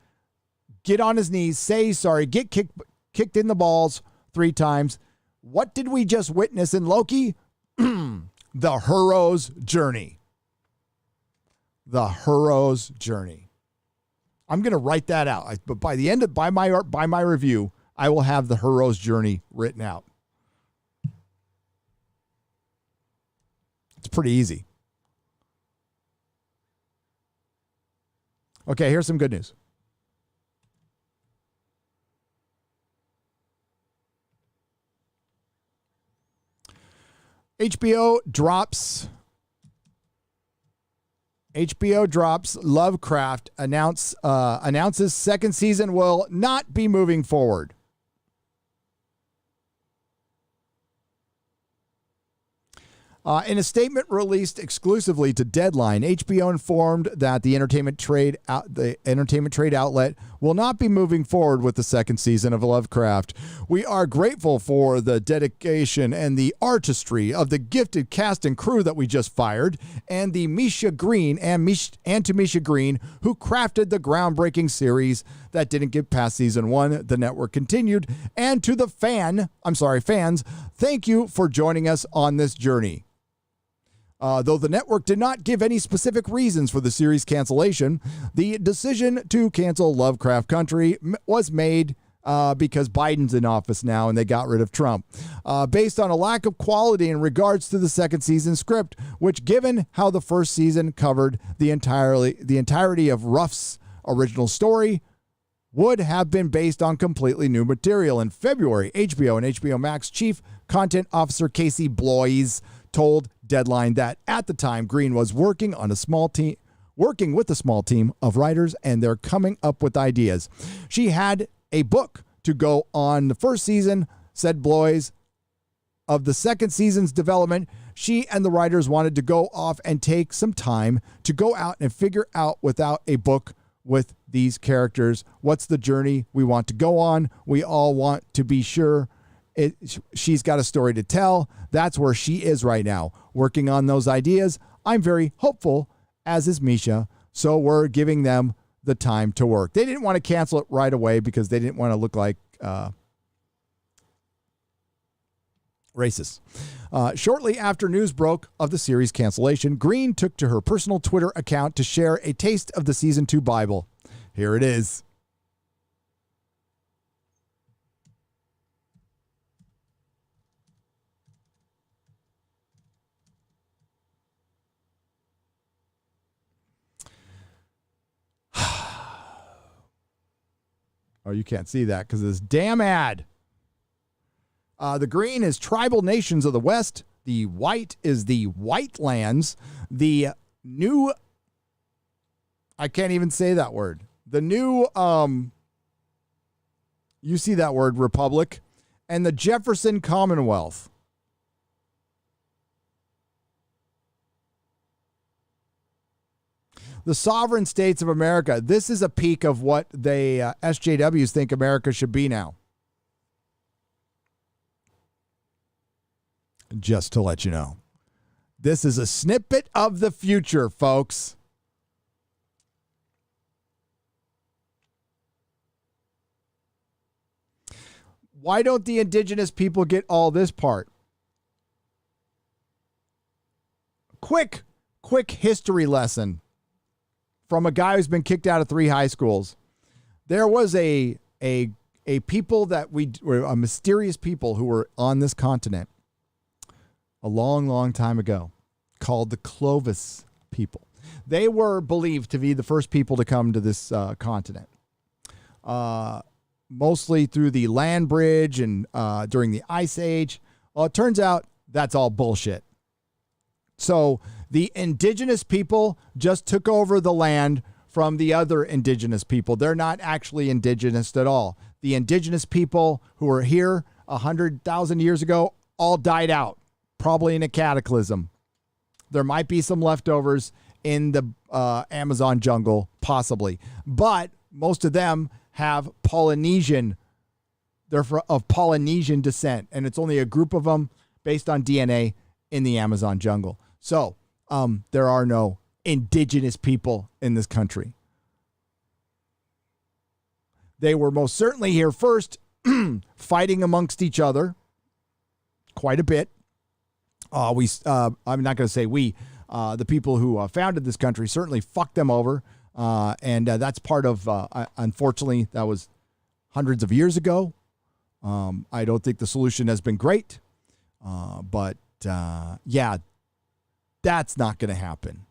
get on his knees, say sorry, get kicked in the balls 3 times. What did we just witness in Loki? The hero's journey. The hero's journey. I'm going to write that out. But by my review, I will have the hero's journey written out. It's pretty easy. Okay, here's some good news. HBO drops Lovecraft announces second season will not be moving forward. In a statement released exclusively to Deadline, HBO informed that the entertainment trade outlet will not be moving forward with the second season of Lovecraft. We are grateful for the dedication and the artistry of the gifted cast and crew that we just fired, and the Misha Green to Misha Green, who crafted the groundbreaking series that didn't get past season 1. The network continued, and to the fans, thank you for joining us on this journey. Though the network did not give any specific reasons for the series cancellation, the decision to cancel Lovecraft Country was made because Biden's in office now and they got rid of Trump, based on a lack of quality in regards to the second season script, which, given how the first season covered the entirety of Ruff's original story, would have been based on completely new material. In February, HBO and HBO Max chief content officer Casey Bloys told Deadline that at the time Green was working with a small team of writers, and they're coming up with ideas. She had a book to go on the first season, said Bloys. Of the second season's development, she and the writers wanted to go off and take some time to go out and figure out, without a book with these characters, what's the journey we want to go on. We all want to be sure she's got a story to tell. That's where she is right now, working on those ideas. I'm very hopeful, as is Misha, so we're giving them the time to work. They didn't want to cancel it right away because they didn't want to look like racist. Shortly after news broke of the series cancellation, Green took to her personal Twitter account to share a taste of the season 2 Bible. Here it is. Oh, you can't see that because of this damn ad. The green is tribal nations of the West. The white is the white lands. The new, I can't even say that word. The new, you see that word, republic, and the Jefferson Commonwealth. The sovereign states of America. This is a peek of what they SJWs think America should be now. Just to let you know. This is a snippet of the future, folks. Why don't the indigenous people get all this part? Quick history lesson from a guy who's been kicked out of 3 high schools. There was a people that were a mysterious people who were on this continent a long, long time ago, called the Clovis people. They were believed to be the first people to come to this continent. mostly through the land bridge and during the Ice Age. Well, it turns out that's all bullshit. So the indigenous people just took over the land from the other indigenous people. They're not actually indigenous at all. The indigenous people who were here 100,000 years ago all died out, probably in a cataclysm. There might be some leftovers in the Amazon jungle, possibly. But most of them have Polynesian, they're of Polynesian descent. And it's only a group of them based on DNA in the Amazon jungle. So there are no indigenous people in this country. They were most certainly here first, fighting amongst each other quite a bit. I'm not going to say we, the people who founded this country certainly fucked them over. And that's part of, unfortunately, that was hundreds of years ago. I don't think the solution has been great. But yeah, that's not going to happen.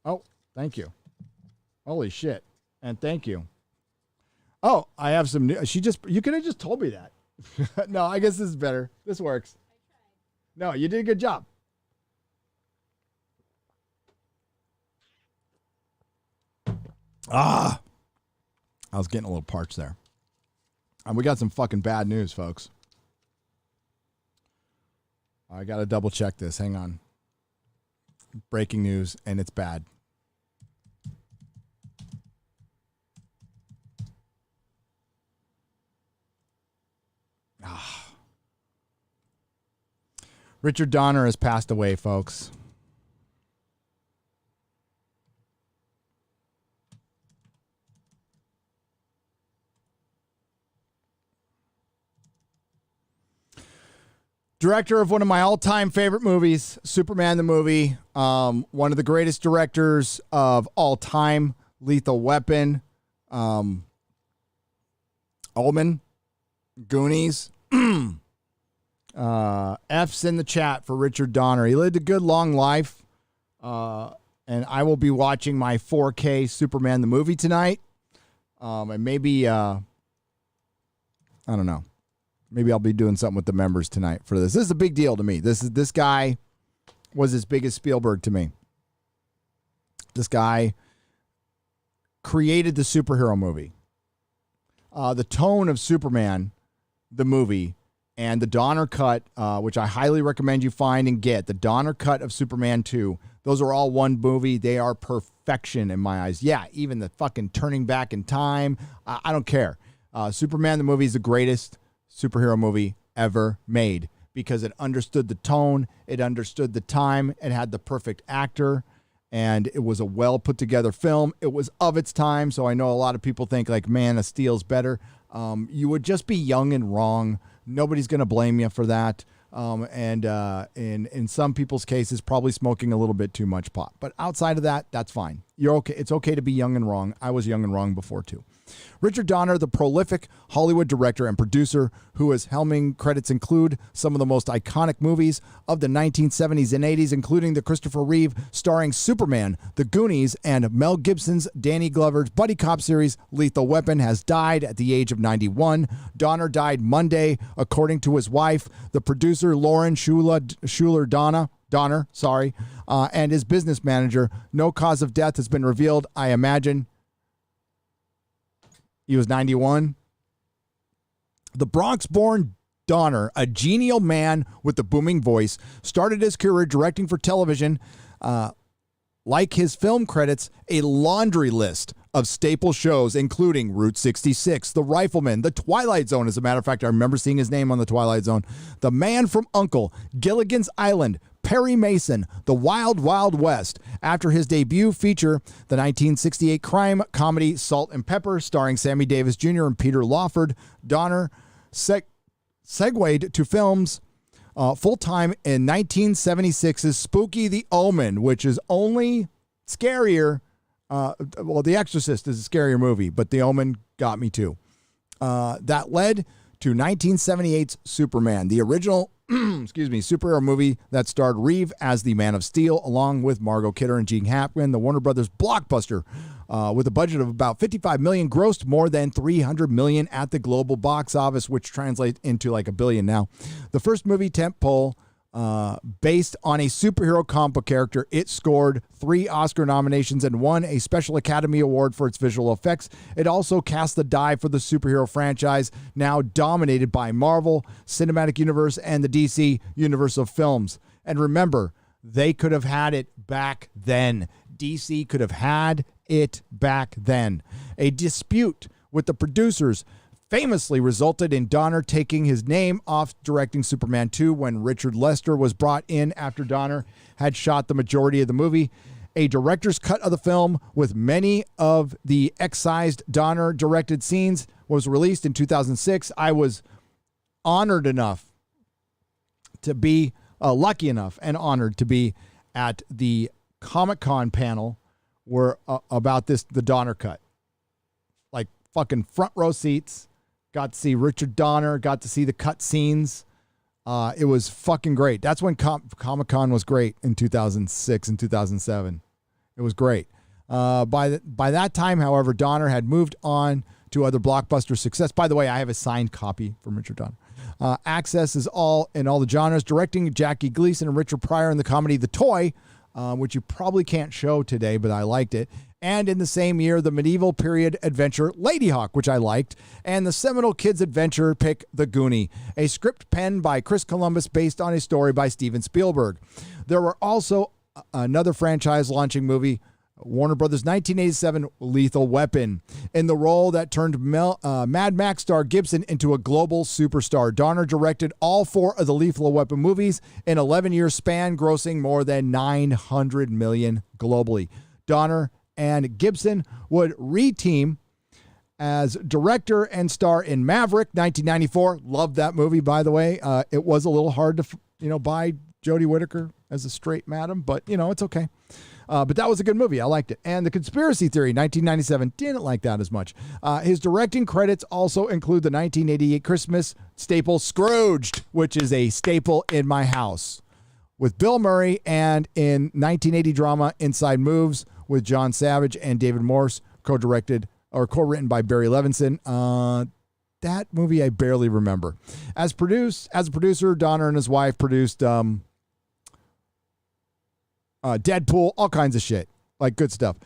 Oh, thank you. Holy shit. And thank you. Oh, I have some new. You could have just told me that. No, I guess this is better. This works. No, you did a good job. I was getting a little parched there. And we got some fucking bad news, folks. I got to double check this. Hang on. Breaking news, and it's bad. Richard Donner has passed away, folks. Director of one of my all-time favorite movies, Superman the movie. One of the greatest directors of all time, Lethal Weapon, Omen, Goonies. F's in the chat for Richard Donner. He lived a good, long life. And I will be watching my 4K Superman the movie tonight. And maybe, I don't know. Maybe I'll be doing something with the members tonight for this. This is a big deal to me. This guy was as big as Spielberg to me. This guy created the superhero movie. The tone of Superman, the movie, and the Donner cut, which I highly recommend you find and get. The Donner cut of Superman 2. Those are all one movie. They are perfection in my eyes. Yeah, even the fucking turning back in time. I don't care. Superman the movie is the greatest superhero movie ever made because it understood the tone, it understood the time, it had the perfect actor, and it was a well put together film. It was of its time, so I know a lot of people think like Man of Steel's better. You would just be young and wrong. Nobody's going to blame you for that. And in some people's cases, probably smoking a little bit too much pot. But outside of that, that's fine. You're okay. It's okay to be young and wrong. I was young and wrong before too. Richard Donner, the prolific Hollywood director and producer who his helming credits include some of the most iconic movies of the 1970s and 80s, including the Christopher Reeve starring Superman, The Goonies, and Mel Gibson's Danny Glover's buddy cop series Lethal Weapon, has died at the age of 91. Donner died Monday, according to his wife, the producer Lauren Schuler Donner, and his business manager. No cause of death has been revealed. I imagine he was 91. The Bronx-born Donner, a genial man with a booming voice, started his career directing for television. Like his film credits, a laundry list of staple shows, including Route 66, The Rifleman, The Twilight Zone. As a matter of fact, I remember seeing his name on The Twilight Zone. The Man from U.N.C.L.E., Gilligan's Island, Perry Mason, The Wild Wild West. After his debut feature, the 1968 crime comedy Salt and Pepper, starring Sammy Davis Jr. and Peter Lawford, Donner segued to films full-time in 1976's Spooky the Omen, which is only scarier. Well, The Exorcist is a scarier movie, but The Omen got me too. That led to 1978's Superman. The original excuse me, superhero movie that starred Reeve as the Man of Steel, along with Margot Kidder and Gene Hackman. The Warner Brothers blockbuster, with a budget of about $55 million, grossed more than $300 million at the global box office, which translates into like $1 billion now. The first movie tentpole, based on a superhero comic book character, it scored 3 Oscar nominations and won a Special Academy Award for its visual effects. It also cast the die for the superhero franchise, now dominated by Marvel Cinematic Universe and the DC Universe of Films. And remember, they could have had it back then. DC could have had it back then. A dispute with the producers famously resulted in Donner taking his name off directing Superman 2 when Richard Lester was brought in after Donner had shot the majority of the movie. A director's cut of the film with many of the excised Donner directed scenes was released in 2006. I was honored enough to be lucky enough and honored to be at the Comic-Con panel where about the Donner cut. Like fucking front row seats. Got to see Richard Donner, got to see the cut scenes. It was fucking great. That's when Comic-Con was great in 2006 and 2007. It was great. By that time, however, Donner had moved on to other blockbuster success. By the way, I have a signed copy from Richard Donner. Access is all in all the genres, directing Jackie Gleason and Richard Pryor in the comedy The Toy, which you probably can't show today, but I liked it. And in the same year, the medieval period adventure Ladyhawke, which I liked, and the seminal kids adventure pick The Goonie, a script penned by Chris Columbus based on a story by Steven Spielberg. There were also another franchise launching movie, Warner Brothers' 1987 Lethal Weapon, in the role that turned Mad Max star Gibson into a global superstar. Donner directed all 4 of the Lethal Weapon movies in an 11-year span, grossing more than $900 million globally. Donner and Gibson would re-team as director and star in Maverick, 1994. Loved that movie, by the way. It was a little hard to, buy Jodie Whittaker as a straight madam, but, it's okay. But that was a good movie. I liked it. And The Conspiracy Theory, 1997. Didn't like that as much. His directing credits also include the 1988 Christmas staple Scrooged, which is a staple in my house, with Bill Murray, and in 1980 drama Inside Moves with John Savage and David Morse, co-directed or co-written by Barry Levinson. That movie I barely remember. As a producer, Donner and his wife produced Deadpool, all kinds of shit, like good stuff.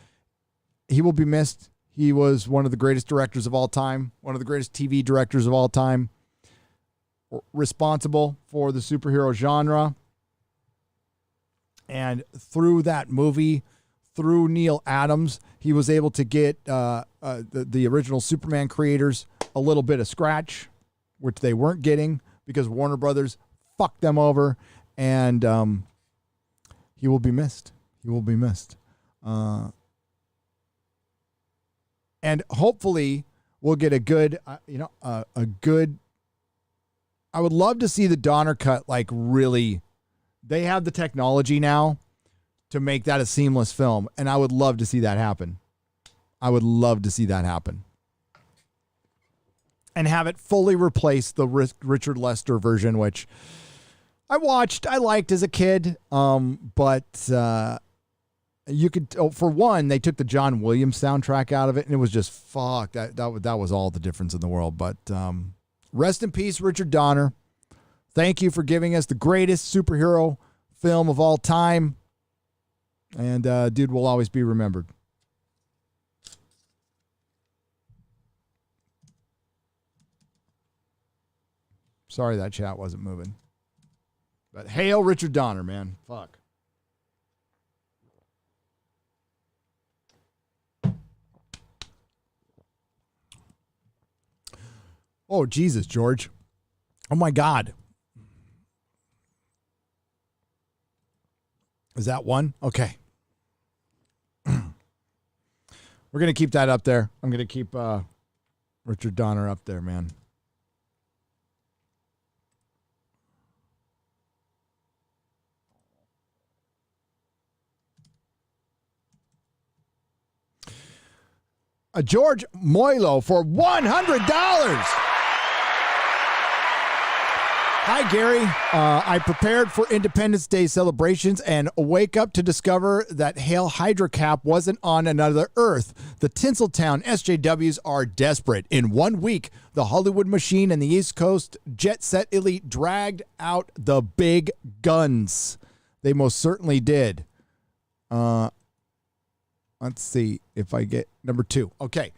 He will be missed. He was one of the greatest directors of all time, one of the greatest TV directors of all time, responsible for the superhero genre. And through that movie, through Neil Adams, he was able to get the original Superman creators a little bit of scratch, which they weren't getting because Warner Brothers fucked them over. And he will be missed. He will be missed. And hopefully we'll get a good, a good, I would love to see the Donner cut, like really, they have the technology now to make that a seamless film. And I would love to see that happen. I would love to see that happen. And have it fully replace the Richard Lester version, which I liked as a kid. But you could, for one, they took the John Williams soundtrack out of it, and it was just fuck. That was all the difference in the world. But rest in peace, Richard Donner. Thank you for giving us the greatest superhero film of all time. And dude will always be remembered. Sorry that chat wasn't moving. But hail Richard Donner, man. Fuck. Oh, Jesus, George. Oh, my God. Is that one? Okay. We're going to keep that up there. I'm going to keep Richard Donner up there, man. George Moilo for $100. Hi, Gary. I prepared for Independence Day celebrations and wake up to discover that Hail Hydra Cap wasn't on another Earth. The Tinseltown SJWs are desperate. In 1 week, the Hollywood machine and the East Coast jet set elite dragged out the big guns. They most certainly did. Let's see if I get number 2. Okay.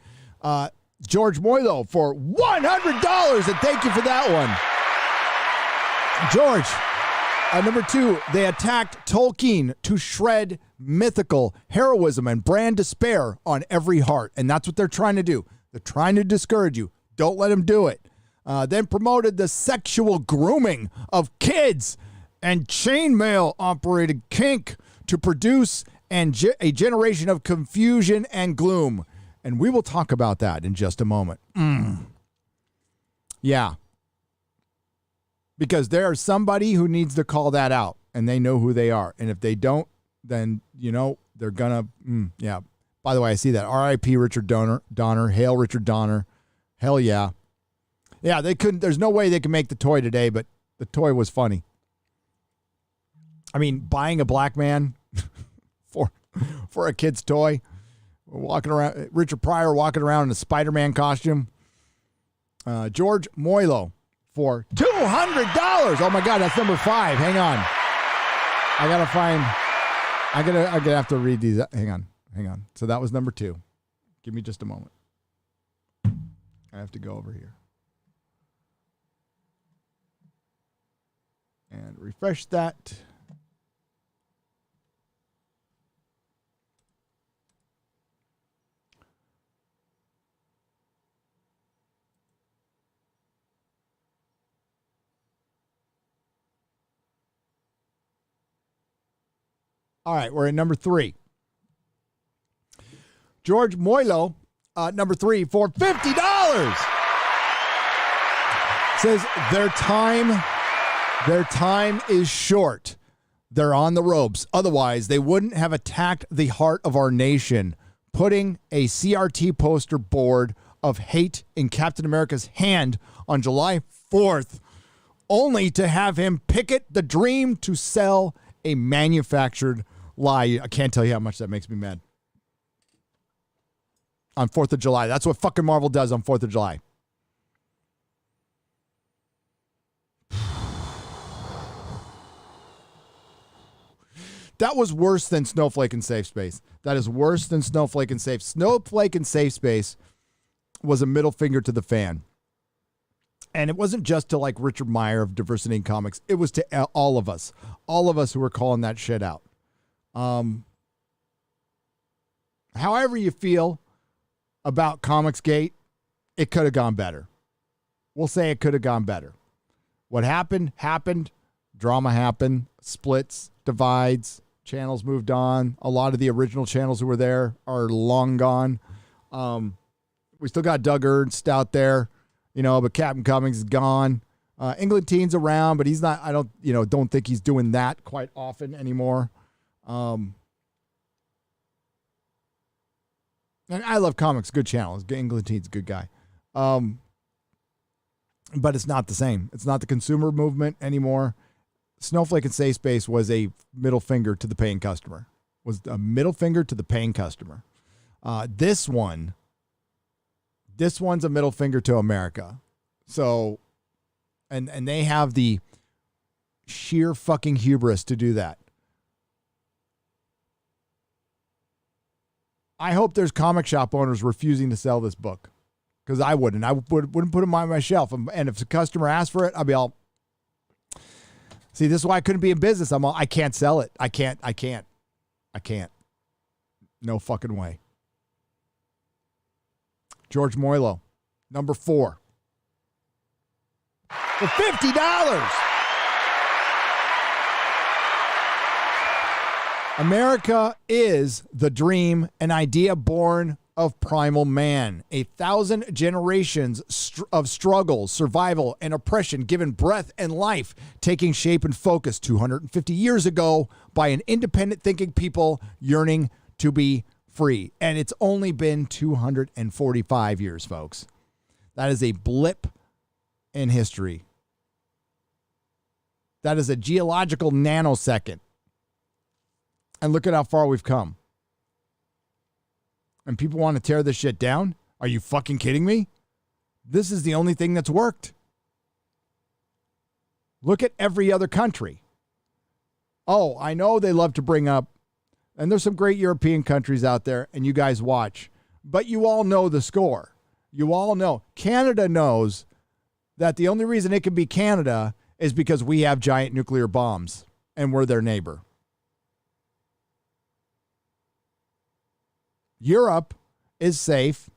George Moylo for $100, and thank you for that one. George, number 2, they attacked Tolkien to shred mythical heroism and brand despair on every heart. And that's what they're trying to do. They're trying to discourage you. Don't let them do it. Then promoted the sexual grooming of kids and chainmail operated kink to produce a generation of confusion and gloom. And we will talk about that in just a moment. Yeah. Because there's somebody who needs to call that out, and they know who they are. And if they don't, then, they're going to, yeah. By the way, I see that. R.I.P. Richard Donner. Hail Richard Donner. Hell yeah. Yeah, they couldn't, there's no way they can make the toy today, but the toy was funny. I mean, buying a black man for a kid's toy, walking around, Richard Pryor walking around in a Spider-Man costume. George Moylo for $200. Oh my God, that's number 5. Hang on. I'm gonna have to read these. Hang on. So that was number 2. Give me just a moment. I have to go over here and refresh that. All right, we're at number 3. George Moylo, number 3, for $50. Says their time is short. They're on the ropes. Otherwise, they wouldn't have attacked the heart of our nation, putting a CRT poster board of hate in Captain America's hand on July 4th, only to have him picket the dream to sell a manufactured lie. I can't tell you how much that makes me mad. On 4th of July. That's what fucking Marvel does on 4th of July. That was worse than Snowflake and Safe Space. That is worse than Snowflake and Safe. Snowflake and Safe Space was a middle finger to the fan. And it wasn't just to like Richard Meyer of Diversity in Comics. It was to all of us who were calling that shit out. However you feel about Comicsgate, it could have gone better. We'll say it could have gone better. What happened. Drama happened. Splits, divides, channels moved on. A lot of the original channels who were there are long gone. We still got Doug Ernst out there. But Captain Cummings is gone. England Teen's around, but he's not, I don't think he's doing that quite often anymore. And I love comics, good channel. England Teen's a good guy. But it's not the same. It's not the consumer movement anymore. Snowflake and Safe Space was a middle finger to the paying customer. This one's a middle finger to America. So, and they have the sheer fucking hubris to do that. I hope there's comic shop owners refusing to sell this book, because I wouldn't. I wouldn't put them on my shelf. And if the customer asked for it, I'd be all, see, this is why I couldn't be in business. I can't sell it. I can't. No fucking way. George Moylo, number 4. For $50. America is the dream, an idea born of primal man. 1,000 generations of struggle, survival, and oppression given breath and life, taking shape and focus 250 years ago by an independent thinking people yearning to be free. And it's only been 245 years, folks. That is a blip in history. That is a geological nanosecond. And look at how far we've come. And people want to tear this shit down? Are you fucking kidding me? This is the only thing that's worked. Look at every other country. Oh, I know they love to bring up, and there's some great European countries out there, and you guys watch, but you all know the score. You all know. Canada knows that the only reason it can be Canada is because we have giant nuclear bombs, and we're their neighbor. Europe is safe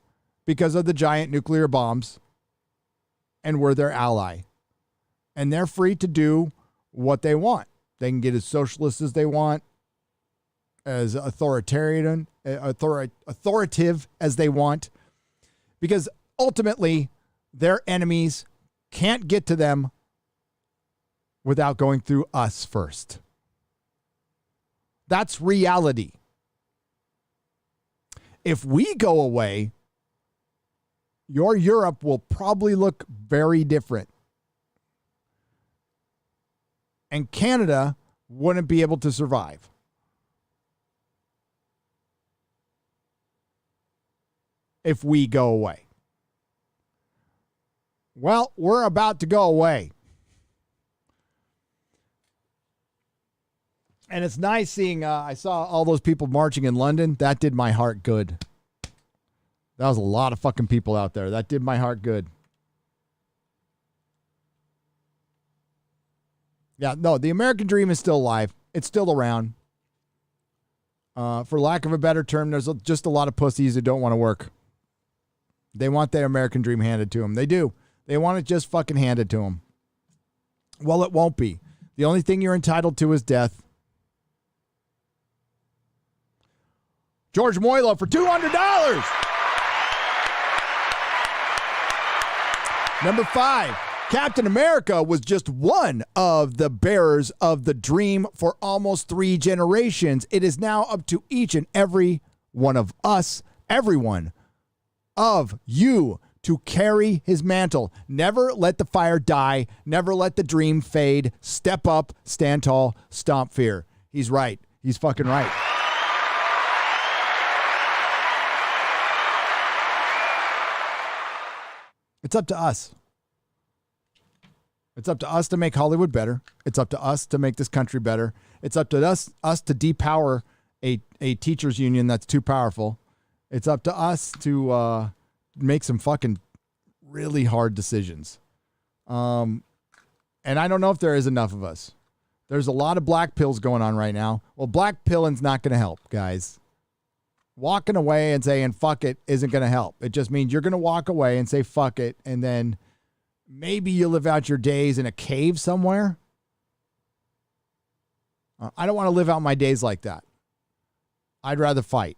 because of the giant nuclear bombs, and we're their ally. And they're free to do what they want. They can get as socialist as they want, as authoritative as they want, because ultimately their enemies can't get to them without going through us first. That's reality. If we go away, your Europe will probably look very different. And Canada wouldn't be able to survive. If we go away. Well, we're about to go away. And it's nice seeing, I saw all those people marching in London. That did my heart good. That was a lot of fucking people out there. That did my heart good. Yeah, no, the American dream is still alive. It's still around. For lack of a better term, there's just a lot of pussies who don't want to work. They want their American dream handed to them. They do. They want it just fucking handed to them. Well, it won't be. The only thing you're entitled to is death. George Moylo for $200. Number 5. Captain America was just one of the bearers of the dream for almost 3 generations. It is now up to each and every one of us, everyone of you, to carry his mantle. Never let the fire die. Never let the dream fade. Step up, stand tall, stomp fear. He's right. He's fucking right. It's up to us. It's up to us to make Hollywood better. It's up to us to make this country better. It's up to us to depower a teachers union that's too powerful. It's up to us to make some fucking really hard decisions. And I don't know if there is enough of us. There's a lot of black pills going on right now. Well, black pilling's not going to help, guys. Walking away and saying fuck it isn't going to help. It just means you're going to walk away and say fuck it, and then maybe you live out your days in a cave somewhere. I don't want to live out my days like that. I'd rather fight.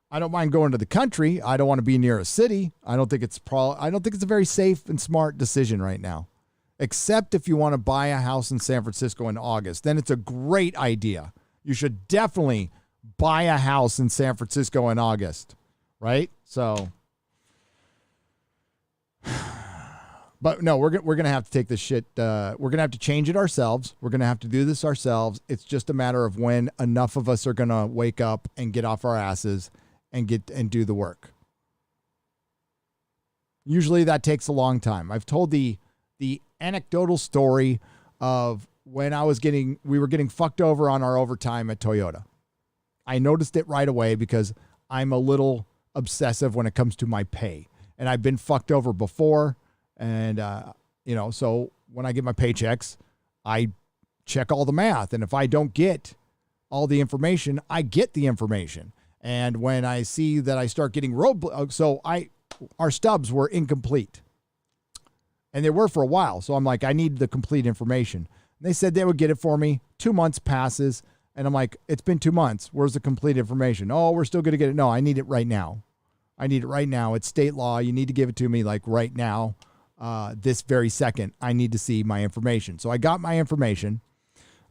I don't mind going to the country. I don't want to be near a city. I don't think it's a very safe and smart decision right now. Except if you want to buy a house in San Francisco in August, then it's a great idea. You should definitely buy a house in San Francisco in August, right? So, but no, we're going to have to take this shit. We're going to have to change it ourselves. We're going to have to do this ourselves. It's just a matter of when enough of us are going to wake up and get off our asses and do the work. Usually that takes a long time. I've told the anecdotal story of when we were getting fucked over on our overtime at Toyota. I noticed it right away because I'm a little obsessive when it comes to my pay, and I've been fucked over before. And, so when I get my paychecks, I check all the math. And if I don't get all the information, I get the information. And when I see that I start getting our stubs were incomplete, and they were for a while. So I'm like, I need the complete information. And they said they would get it for me. 2 months passes. And I'm like, it's been 2 months. Where's the complete information? Oh, we're still going to get it. No, I need it right now. I need it right now. It's state law. You need to give it to me like right now. This very second, I need to see my information. So I got my information.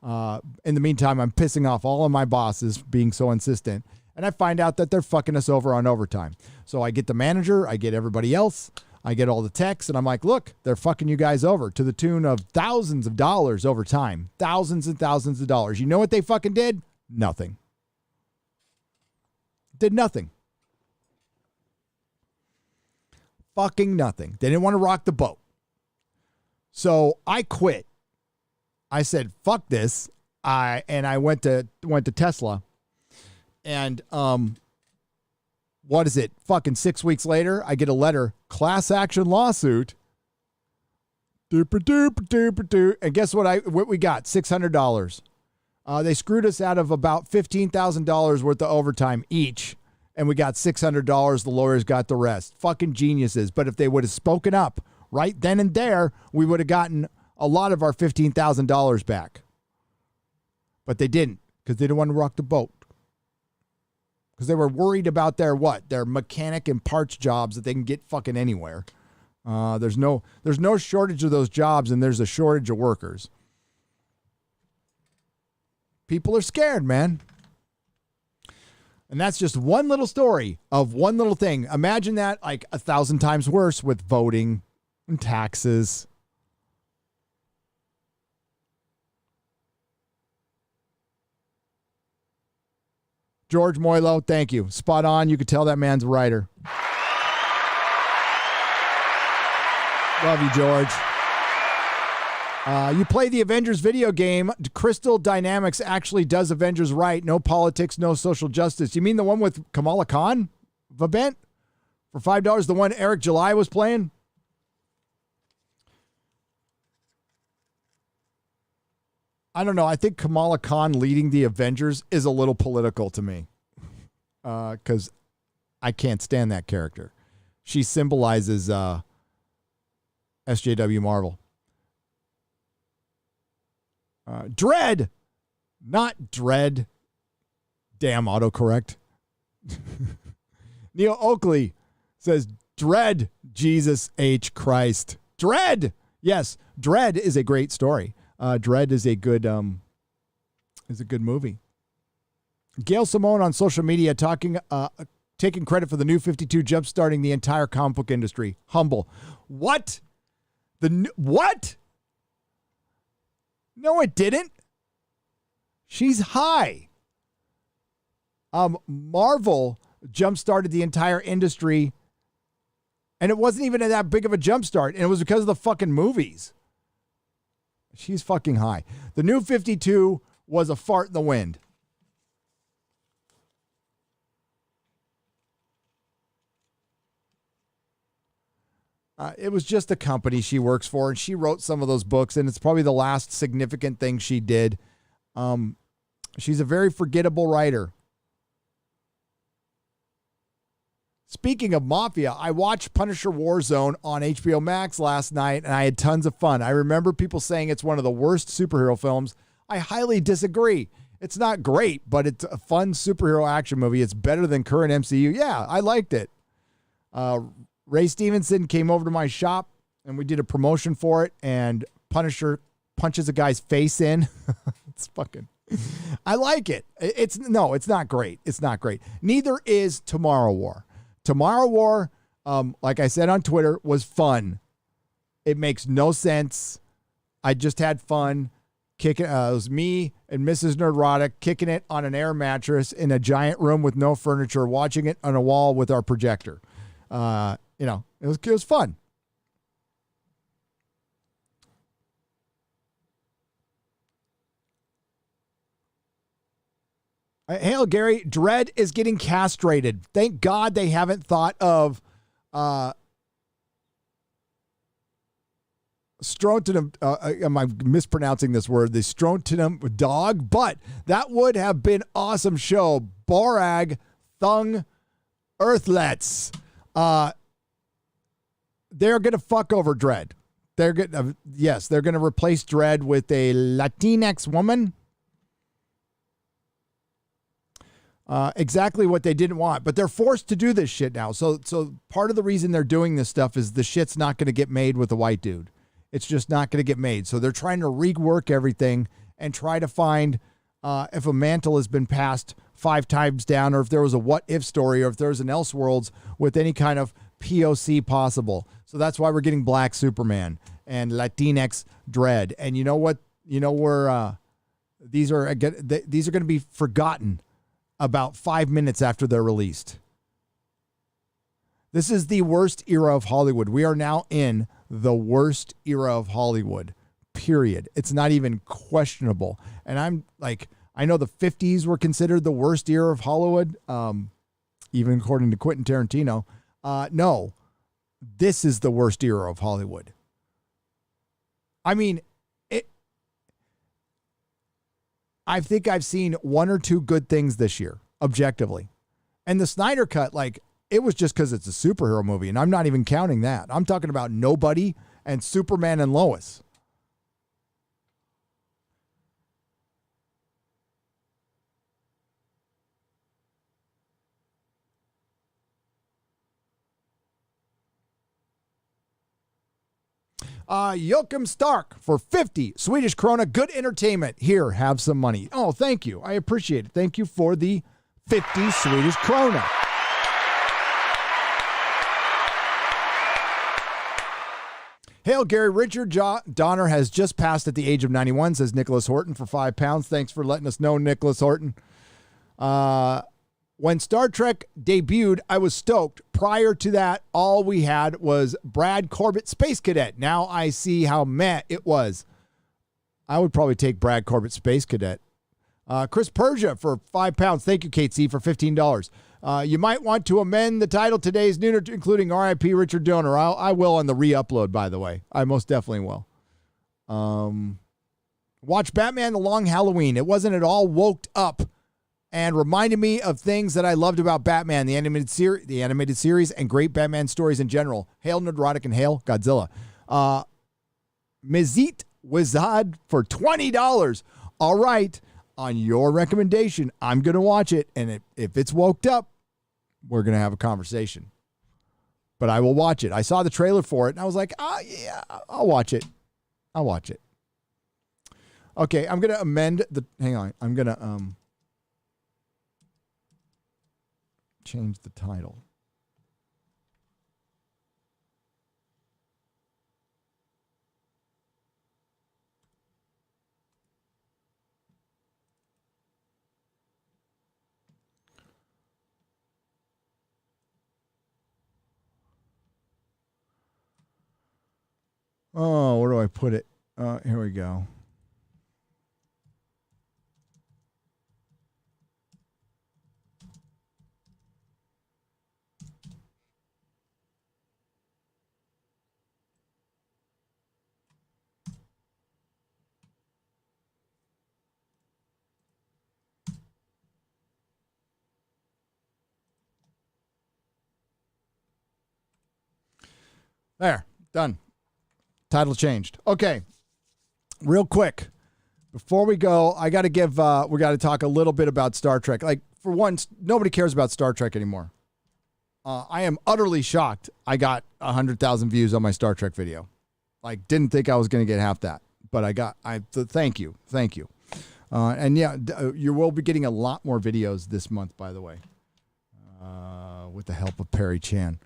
In the meantime, I'm pissing off all of my bosses being so insistent. And I find out that they're fucking us over on overtime. So I get the manager, I get everybody else. I get all the texts, and I'm like, look, they're fucking you guys over to the tune of thousands of dollars over time. Thousands and thousands of dollars. You know what they fucking did? Nothing. Did nothing. Fucking nothing. They didn't want to rock the boat. So I quit. I said, fuck this. I went to Tesla. And what is it? Fucking 6 weeks later, I get a letter, class action lawsuit. Dooper dooper dooper doo. And guess what we got? $600. They screwed us out of about $15,000 worth of overtime each. And we got $600. The lawyers got the rest. Fucking geniuses. But if they would have spoken up right then and there, we would have gotten a lot of our $15,000 back. But they didn't, because they didn't want to rock the boat. Because they were worried about their mechanic and parts jobs that they can get fucking anywhere. There's no shortage of those jobs, and there's a shortage of workers. People are scared, man. And that's just one little story of one little thing. Imagine that like 1,000 times worse with voting and taxes. George Moylo, thank you. Spot on. You could tell that man's a writer. Love you, George. You play the Avengers video game. Crystal Dynamics actually does Avengers right. No politics, no social justice. You mean the one with Kamala Khan? Vabent? For $5, the one Eric July was playing? I don't know. I think Kamala Khan leading the Avengers is a little political to me. Because I can't stand that character. She symbolizes SJW Marvel. Dread, not Dread. Damn autocorrect. Neil Oakley says, Dread, Jesus H. Christ. Dread! Yes, Dread is a great story. Dread is a good movie. Gail Simone on social media taking credit for the New 52 jumpstarting the entire comic book industry. Humble. What? What? No, it didn't. She's high. Marvel jump-started the entire industry, and it wasn't even that big of a jump-start, and it was because of the fucking movies. She's fucking high. The New 52 was a fart in the wind. It was just the company she works for, and she wrote some of those books, and it's probably the last significant thing she did. She's a very forgettable writer. Speaking of Mafia, I watched Punisher Warzone on HBO Max last night, and I had tons of fun. I remember people saying it's one of the worst superhero films. I highly disagree. It's not great, but it's a fun superhero action movie. It's better than current MCU. Yeah, I liked it. Ray Stevenson came over to my shop, and we did a promotion for it, and Punisher punches a guy's face in. It's fucking... I like it. It's not great. It's not great. Neither is Tomorrow War. Tomorrow War, like I said on Twitter, was fun. It makes no sense. I just had fun kicking. It was me and Mrs. Nerdrotic kicking it on an air mattress in a giant room with no furniture, watching it on a wall with our projector. It was fun. Hail, Gary. Dread is getting castrated. Thank God they haven't thought of strontium. Am I mispronouncing this word? The strontium dog, but that would have been awesome show. Borag Thung Earthlets. They're going to fuck over Dread. They're going to replace Dread with a Latinx woman. Exactly what they didn't want, but they're forced to do this shit now. So part of the reason they're doing this stuff is the shit's not going to get made with a white dude. It's just not going to get made. So they're trying to rework everything and try to find if a mantle has been passed 5 times down, or if there was a what if story, or if there was an Elseworlds with any kind of POC possible. So that's why we're getting Black Superman and Latinx Dread. And you know what? You know where these are going to be forgotten about 5 minutes after they're released. This is the worst era of Hollywood. We are now in the worst era of Hollywood, period. It's not even questionable. And I'm like, I know the 50s were considered the worst era of Hollywood, even according to Quentin Tarantino. No, this is the worst era of Hollywood. I mean, I think I've seen one or two good things this year, objectively. And the Snyder Cut, like, it was just because it's a superhero movie, and I'm not even counting that. I'm talking about Nobody and Superman and Lois. Joachim Stark for 50 Swedish krona. Good entertainment. Here, have some money. Oh, thank you. I appreciate it. Thank you for the 50 Swedish krona. Hail, Gary. Richard Donner has just passed at the age of 91, says Nicholas Horton for £5. Thanks for letting us know, Nicholas Horton. When Star Trek debuted, I was stoked. Prior to that, all we had was Brad Corbett Space Cadet. Now I see how meh it was. I would probably take Brad Corbett Space Cadet. Chris Persia for £5. Thank you, Kate C, for $15. You might want to amend the title today's Nooner, including RIP Richard Donner. I will on the re-upload, by the way. I most definitely will. Watch Batman The Long Halloween. It wasn't at all woked up and reminded me of things that I loved about Batman, the animated series, and great Batman stories in general. Hail Nerdrotic and hail Godzilla. Mizit Wizad for $20. All right. On your recommendation, I'm going to watch it. And if it's woked up, we're going to have a conversation. But I will watch it. I saw the trailer for it, and I was like, yeah, I'll watch it. I'll watch it. Okay, I'm going to amend the... Hang on. I'm going to change the title. Oh, where do I put it? Here we go. There, done. Title changed. Okay. Real quick. Before we go, I got to we got to talk a little bit about Star Trek. Like, for once, nobody cares about Star Trek anymore. I am utterly shocked I got 100,000 views on my Star Trek video. Like, didn't think I was going to get half that. But thank you. Thank you. And yeah, you will be getting a lot more videos this month, by the way. With the help of Perry Chan.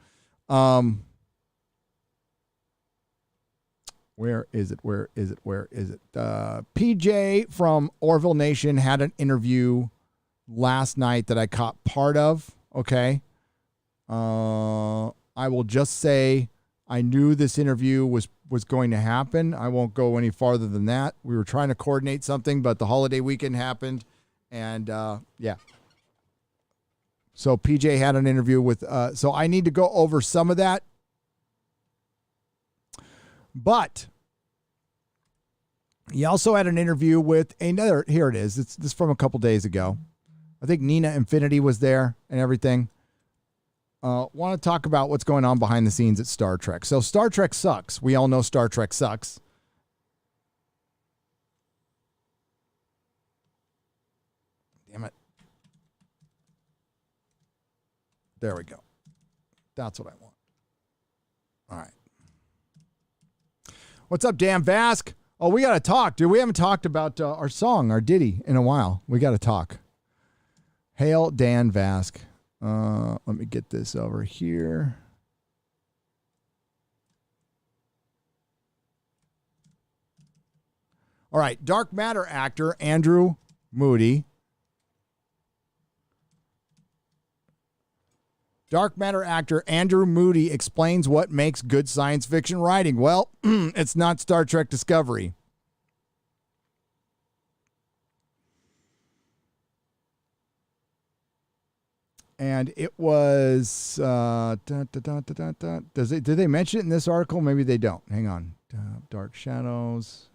Where is it? PJ from Orville Nation had an interview last night that I caught part of. Okay. I will just say I knew this interview was going to happen. I won't go any farther than that. We were trying to coordinate something, but the holiday weekend happened. And yeah. So PJ had an interview with, so I need to go over some of that. But he also had an interview with another, here it is. It's this from a couple days ago. I think Nina Infinity was there and everything. Want to talk about what's going on behind the scenes at Star Trek. So Star Trek sucks. We all know Star Trek sucks. Damn it. There we go. That's what I want. All right. What's up, Dan Vask? Oh, we got to talk, dude. We haven't talked about our song, our ditty, in a while. We got to talk. Hail, Dan Vask. Let me get this over here. All right, dark matter actor Andrew Moody. Dark matter actor Andrew Moody explains what makes good science fiction writing. Well, it's not Star Trek Discovery. And it was, did they mention it in this article? Maybe they don't. Hang on. Dark Shadows.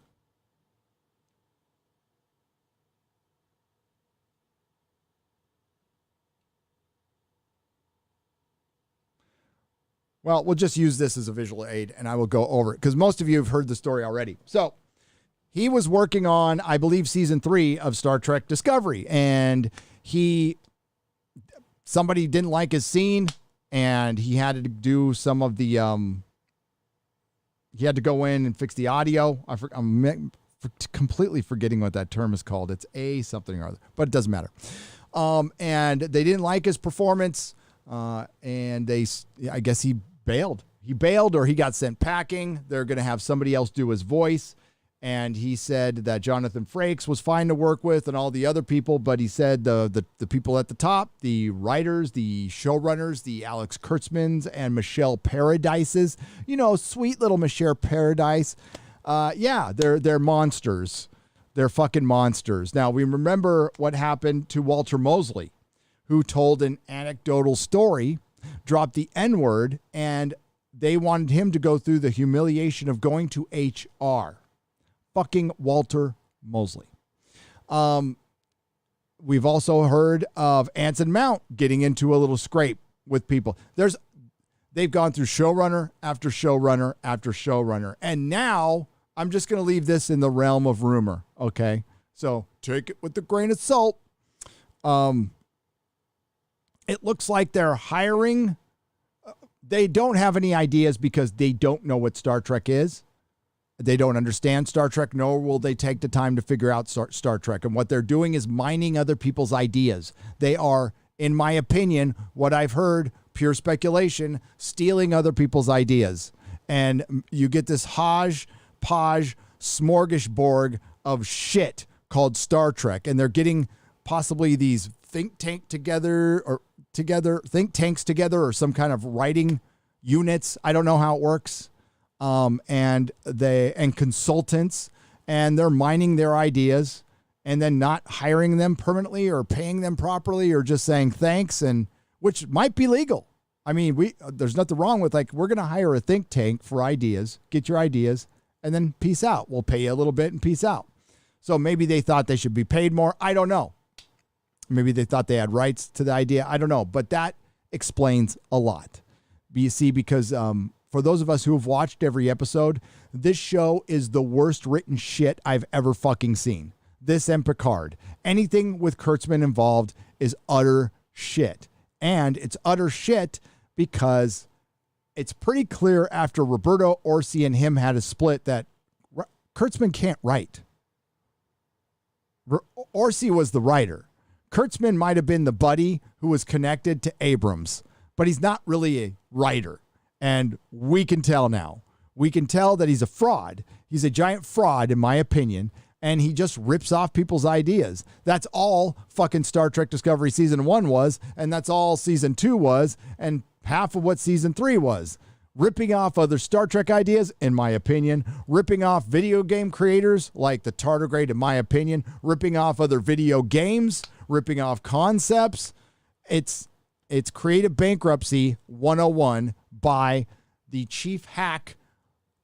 Well, we'll just use this as a visual aid, and I will go over it, because most of you have heard the story already. So, he was working on, I believe, season 3 of Star Trek Discovery, and somebody didn't like his scene, and he had to do some of the, he had to go in and fix the audio. I'm completely forgetting what that term is called. It's something or other, but it doesn't matter. And they didn't like his performance, and I guess he bailed. He bailed, or he got sent packing. They're going to have somebody else do his voice. And he said that Jonathan Frakes was fine to work with and all the other people, but he said the people at the top, the writers, the showrunners, the Alex Kurtzmans and Michelle Paradises, sweet little Michelle Paradise. They're monsters. They're fucking monsters. Now, we remember what happened to Walter Mosley, who told an anecdotal story, dropped the N-word, and they wanted him to go through the humiliation of going to HR. Fucking Walter Mosley. We've also heard of Anson Mount getting into a little scrape with people. They've gone through showrunner after showrunner after showrunner. And now I'm just going to leave this in the realm of rumor. Okay. So take it with a grain of salt. It looks like they're hiring. They don't have any ideas because they don't know what Star Trek is. They don't understand Star Trek, nor will they take the time to figure out Star Trek. And what they're doing is mining other people's ideas. They are, in my opinion, what I've heard, pure speculation, stealing other people's ideas. And you get this hodgepodge smorgasbord of shit called Star Trek. And they're getting possibly these think tanks together or some kind of writing units. I don't know how it works. And consultants, and they're mining their ideas and then not hiring them permanently or paying them properly or just saying thanks, and which might be legal. I mean, there's nothing wrong with we're going to hire a think tank for ideas, get your ideas, and then peace out. We'll pay you a little bit and peace out. So maybe they thought they should be paid more. I don't know. Maybe they thought they had rights to the idea. I don't know. But that explains a lot. You see, because for those of us who have watched every episode, this show is the worst written shit I've ever fucking seen. This and Picard. Anything with Kurtzman involved is utter shit. And it's utter shit because it's pretty clear after Roberto Orci and him had a split that Kurtzman can't write. Orci was the writer. Kurtzman might have been the buddy who was connected to Abrams, but he's not really a writer. And we can tell now. We can tell that he's a fraud. He's a giant fraud, in my opinion, and he just rips off people's ideas. That's all fucking Star Trek Discovery Season 1 was, and that's all Season 2 was, and half of what Season 3 was. Ripping off other Star Trek ideas, in my opinion. Ripping off video game creators like the Tardigrade, in my opinion. Ripping off other video games. Ripping off concepts. It's creative bankruptcy 101 by the chief hack,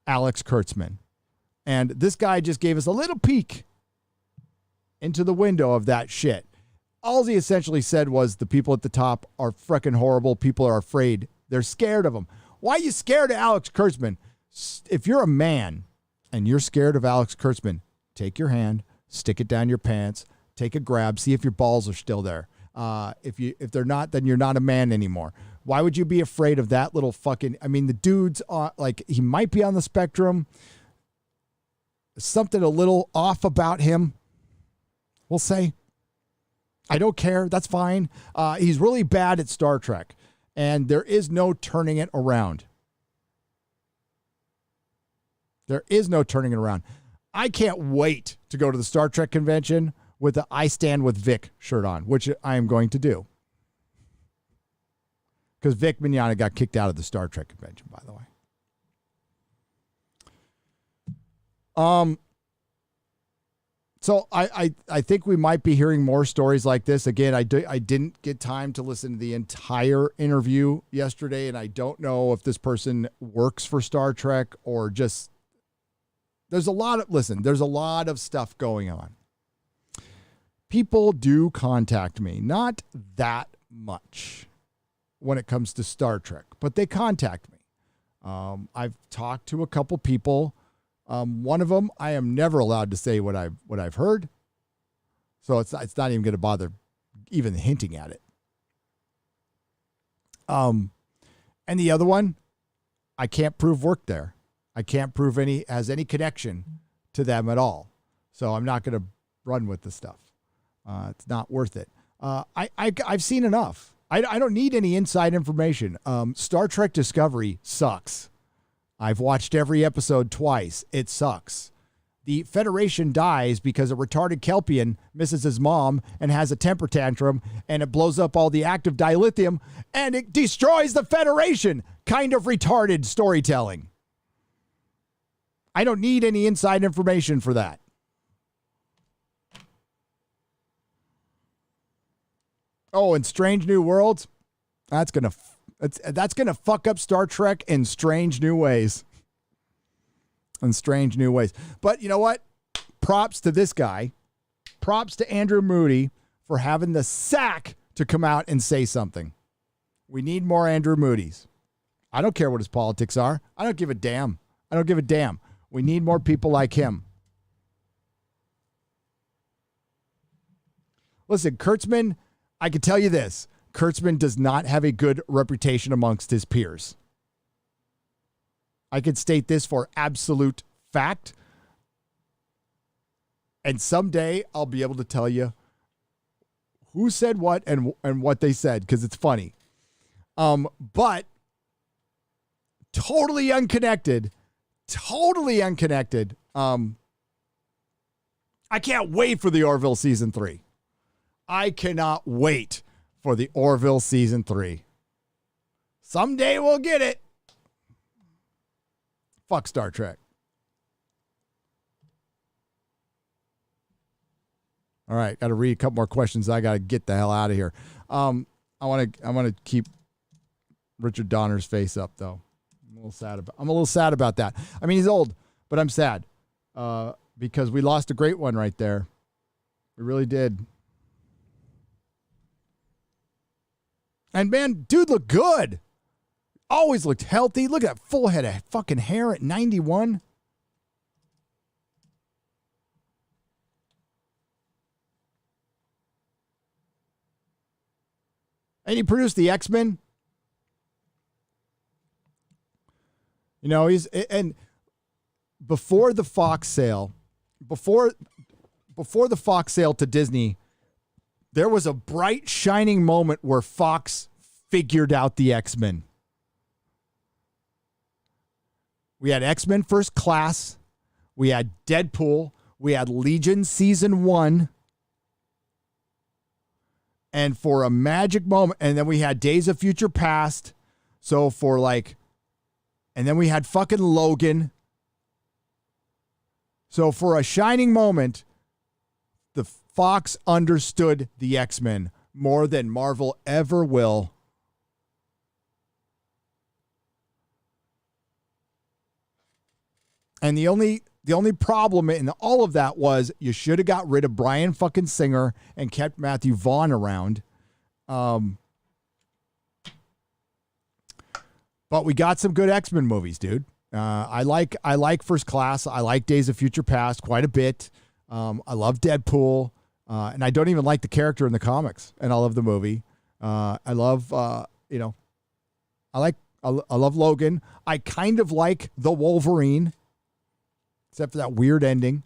Alex Kurtzman. And this guy just gave us a little peek into the window of that shit. All he essentially said was the people at the top are freaking horrible. People are afraid. They're scared of him. Why are you scared of Alex Kurtzman? If you're a man and you're scared of Alex Kurtzman, take your hand, stick it down your pants, take a grab, see if your balls are still there. If they're not, then you're not a man anymore. Why would you be afraid of that little fucking, I mean, the dude's he might be on the spectrum. Something a little off about him, we'll say. I don't care. That's fine. He's really bad at Star Trek, and there is no turning it around. There is no turning it around. I can't wait to go to the Star Trek convention with the I Stand With Vic shirt on, which I am going to do. Because Vic Mignogna got kicked out of the Star Trek convention, by the way. So I think we might be hearing more stories like this. Again, I didn't get time to listen to the entire interview yesterday, and I don't know if this person works for Star Trek or just... There's a lot of stuff going on. People do contact me, not that much when it comes to Star Trek, but they contact me. I've talked to a couple people. One of them, I am never allowed to say what I've heard, so it's not even going to bother even hinting at it. And the other one, I can't prove work there. I can't prove has any connection to them at all. So I'm not going to run with the stuff. It's not worth it. I've seen enough. I don't need any inside information. Star Trek Discovery sucks. I've watched every episode twice. It sucks. The Federation dies because a retarded Kelpian misses his mom and has a temper tantrum, and it blows up all the active dilithium, and it destroys the Federation. Kind of retarded storytelling. I don't need any inside information for that. Oh, and Strange New Worlds? That's going to fuck up Star Trek in strange new ways. In strange new ways. But you know what? Props to this guy. Props to Andrew Moody for having the sack to come out and say something. We need more Andrew Moody's. I don't care what his politics are. I don't give a damn. I don't give a damn. We need more people like him. Listen, Kurtzman, I can tell you this. Kurtzman does not have a good reputation amongst his peers. I can state this for absolute fact. And someday I'll be able to tell you who said what and what they said, because it's funny. But totally unconnected. I can't wait for the Orville season 3. I cannot wait for the Orville season 3. Someday we'll get it. Fuck Star Trek. All right, got to read a couple more questions. I got to get the hell out of here. I want to keep Richard Donner's face up though. I'm a little sad about that. I mean, he's old, but I'm sad because we lost a great one right there. We really did. And man, dude looked good. Always looked healthy. Look at that full head of fucking hair at 91. And he produced the X-Men. You know, and before the Fox sale, before the Fox sale to Disney, there was a bright, shining moment where Fox figured out the X-Men. We had X-Men First Class. We had Deadpool. We had Legion Season 1. And for a magic moment, and then we had Days of Future Past. So for and then we had fucking Logan. So for a shining moment, the Fox understood the X-Men more than Marvel ever will. And the only problem in all of that was you should have got rid of Bryan fucking Singer and kept Matthew Vaughn around. But we got some good X-Men movies, dude. I like First Class. I like Days of Future Past quite a bit. I love Deadpool. And I don't even like the character in the comics. And I love the movie. I love, I love Logan. I kind of like the Wolverine, except for that weird ending.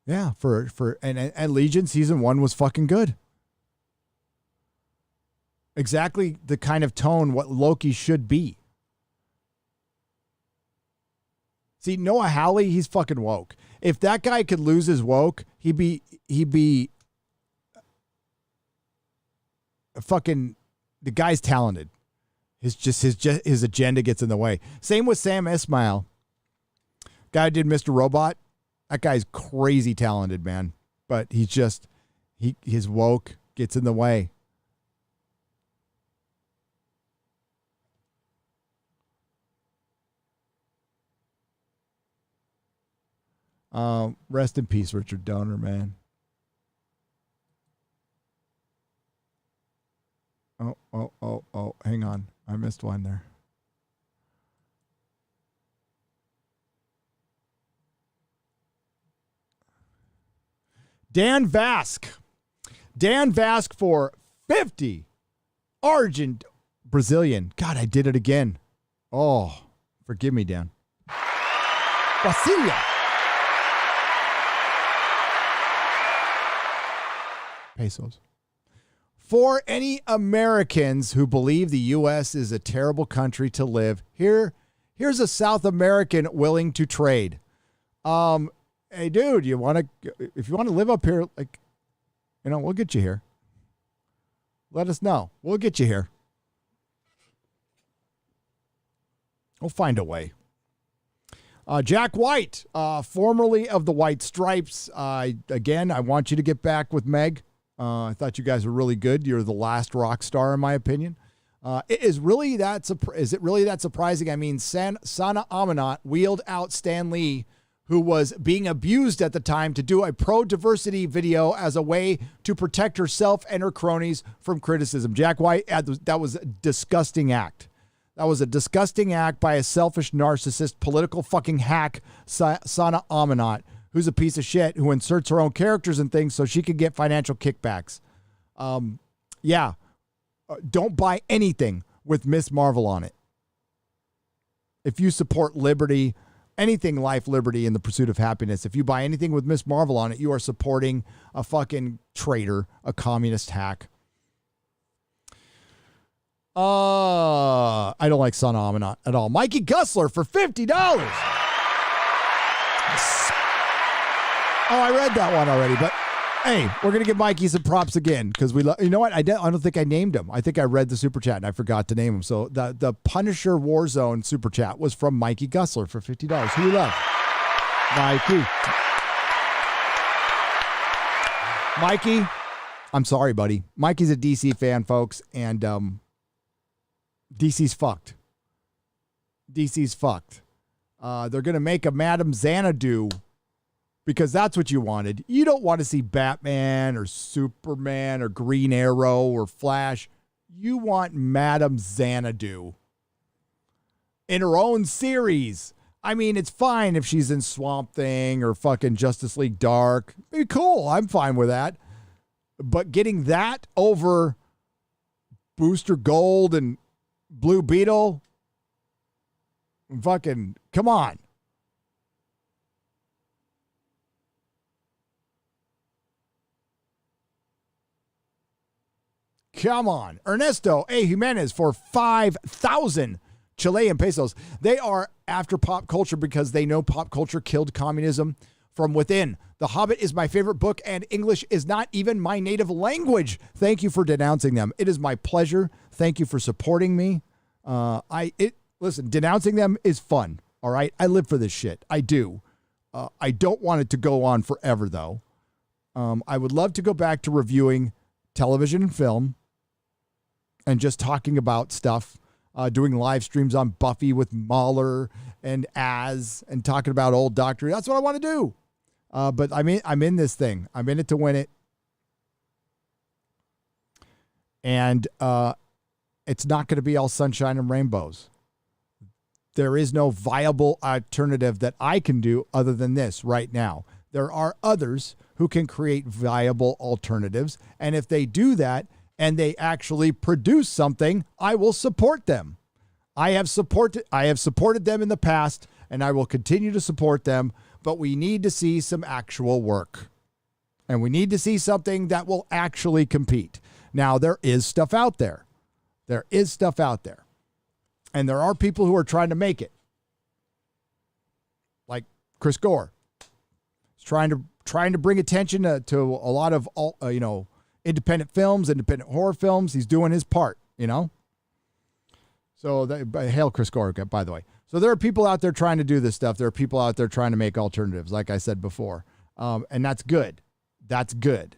Yeah, and Legion Season 1 was fucking good. Exactly the kind of tone what Loki should be. See, Noah Hawley, he's fucking woke. If that guy could lose his woke, he'd be fucking, the guy's talented. His agenda gets in the way. Same with Sam Esmail. Guy who did Mr. Robot. That guy's crazy talented, man. But he's just, his woke gets in the way. Rest in peace, Richard Donner, man. Oh, hang on. I missed one there. Dan Vask. Dan Vask for 50. Brazilian. God, I did it again. Oh, forgive me, Dan. Brasilia. Pesos. For any Americans who believe the U.S. is a terrible country to live, here's a South American willing to trade. Hey, dude, if you want to live up here, like, we'll get you here. Let us know. We'll get you here. We'll find a way. Jack White, formerly of the White Stripes. Again, I want you to get back with Meg. I thought you guys were really good. You're the last rock star, in my opinion. Is it really that surprising? I mean, Sana Amanat wheeled out Stan Lee, who was being abused at the time, to do a pro-diversity video as a way to protect herself and her cronies from criticism. Jack White, that was a disgusting act. That was a disgusting act by a selfish narcissist, political fucking hack, Sana Amanat, who's a piece of shit, who inserts her own characters and things so she can get financial kickbacks. Don't buy anything with Miss Marvel on it. If you support liberty, anything life, liberty, and the pursuit of happiness, if you buy anything with Miss Marvel on it, you are supporting a fucking traitor, a communist hack. I don't like Sana Amanat at all. Mikey Gussler for $50. Oh, I read that one already, but hey, we're going to give Mikey some props again because you know what? I don't think I named him. I think I read the super chat and I forgot to name him. So the Punisher Warzone super chat was from Mikey Gussler for $50. Who you love? Mikey, I'm sorry, buddy. Mikey's a DC fan, folks, and DC's fucked. DC's fucked. They're going to make a Madame Xanadu because that's what you wanted. You don't want to see Batman or Superman or Green Arrow or Flash. You want Madame Xanadu in her own series. I mean, it's fine if she's in Swamp Thing or fucking Justice League Dark. Be cool. I'm fine with that. But getting that over Booster Gold and Blue Beetle, fucking, come on. Come on. Ernesto A. Jimenez for 5,000 Chilean pesos. They are after pop culture because they know pop culture killed communism from within. The Hobbit is my favorite book, and English is not even my native language. Thank you for denouncing them. It is my pleasure. Thank you for supporting me. Listen, denouncing them is fun. All right. I live for this shit. I do. I don't want it to go on forever, though. I would love to go back to reviewing television and film and just talking about stuff, doing live streams on Buffy with Mahler and Az and talking about old Doctor. That's what I want to do. But I'm in this thing. I'm in it to win it. And it's not going to be all sunshine and rainbows. There is no viable alternative that I can do other than this right now. There are others who can create viable alternatives. And if they do that and they actually produce something, I will support them. I have supported them in the past, and I will continue to support them, but we need to see some actual work. And we need to see something that will actually compete. Now, there is stuff out there. There is stuff out there. And there are people who are trying to make it. Chris Gore. He's trying to bring attention to a lot of independent films, independent horror films. He's doing his part, So hail Chris Gore, by the way. So there are people out there trying to do this stuff. There are people out there trying to make alternatives, like I said before, and that's good. That's good.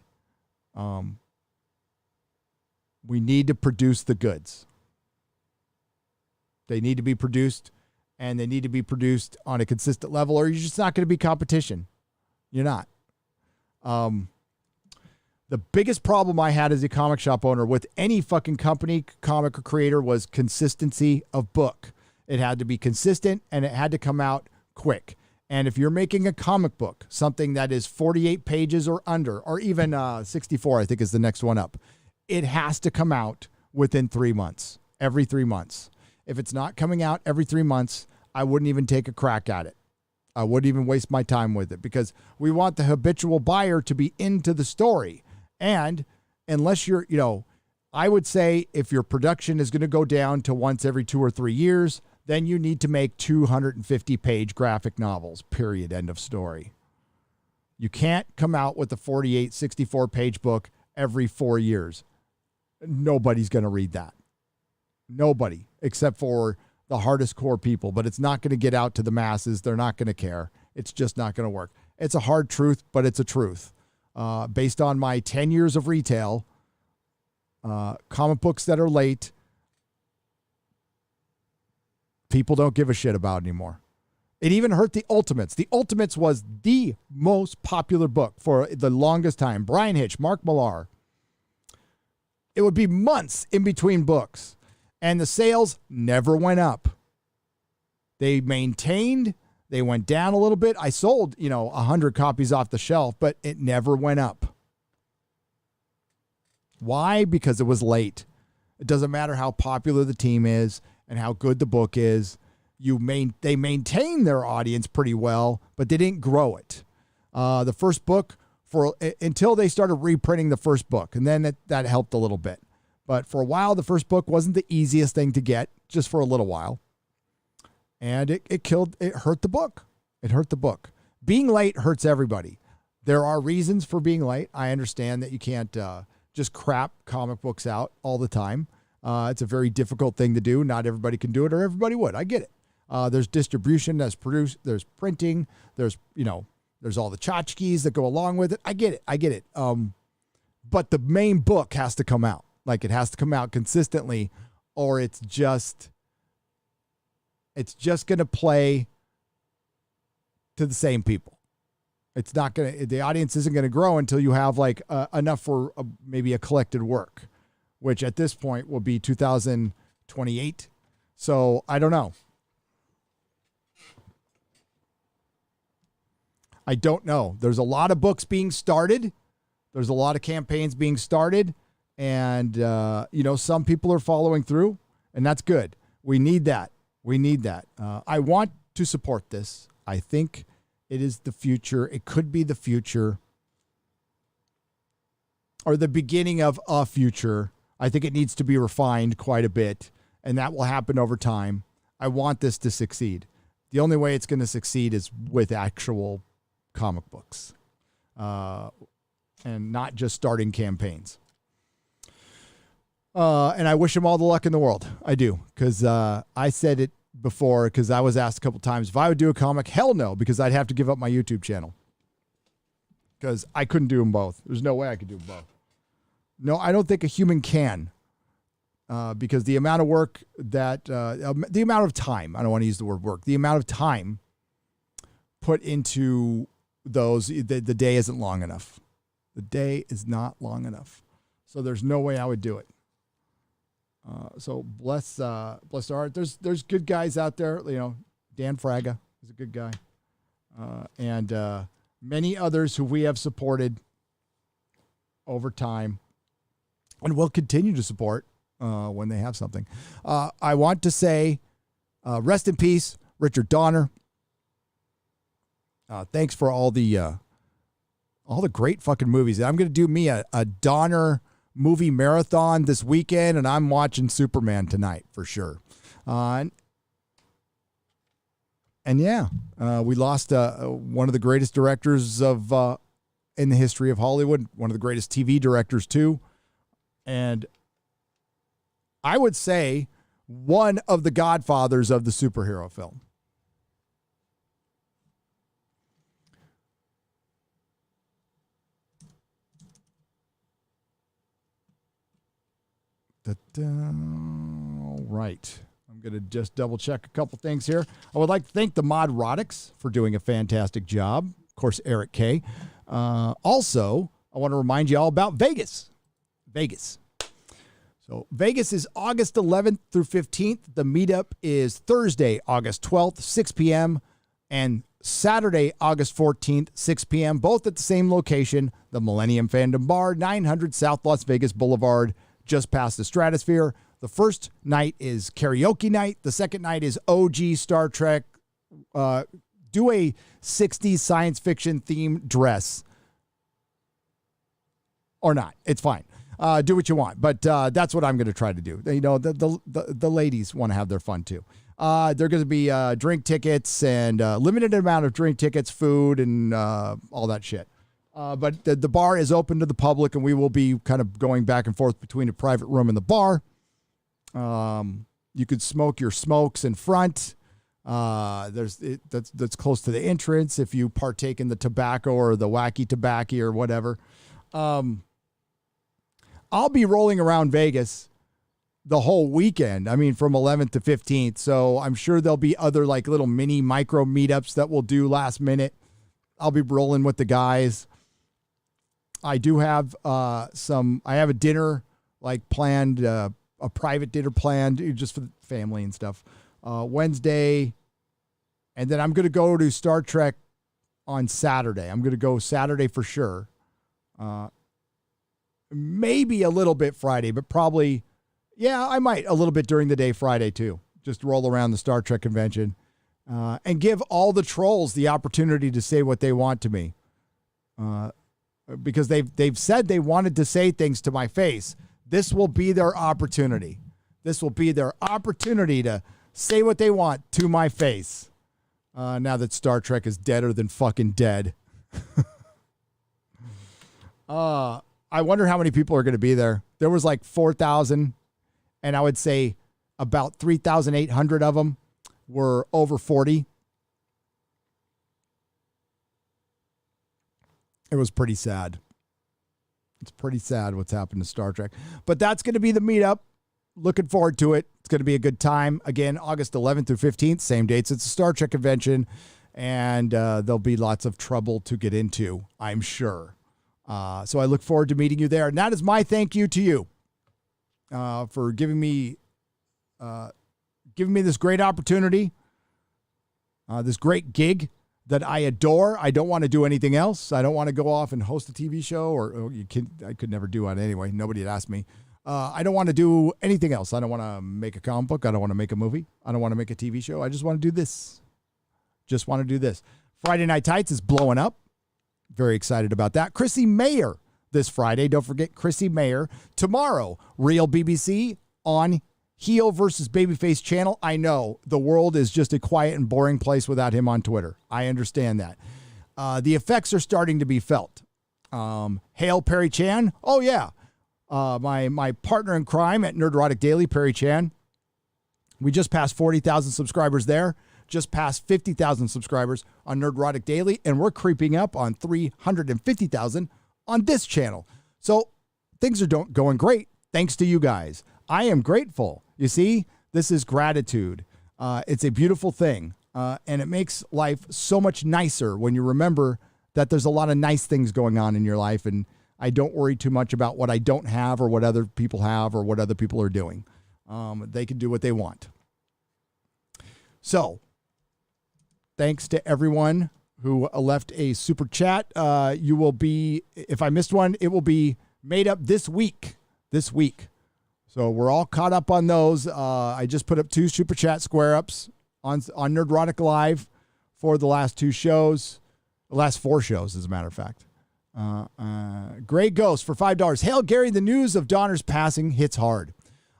We need to produce the goods. They need to be produced, and they need to be produced on a consistent level, or you're just not going to be competition. You're not. The biggest problem I had as a comic shop owner with any fucking company, comic or creator, was consistency of book. It had to be consistent, and it had to come out quick. And if you're making a comic book, something that is 48 pages or under, or even 64, I think is the next one up, it has to come out within 3 months, every 3 months. If it's not coming out every 3 months, I wouldn't even take a crack at it. I wouldn't even waste my time with it, because we want the habitual buyer to be into the story. And unless you're, I would say if your production is going to go down to once every 2 or 3 years, then you need to make 250-page graphic novels, period, end of story. You can't come out with a 48, 64-page book every 4 years. Nobody's going to read that. Nobody, except for the hardest core people. But it's not going to get out to the masses. They're not going to care. It's just not going to work. It's a hard truth, but it's a truth. Based on my 10 years of retail, comic books that are late, people don't give a shit about anymore. It even hurt the Ultimates. The Ultimates was the most popular book for the longest time. Brian Hitch, Mark Millar. It would be months in between books, and the sales never went up. They maintained. They went down a little bit. I sold, 100 copies off the shelf, but it never went up. Why? Because it was late. It doesn't matter how popular the team is and how good the book is. They maintain their audience pretty well, but they didn't grow it. The first book, until they started reprinting the first book, and then that helped a little bit. But for a while, the first book wasn't the easiest thing to get, just for a little while. And it hurt the book. It hurt the book. Being late hurts everybody. There are reasons for being late. I understand that you can't just crap comic books out all the time. It's a very difficult thing to do. Not everybody can do it, or everybody would. I get it. There's distribution, there's printing, there's all the tchotchkes that go along with it. I get it. But the main book has to come out. Like, it has to come out consistently, or it's just going to play to the same people. It's not going to, the audience isn't going to grow until you have enough for maybe a collected work, which at this point will be 2028. So I don't know. I don't know. There's a lot of books being started. There's a lot of campaigns being started, and some people are following through, and that's good. We need that. I want to support this. I think it is the future. It could be the future, or the beginning of a future. I think it needs to be refined quite a bit, and that will happen over time. I want this to succeed. The only way it's going to succeed is with actual comic books, and not just starting campaigns. And I wish him all the luck in the world. I do, because I said it before, because I was asked a couple times if I would do a comic. Hell no, because I'd have to give up my YouTube channel, because I couldn't do them both. There's no way I could do both. No, I don't think a human can, because the amount of work that, the amount of time, I don't want to use the word work, the amount of time put into those, the day isn't long enough. The day is not long enough. So there's no way I would do it. So bless our heart. There's good guys out there. Dan Fraga is a good guy. And many others who we have supported over time and will continue to support when they have something. I want to say rest in peace, Richard Donner. Thanks for all the great fucking movies. I'm going to do me a Donner movie marathon this weekend, and I'm watching Superman tonight for sure. And yeah, we lost one of the greatest directors of in the history of Hollywood, one of the greatest TV directors too. And I would say one of the godfathers of the superhero film. All right. I'm going to just double check a couple things here. I would like to thank the Nerdrotics for doing a fantastic job. Of course, Eric K. Also, I want to remind you all about Vegas. So Vegas is August 11th through 15th. The meetup is Thursday, August 12th, 6 p.m. and Saturday, August 14th, 6 p.m., both at the same location, the Millennium Fandom Bar, 900 South Las Vegas Boulevard, just past the Stratosphere. The first night is karaoke night. The second night is OG Star Trek. Do a 60s science fiction themed dress. Or not. It's fine. Do what you want. But that's what I'm going to try to do. You know, the ladies want to have their fun too. There are going to be drink tickets and limited amount of drink tickets, food, and all that shit. But the bar is open to the public, and we will be kind of going back and forth between a private room and the bar. You could smoke your smokes in front. That's close to the entrance if you partake in the tobacco or the wacky tobacco or whatever. I'll be rolling around Vegas the whole weekend. I mean, from 11th to 15th. So I'm sure there'll be other like little mini micro meetups that we'll do last minute. I'll be rolling with the guys. I do have I have a dinner like planned, a private dinner planned just for the family and stuff. Wednesday. And then I'm going to go to Star Trek on Saturday. I'm going to go Saturday for sure. Maybe a little bit Friday, but probably, yeah, I might a little bit during the day Friday too. Just roll around the Star Trek convention and give all the trolls the opportunity to say what they want to me. Because they've said they wanted to say things to my face. This will be their opportunity. This will be their opportunity to say what they want to my face. Now that Star Trek is deader than fucking dead. I wonder how many people are going to be there. There was like 4,000, and I would say about 3,800 of them were over 40. It was pretty sad. It's pretty sad what's happened to Star Trek. But that's going to be the meetup. Looking forward to it. It's going to be a good time. Again, August 11th through 15th, same dates. It's a Star Trek convention, and there'll be lots of trouble to get into, I'm sure. So I look forward to meeting you there. And that is my thank you to you for giving me this great opportunity, this great gig that I adore. I don't want to do anything else. I don't want to go off and host a TV show, I could never do it anyway. Nobody had asked me. I don't want to do anything else. I don't want to make a comic book. I don't want to make a movie. I don't want to make a TV show. I just want to do this. Just want to do this. Friday Night Tights is blowing up. Very excited about that. Chrissy Mayer this Friday. Don't forget Chrissy Mayer. Tomorrow, Real BBC on Heel versus Babyface channel. I know the world is just a quiet and boring place without him on Twitter. I understand that. The effects are starting to be felt. Hail Perry Chan. Oh, yeah. My partner in crime at Nerdrotic Daily, Perry Chan. We just passed 40,000 subscribers there. Just past 50,000 subscribers on Nerdrotic Daily, and we're creeping up on 350,000 on this channel. So things are going great thanks to you guys. I am grateful. You see, this is gratitude. It's a beautiful thing, and it makes life so much nicer when you remember that there's a lot of nice things going on in your life, and I don't worry too much about what I don't have or what other people have or what other people are doing. They can do what they want. So, thanks to everyone who left a super chat. You will be, if I missed one, it will be made up this week. So we're all caught up on those. I just put up 2 super chat square ups on Nerdrotic Live for the last 2 shows, the last 4 shows, as a matter of fact. Gray Ghost for $5. Hail Gary, the news of Donner's passing hits hard.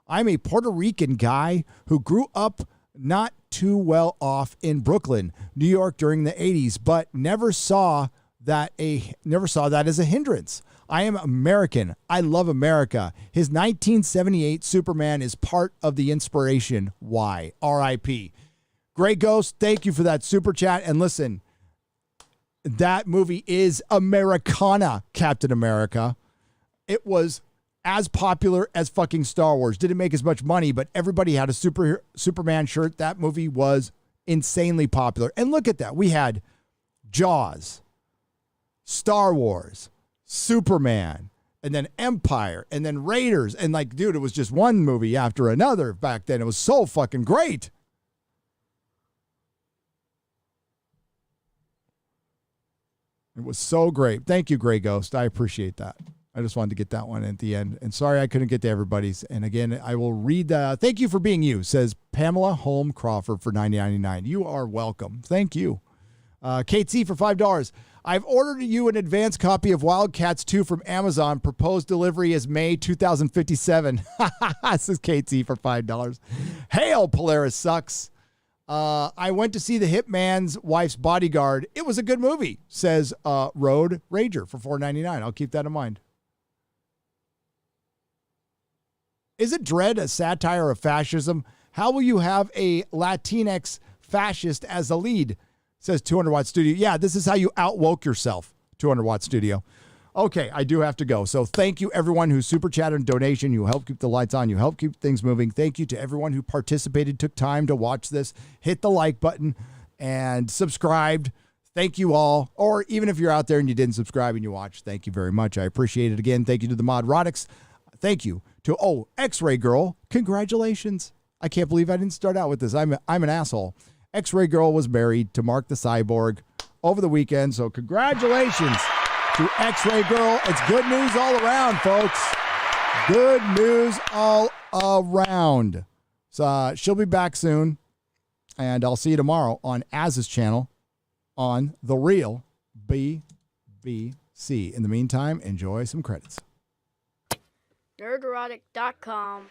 I'm a Puerto Rican guy who grew up not too well off in Brooklyn, New York during the 80s, but never saw that as a hindrance. I am American. I love America. His 1978 Superman is part of the inspiration. Why? R.I.P. Grey Ghost, thank you for that super chat. And listen, that movie is Americana, Captain America. It was as popular as fucking Star Wars. Didn't make as much money, but everybody had a Superman shirt. That movie was insanely popular. And look at that. We had Jaws, Star Wars, Superman, and then Empire, and then Raiders. And like, dude, it was just one movie after another back then. It was so fucking great. It was so great. Thank you, Grey Ghost. I appreciate that. I just wanted to get that one at the end. And sorry I couldn't get to everybody's. And again, I will read the thank you for being you, says Pamela Holm Crawford for $9.99. You are welcome. Thank you. Kate C for $5. I've ordered you an advance copy of Wildcats 2 from Amazon. Proposed delivery is May 2057. This is Kate C for $5. Hail, Polaris sucks. I went to see The Hitman's Wife's Bodyguard. It was a good movie, says Road Rager for $4.99. I'll keep that in mind. Is it Dread a satire of fascism? How will you have a Latinx fascist as the lead? Says 200 Watt Studio. Yeah, this is how you outwoke yourself, 200 Watt Studio. Okay, I do have to go. So thank you, everyone who super chatted and donation. You help keep the lights on. You help keep things moving. Thank you to everyone who participated, took time to watch this. Hit the like button and subscribed. Thank you all. Or even if you're out there and you didn't subscribe and you watched, thank you very much. I appreciate it. Again, thank you to the Modrotics. Thank you to, X-Ray Girl. Congratulations. I can't believe I didn't start out with this. I'm an asshole. X-Ray Girl was married to Mark the Cyborg over the weekend. So congratulations to X-Ray Girl. It's good news all around, folks. Good news all around. So she'll be back soon. And I'll see you tomorrow on Az's channel on The Real BBC. In the meantime, enjoy some credits. Nerdrotic.com.